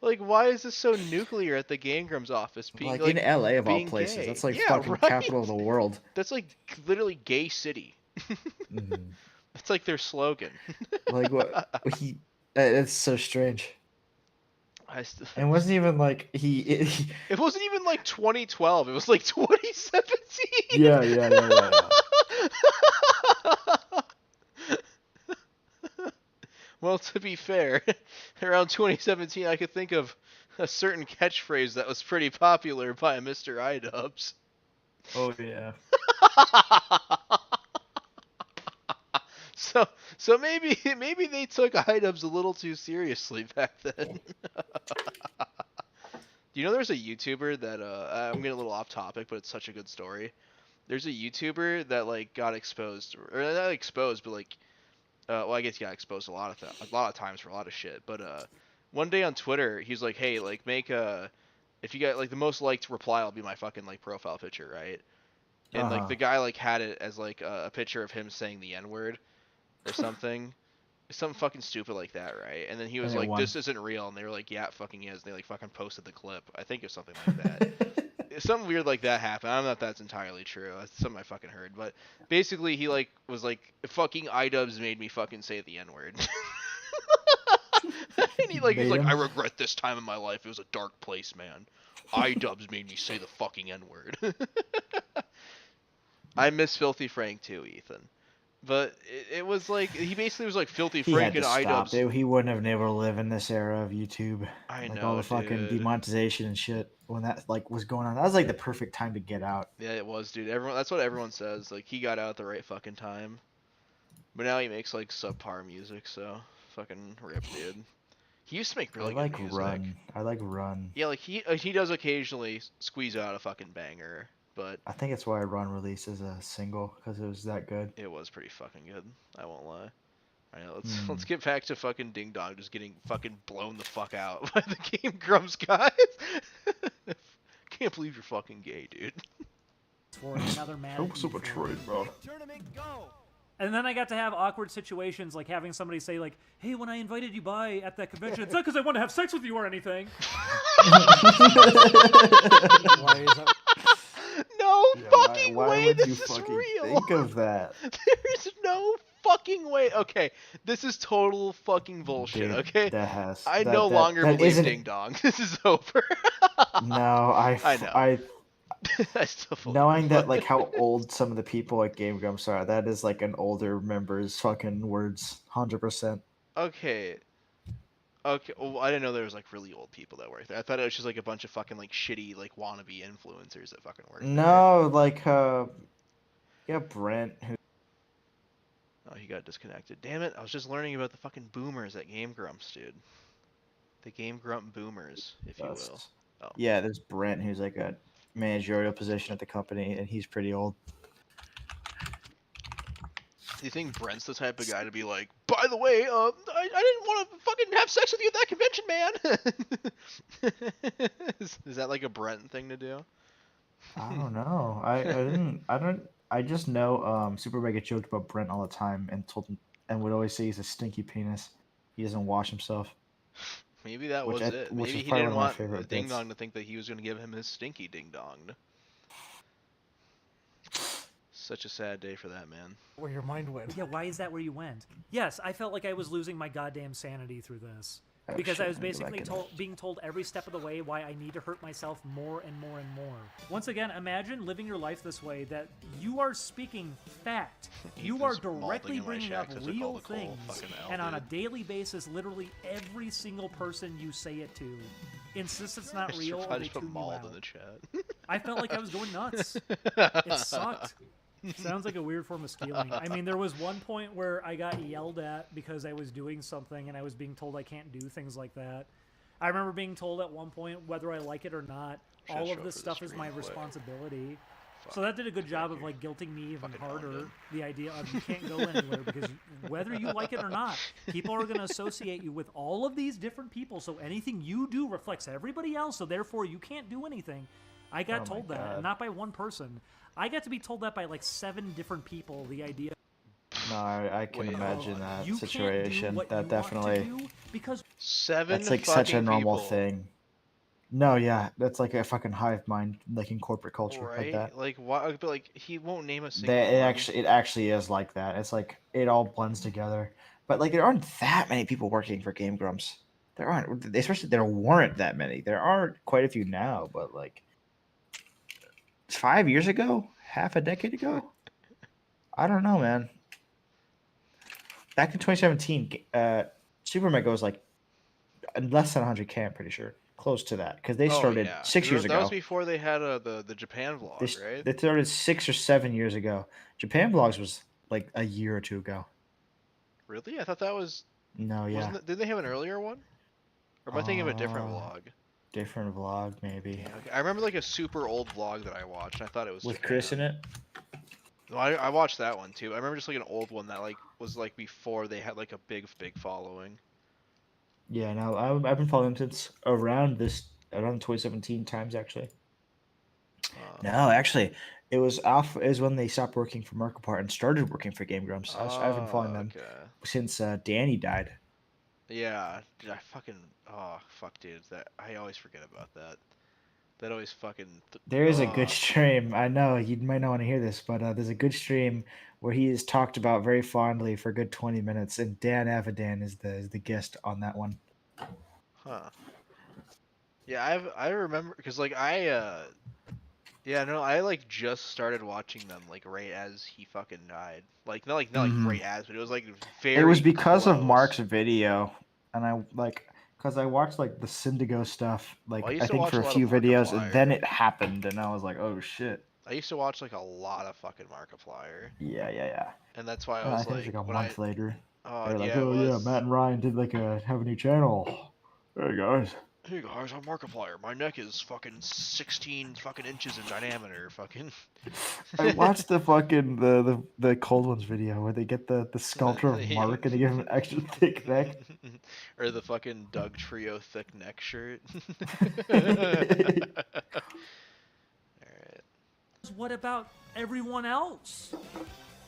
like why is this so nuclear at the Game Grumps office being Like in LA of all being places. gay? That's like Yeah, fucking right. capital of the world. That's like literally gay city. Mhm. That's like their slogan. Like what he? It's so strange. It It wasn't even like wasn't even like 2012. It was like 2017. Yeah. Well, to be fair, around 2017, I could think of a certain catchphrase that was pretty popular by Mr. iDubbbz. Oh yeah. So maybe they took iDubbbz a little too seriously back then. You know, there's a YouTuber that I'm getting a little off topic, but it's such a good story. There's a YouTuber that like got exposed, or not exposed, but like, well, I guess he got exposed a lot of times for a lot of shit. But one day on Twitter, he's like, hey, like make if you got like the most liked reply, will be my fucking like profile picture, right? And like the guy like had it as like a picture of him saying the N-word or something. Something fucking stupid like that, right? And then he was And it like, won. this isn't real. And they were like, yeah, it fucking is. And they like fucking posted the clip. I think it's something like that. Something weird like that happened. I don't know if that's entirely true. That's something I fucking heard. But basically, he like was like, fucking iDubbbz made me fucking say the N-word. And he's like, I regret this time in my life. It was a dark place, man. iDubbbz made me say the fucking N-word. I miss Filthy Frank too, Ethan. But it was like, he basically was like Filthy He Frank had and to stop. iDubbbz. He wouldn't have been able to live in this era of YouTube. I Like know, all the fucking dude. demonetization and shit when that like was going on. That was like the perfect time to get out. Yeah, it was, dude. That's what everyone says. Like, he got out at the right fucking time. But now he makes like subpar music, so fucking rip, dude. He used to make really I like good music. Run. I like Run. Yeah, like he does occasionally squeeze out a fucking banger, but I think it's why Run released as a single because it was that good. it was pretty fucking good. I won't lie. Alright, let's get back to fucking DingDong just getting fucking blown the fuck out by the Game Grumps guys. Can't believe you're fucking gay, dude. For another Madden E3. bro. And then I got to have awkward situations like having somebody say like, hey, when I invited you by at that convention, it's not because I want to have sex with you or anything. Why is that? No fucking why way would this you is fucking real. think of that? There's no fucking way. Okay, this is total fucking bullshit. Dude, Okay, that I no longer believe isn't- DingDong. This is over. No, I know. I still believe Knowing that it. like how old some of the people at Game Grumps are, that is like an older member's fucking words, 100%. Okay. Well, I didn't know there was like really old people that work there. I thought it was just like a bunch of fucking like shitty like wannabe influencers that fucking work there. No, like yeah, Brent who Oh, he got disconnected. Damn it! I was just learning about the fucking boomers at Game Grumps, dude. The Game Grump boomers, if you will. Oh. Yeah, there's Brent who's like a managerial position at the company, and he's pretty old. Do you think Brent's the type of guy to be like, by the way, I didn't want to fucking have sex with you at that convention, man? Is that like a Brent thing to do? I don't know. I just know Super Mega joked about Brent all the time and told him and would always say he's a stinky penis. He doesn't wash himself. Maybe that Which was I- it. which Maybe is he probably didn't one want of my favorite Ding bits. Dong to think that he was going to give him his stinky Ding Dong. Such a sad day for that man. Where your mind went. Yeah, why is that where you went? Yes, I felt like I was losing my goddamn sanity through this. Oh, Because shit, I was I need to go basically back in. being told every step of the way why I need to hurt myself more and more and more. Once again, imagine living your life this way, that you are speaking fact. You are Ethan's malding directly in my bringing shack up 'cause I took all real the coal. things, Fucking hell, and on a dude. daily basis, literally every single person you say it to insists it's not I real or I they just put tune you mauled out. in the chat. I felt like I was going nuts. It sucked. Sounds like a weird form of stealing. I mean, there was one point where I got yelled at because I was doing something and I was being told I can't do things like that. I remember being told at one point, whether I like it or not, Should all show of up this for the stuff is stream my quick. responsibility. So that did a good job of like guilting me even Fucking harder. owned him. The idea of you can't go anywhere because whether you like it or not, people are going to associate you with all of these different people. So anything you do reflects everybody else. So therefore, you can't do anything. I got told that, and not by one person. I got to be told that by like 7 different people. The idea. No, I can Wait, imagine that You situation. can't do what That you definitely. want to do because 7 That's like such a fucking normal people, thing. No, yeah, that's like a fucking hive mind, like in corporate culture, like right? that. Like why? But like he won't name a single It one. actually is like that. It's like it all blends together. But like there aren't that many people working for Game Grumps. There aren't, especially there weren't that many. There are quite a few now, but like 5 years ago, half a decade ago, I don't know, man. Back in 2017, Super Mega was like less than 100K. I'm pretty sure, close to that, because they Oh started yeah, 6 years that was ago. before they had the Japan vlog, right? They started 6 or 7 years ago. Japan Vlogs was like a year or two ago. Really? I thought that was. No, yeah. Wasn't it, did they have an earlier one? Or am I thinking of a different vlog? Different vlog, maybe. Yeah, okay. I remember like a super old vlog that I watched. And I thought it was With Japan. Chris in it? No, I watched that one too. I remember just like an old one that like was like before they had like a big following. Yeah, no, I've been following him since around 2017 times actually. No, actually, it was when they stopped working for Markiplier and started working for Game Grumps. I've been following them Okay. since Danny died. Yeah, dude, I fucking fuck, dude. That I always forget about that. That always fucking. There is a good stream. I know you might not want to hear this, but there's a good stream where he is talked about very fondly for a good 20 minutes, and Dan Avidan is the guest on that one. Huh. Yeah, I remember because like yeah, no, I like just started watching them like right as he fucking died. Like not like right as, but it was like very. It was because of close. Mark's video, and I because I watched like the Syndigo stuff, like Well, I I used to think watch for a a lot few of videos, and then Markiplier. it happened, and I was like, oh shit. I used to watch like a lot of fucking Markiplier. Yeah. And that's why I I was think it was like a when month later. Oh They're like, yeah, it oh yeah, was. Matt and Ryan did like have a new channel. Hey guys. Hey guys, I'm Markiplier. My neck is fucking 16 fucking inches in diameter. Fucking. I watched the fucking the Cold Ones video where they get the sculpture of Mark and they give him an extra thick neck. Or the fucking Doug Trio thick neck shirt. Alright. what about everyone else?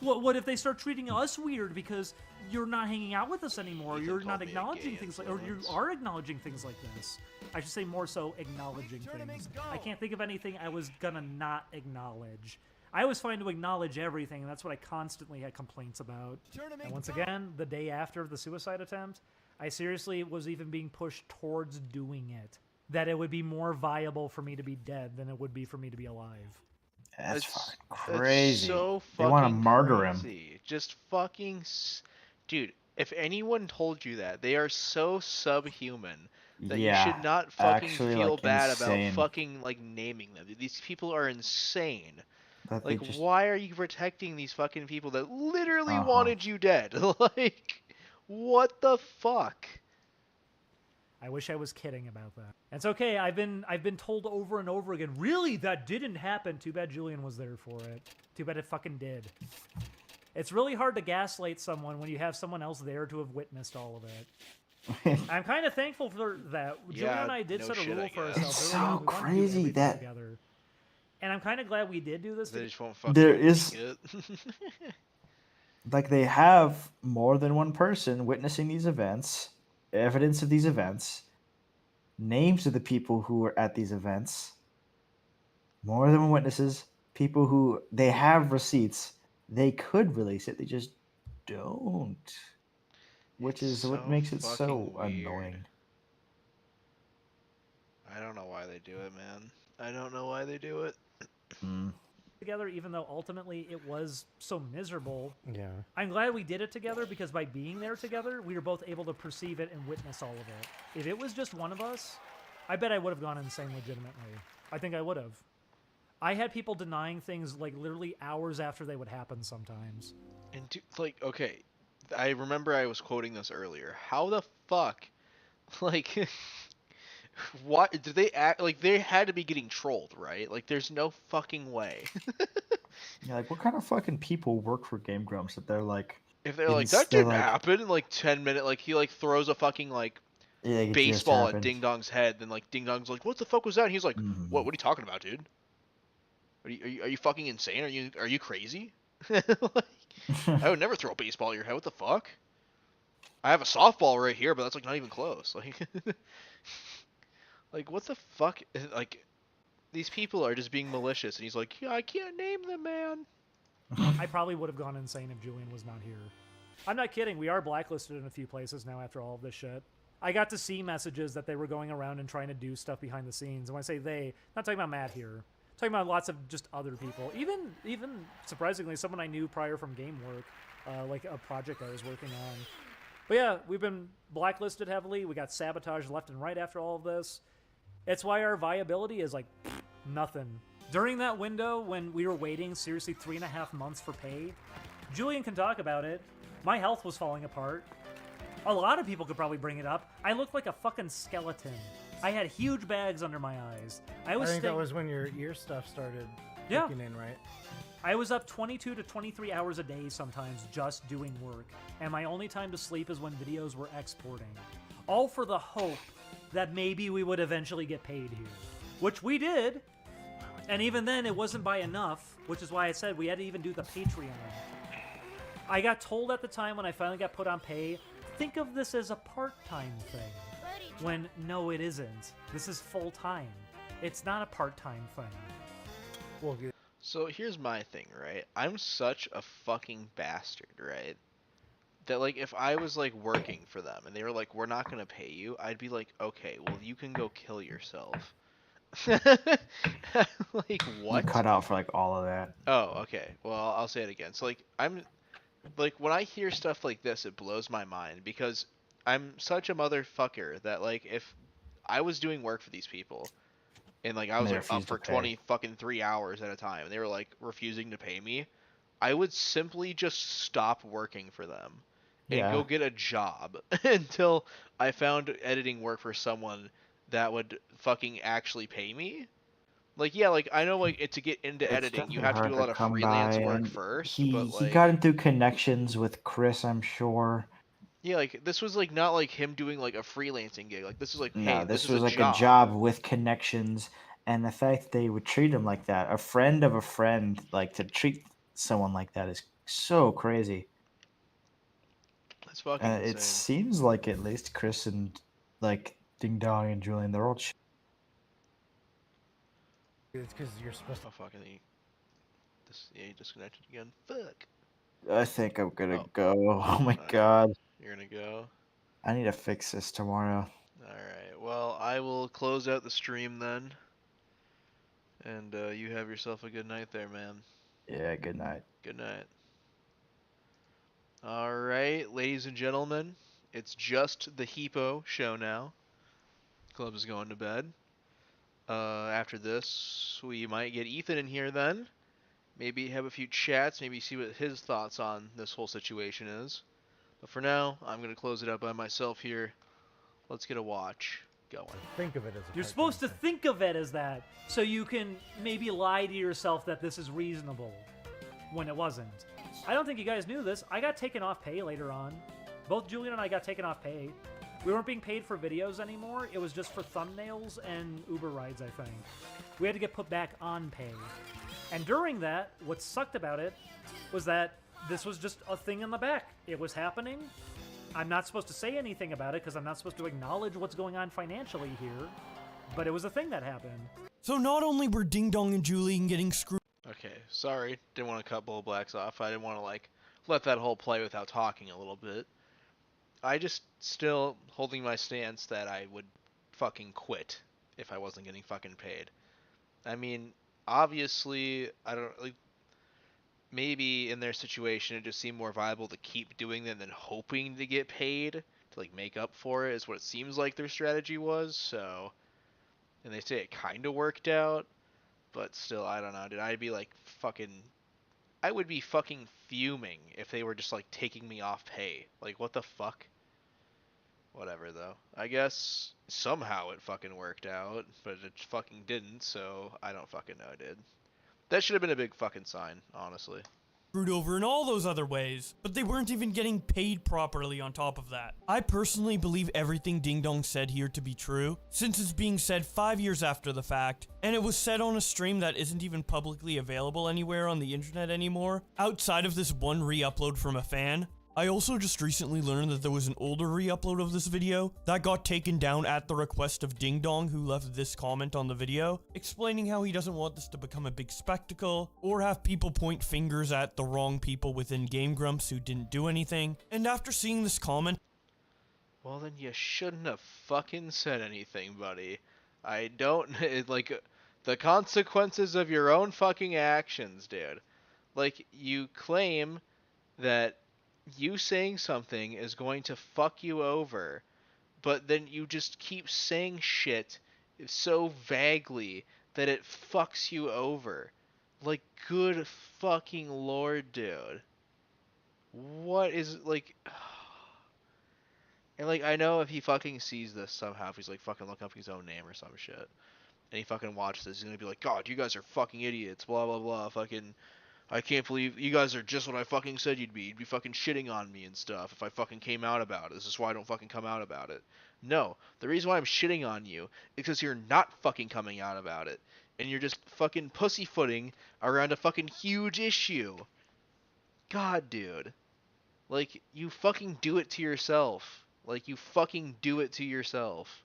What if they start treating us weird because you're not hanging out with us anymore? Ethan You're called not me a acknowledging gay things like, or you influence. are acknowledging things like this. I should say more so acknowledging things. I can't think of anything I was gonna not acknowledge. I was fine to acknowledge everything, and that's what I constantly had complaints about. And once again, the day after the suicide attempt, I seriously was even being pushed towards doing it. That it would be more viable for me to be dead than it would be for me to be alive. That's That's fucking crazy. So They fucking want to murder him. crazy. Just fucking, dude. If anyone told you that, they are so subhuman that Yeah, you should not fucking actually, feel like, bad insane. about fucking like naming them. These people are insane. That they Like, just why are you protecting these fucking people that literally Uh-huh. wanted you dead? Like, what the fuck? I wish I was kidding about that. It's okay. I've been told over and over again. Really, that didn't happen. Too bad Julian was there for it. Too bad it fucking did. It's really hard to gaslight someone when you have someone else there to have witnessed all of it. I'm kind of thankful for that. Julian and I did no set a shit, rule I for guess. ourselves. It's early on. so We wanted to do crazy everything that- together. And I'm kind of glad we did do this. They just won't fucking There is- it. like they have more than one person witnessing these events, evidence of these events, names of the people who were at these events, more than one witnesses, people who they have receipts. They could release it, they just don't. Which It's is what so makes it so fucking weird. annoying. I don't know why they do it, man. I don't know why they do it. together, even though ultimately it was so miserable. Yeah. I'm glad we did it together because by being there together, we were both able to perceive it and witness all of it. If it was just one of us, I bet I would have gone insane legitimately. I think I would have. I had people denying things like literally hours after they would happen sometimes. And like, okay, I remember I was quoting this earlier. How the fuck, like, What did they act like? They had to be getting trolled, right? Like, there's no fucking way. Yeah, like what kind of fucking people work for Game Grumps that they're like, If they're like, that they're didn't like, happen in like 10 minutes, like he like throws a fucking like yeah, it just baseball at happened. Ding Dong's head, then like Ding Dong's like, what the fuck was that? And he's like, Mhm. what are you talking about, dude? Are you fucking insane? Are you crazy? Like, I would never throw a baseball at your head. What the fuck? I have a softball right here, but that's like not even close. Like, like what the fuck? Like, these people are just being malicious, and he's like, yeah, I can't name them, man. I probably would have gone insane if Julian was not here. I'm not kidding. We are blacklisted in a few places now after all of this shit. I got to see messages that they were going around and trying to do stuff behind the scenes. And when I say they, I'm not talking about Matt here. I'm talking about lots of just other people. Even surprisingly, someone I knew prior from game work, like a project I was working on. But yeah, we've been blacklisted heavily. We got sabotaged left and right after all of this. It's why our viability is like nothing. During that window when we were waiting seriously 3.5 months for pay, Julian can talk about it. My health was falling apart. A lot of people could probably bring it up. I looked like a fucking skeleton. I had huge bags under my eyes. I think that was when your ear stuff started kicking in, right? I was up 22 to 23 hours a day sometimes just doing work, and my only time to sleep is when videos were exporting. All for the hope that maybe we would eventually get paid here. Which we did, and even then it wasn't by enough, which is why I said we had to even do the Patreon. I got told at the time when I finally got put on pay, think of this as a part-time thing. When, no, it isn't. This is full-time. It's not a part-time thing. Well, So here's my thing, right? I'm such a fucking bastard, right? That like if I was like working for them and they were like, we're not gonna pay you, I'd be like, okay, well you can go kill yourself. Like You what? cut out for like all of that. Oh, okay. Well, I'll say it again. So like I'm like when I hear stuff like this, it blows my mind because I'm such a motherfucker that like if I was doing work for these people and like I And was they like up refuse for to pay. 20 fucking 3 hours at a time and they were like refusing to pay me, I would simply just stop working for them and Yeah. go get a job until I found editing work for someone that would fucking actually pay me. Like yeah, like I know like to get into It's editing you definitely have to hard do a to lot of come freelance by, work and first, but he like got into connections with Chris, I'm sure. yeah, like this was like not like him doing like a freelancing gig. Like this is like, hey, No, this this is a was like a job. job with connections, and the fact that they would treat him like that, a friend of a friend, like to treat someone like that is so crazy. That's fucking It insane. seems like at least Chris and like Ding Dong and Julian, they're all. it's because you're supposed to. Oh fucking he disconnected again. Fuck. I think I'm gonna Oh. go. Oh my Alright. god, You're gonna go. I need to fix this tomorrow. All right. Well, I will close out the stream then, and you have yourself a good night there, man. Yeah, good night. Good night. All right, ladies and gentlemen, it's just the Hippo show now. Club is going to bed. After this, we might get Ethan in here then. Maybe have a few chats, maybe see what his thoughts on this whole situation is. But for now, I'm going to close it up by myself here. Let's get a watch going. Think of it as a You're part-time supposed to thing. think of it as that, so you can maybe lie to yourself that this is reasonable, when it wasn't. I don't think you guys knew this. I got taken off pay later on. Both Julian and I got taken off pay. We weren't being paid for videos anymore. It was just for thumbnails and Uber rides, I think. We had to get put back on pay. And during that, what sucked about it was that this was just a thing in the back. It was happening. I'm not supposed to say anything about it because I'm not supposed to acknowledge what's going on financially here. But it was a thing that happened. So not only were Ding Dong and Julian getting screwed Okay, sorry. Didn't want to cut Bull Blacks off. I didn't want to, like, let that whole play without talking a little bit. I just still holding my stance that I would fucking quit if I wasn't getting fucking paid. I mean, obviously, I don't, like, maybe in their situation it just seemed more viable to keep doing them than hoping to get paid to, like, make up for it is what it seems like their strategy was, so... And they say it kind of worked out. But still, I don't know, dude. I'd be like fucking... I would be fucking fuming if they were just like taking me off pay. Like, what the fuck? Whatever, though. I guess somehow it fucking worked out, but it fucking didn't, so I don't fucking know it did. That should have been a big fucking sign, honestly. Screwed over in all those other ways, but they weren't even getting paid properly on top of that. I personally believe everything DingDong said here to be true, since it's being said 5 years after the fact, and it was said on a stream that isn't even publicly available anywhere on the internet anymore, outside of this one re-upload from a fan. I also just recently learned that there was an older re-upload of this video that got taken down at the request of DingDong, who left this comment on the video, explaining how he doesn't want this to become a big spectacle, or have people point fingers at the wrong people within GameGrumps who didn't do anything. And after seeing this comment, Well, then you shouldn't have fucking said anything, buddy. I don't... like, the consequences of your own fucking actions, dude. Like, you claim that you saying something is going to fuck you over, but then you just keep saying shit so vaguely that it fucks you over. Like, good fucking lord, dude. What is, like... And, like, I know if he fucking sees this somehow, if he's, like, fucking looking up his own name or some shit, and he fucking watches this, he's gonna be like, God, you guys are fucking idiots, blah, blah, blah, fucking... I can't believe you guys are just what I fucking said you'd be. You'd be fucking shitting on me and stuff if I fucking came out about it. This is why I don't fucking come out about it. No, the reason why I'm shitting on you is because you're not fucking coming out about it. And you're just fucking pussyfooting around a fucking huge issue. God, dude. Like, you fucking do it to yourself. Like, you fucking do it to yourself.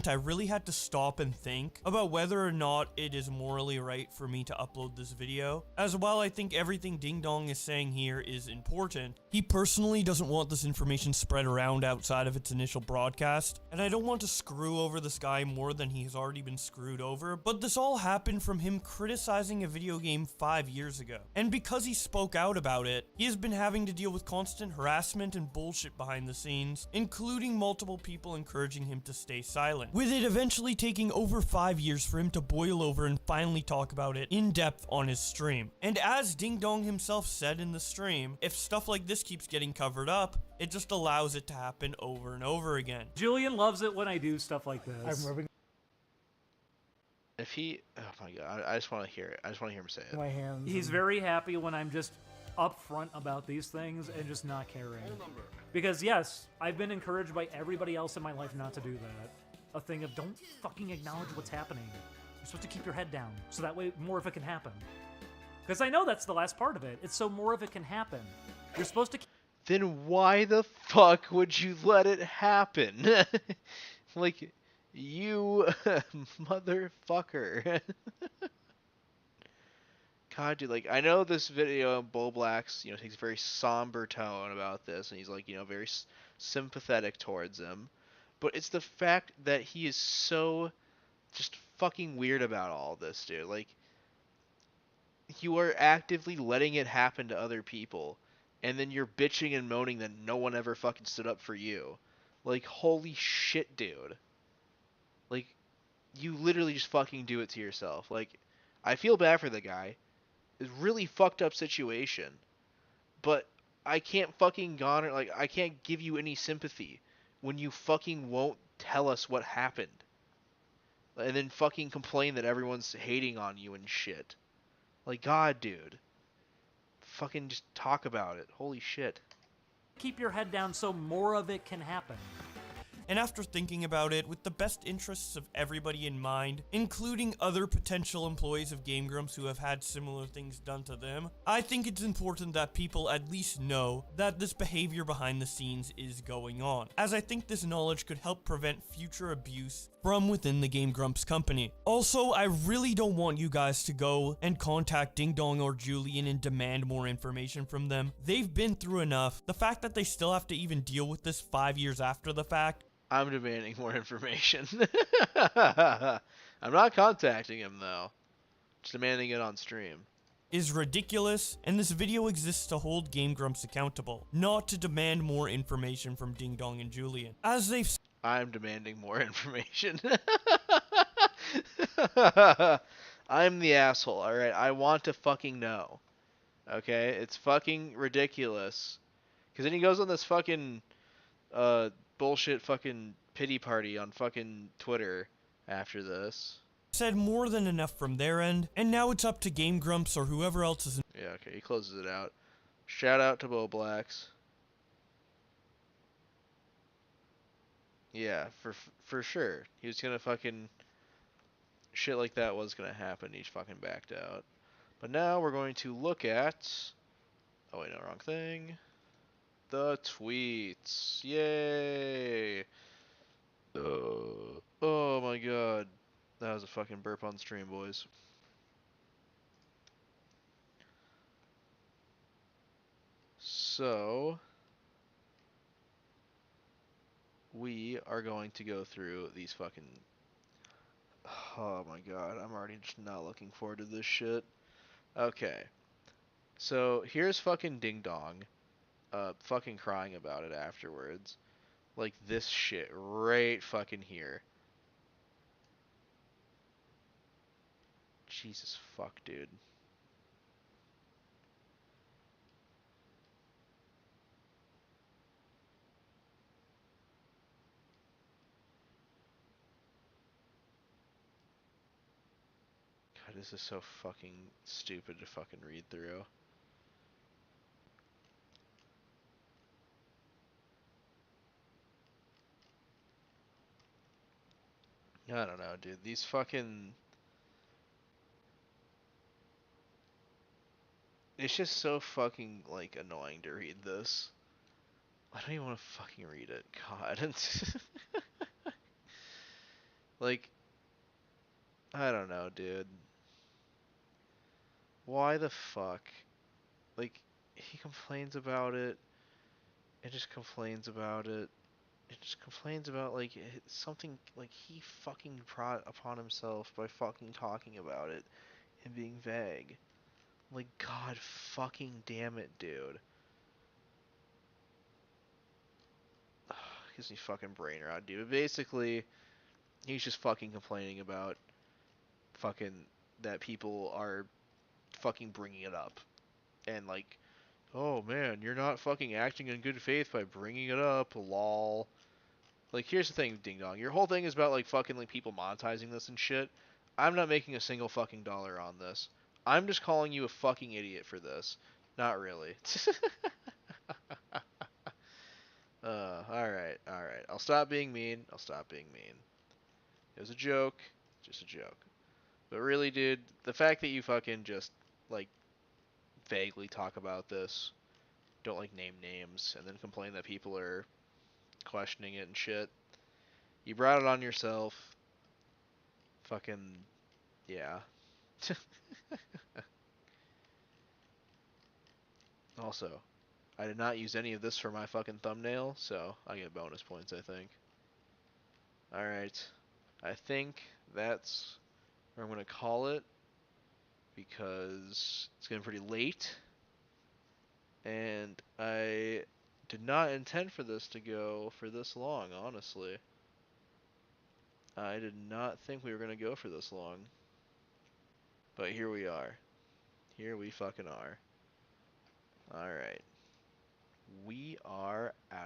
I really had to stop and think about whether or not it is morally right for me to upload this video. As while I think everything DingDong is saying here is important, he personally doesn't want this information spread around outside of its initial broadcast, and I don't want to screw over this guy more than he has already been screwed over, but this all happened from him criticizing a video game 5 years ago. And because he spoke out about it, he has been having to deal with constant harassment and bullshit behind the scenes, including multiple people encouraging him to stay silent, with it eventually taking over 5 years for him to boil over and finally talk about it in depth on his stream. And as DingDong himself said in the stream, if stuff like this keeps getting covered up, it just allows it to happen over and over again. Julian loves it when I do stuff like this. I'm rubbing If he... Oh my god, I just want to hear it. I just want to hear him say it. my hands. He's very happy when I'm just upfront about these things and just not caring. Because yes, I've been encouraged by everybody else in my life not to do that. A thing of don't fucking acknowledge what's happening. You're supposed to keep your head down, so that way more of it can happen. Because I know that's the last part of it. It's so more of it can happen. You're supposed to... Then why the fuck would you let it happen? Like, you motherfucker. God, dude, like, I know this video, Bull Blacks, takes a very somber tone about this, and he's, like, very sympathetic towards him. But it's the fact that he is so just fucking weird about all this, dude. Like, you are actively letting it happen to other people, and then you're bitching and moaning that no one ever fucking stood up for you. Like, holy shit, dude. Like, you literally just fucking do it to yourself. Like, I feel bad for the guy. It's a really fucked up situation. But I can't fucking garner, like, I can't give you any sympathy when you fucking won't tell us what happened. And then fucking complain that everyone's hating on you and shit. Like, God, dude. Fucking just talk about it. Holy shit. Keep your head down so more of it can happen. And after thinking about it, with the best interests of everybody in mind, including other potential employees of GameGrumps who have had similar things done to them, I think it's important that people at least know that this behavior behind the scenes is going on, as I think this knowledge could help prevent future abuse from within the GameGrumps company. Also, I really don't want you guys to go and contact DingDong or Julian and demand more information from them. They've been through enough. The fact that they still have to even deal with this 5 years after the fact, I'm demanding more information. I'm not contacting him, though. Just demanding it on stream. is ridiculous, and this video exists to hold GameGrumps accountable, not to demand more information from DingDong and Julian. As they've I'm demanding more information. I'm the asshole, alright? I want to fucking know. Okay? It's fucking ridiculous. Because then he goes on this fucking bullshit fucking pity party on fucking Twitter after this. Said more than enough from their end, and now it's up to GameGrumps or whoever else is Yeah, okay, he closes it out. Shout out to Bo Blacks. Yeah, for sure. He was gonna fucking shit like that was gonna happen. He fucking backed out. But now we're going to look at. Oh wait, no, wrong thing. The tweets. Yay! Oh my god, that was a fucking burp on stream, boys. So we are going to go through these fucking. Oh my god, I'm already just not looking forward to this shit. Okay. So here's fucking DingDong, fucking crying about it afterwards. Like this shit right fucking here. Jesus fuck, dude. God, this is so fucking stupid to fucking read through. I don't know, dude. These fucking... It's just so fucking, like, annoying to read this. I don't even want to fucking read it. God. Like, I don't know, dude. Why the fuck? Like, he complains about it. It just complains about it. It just complains about, like, something, like, he fucking brought upon himself by fucking talking about it and being vague. Like, god fucking damn it, dude. Gives me fucking brain rot, dude. But basically, he's just fucking complaining about fucking that people are fucking bringing it up. And, like, oh man, you're not fucking acting in good faith by bringing it up, lol. Like, here's the thing, Ding Dong. Your whole thing is about, like, fucking, like, people monetizing this and shit. I'm not making a single fucking dollar on this. I'm just calling you a fucking idiot for this. Not really. Alright, alright. I'll stop being mean. I'll stop being mean. It was a joke. Just a joke. But really, dude, the fact that you fucking just, like, vaguely talk about this, don't, like, name names, and then complain that people are questioning it and shit. You brought it on yourself. Fucking, yeah. Also, I did not use any of this for my fucking thumbnail, so I get bonus points, I think. Alright. I think that's where I'm going to call it, because it's getting pretty late, and I did not intend for this to go for this long, honestly. I did not think we were going to go for this long. But here we are. Here we fucking are. Alright. We are out.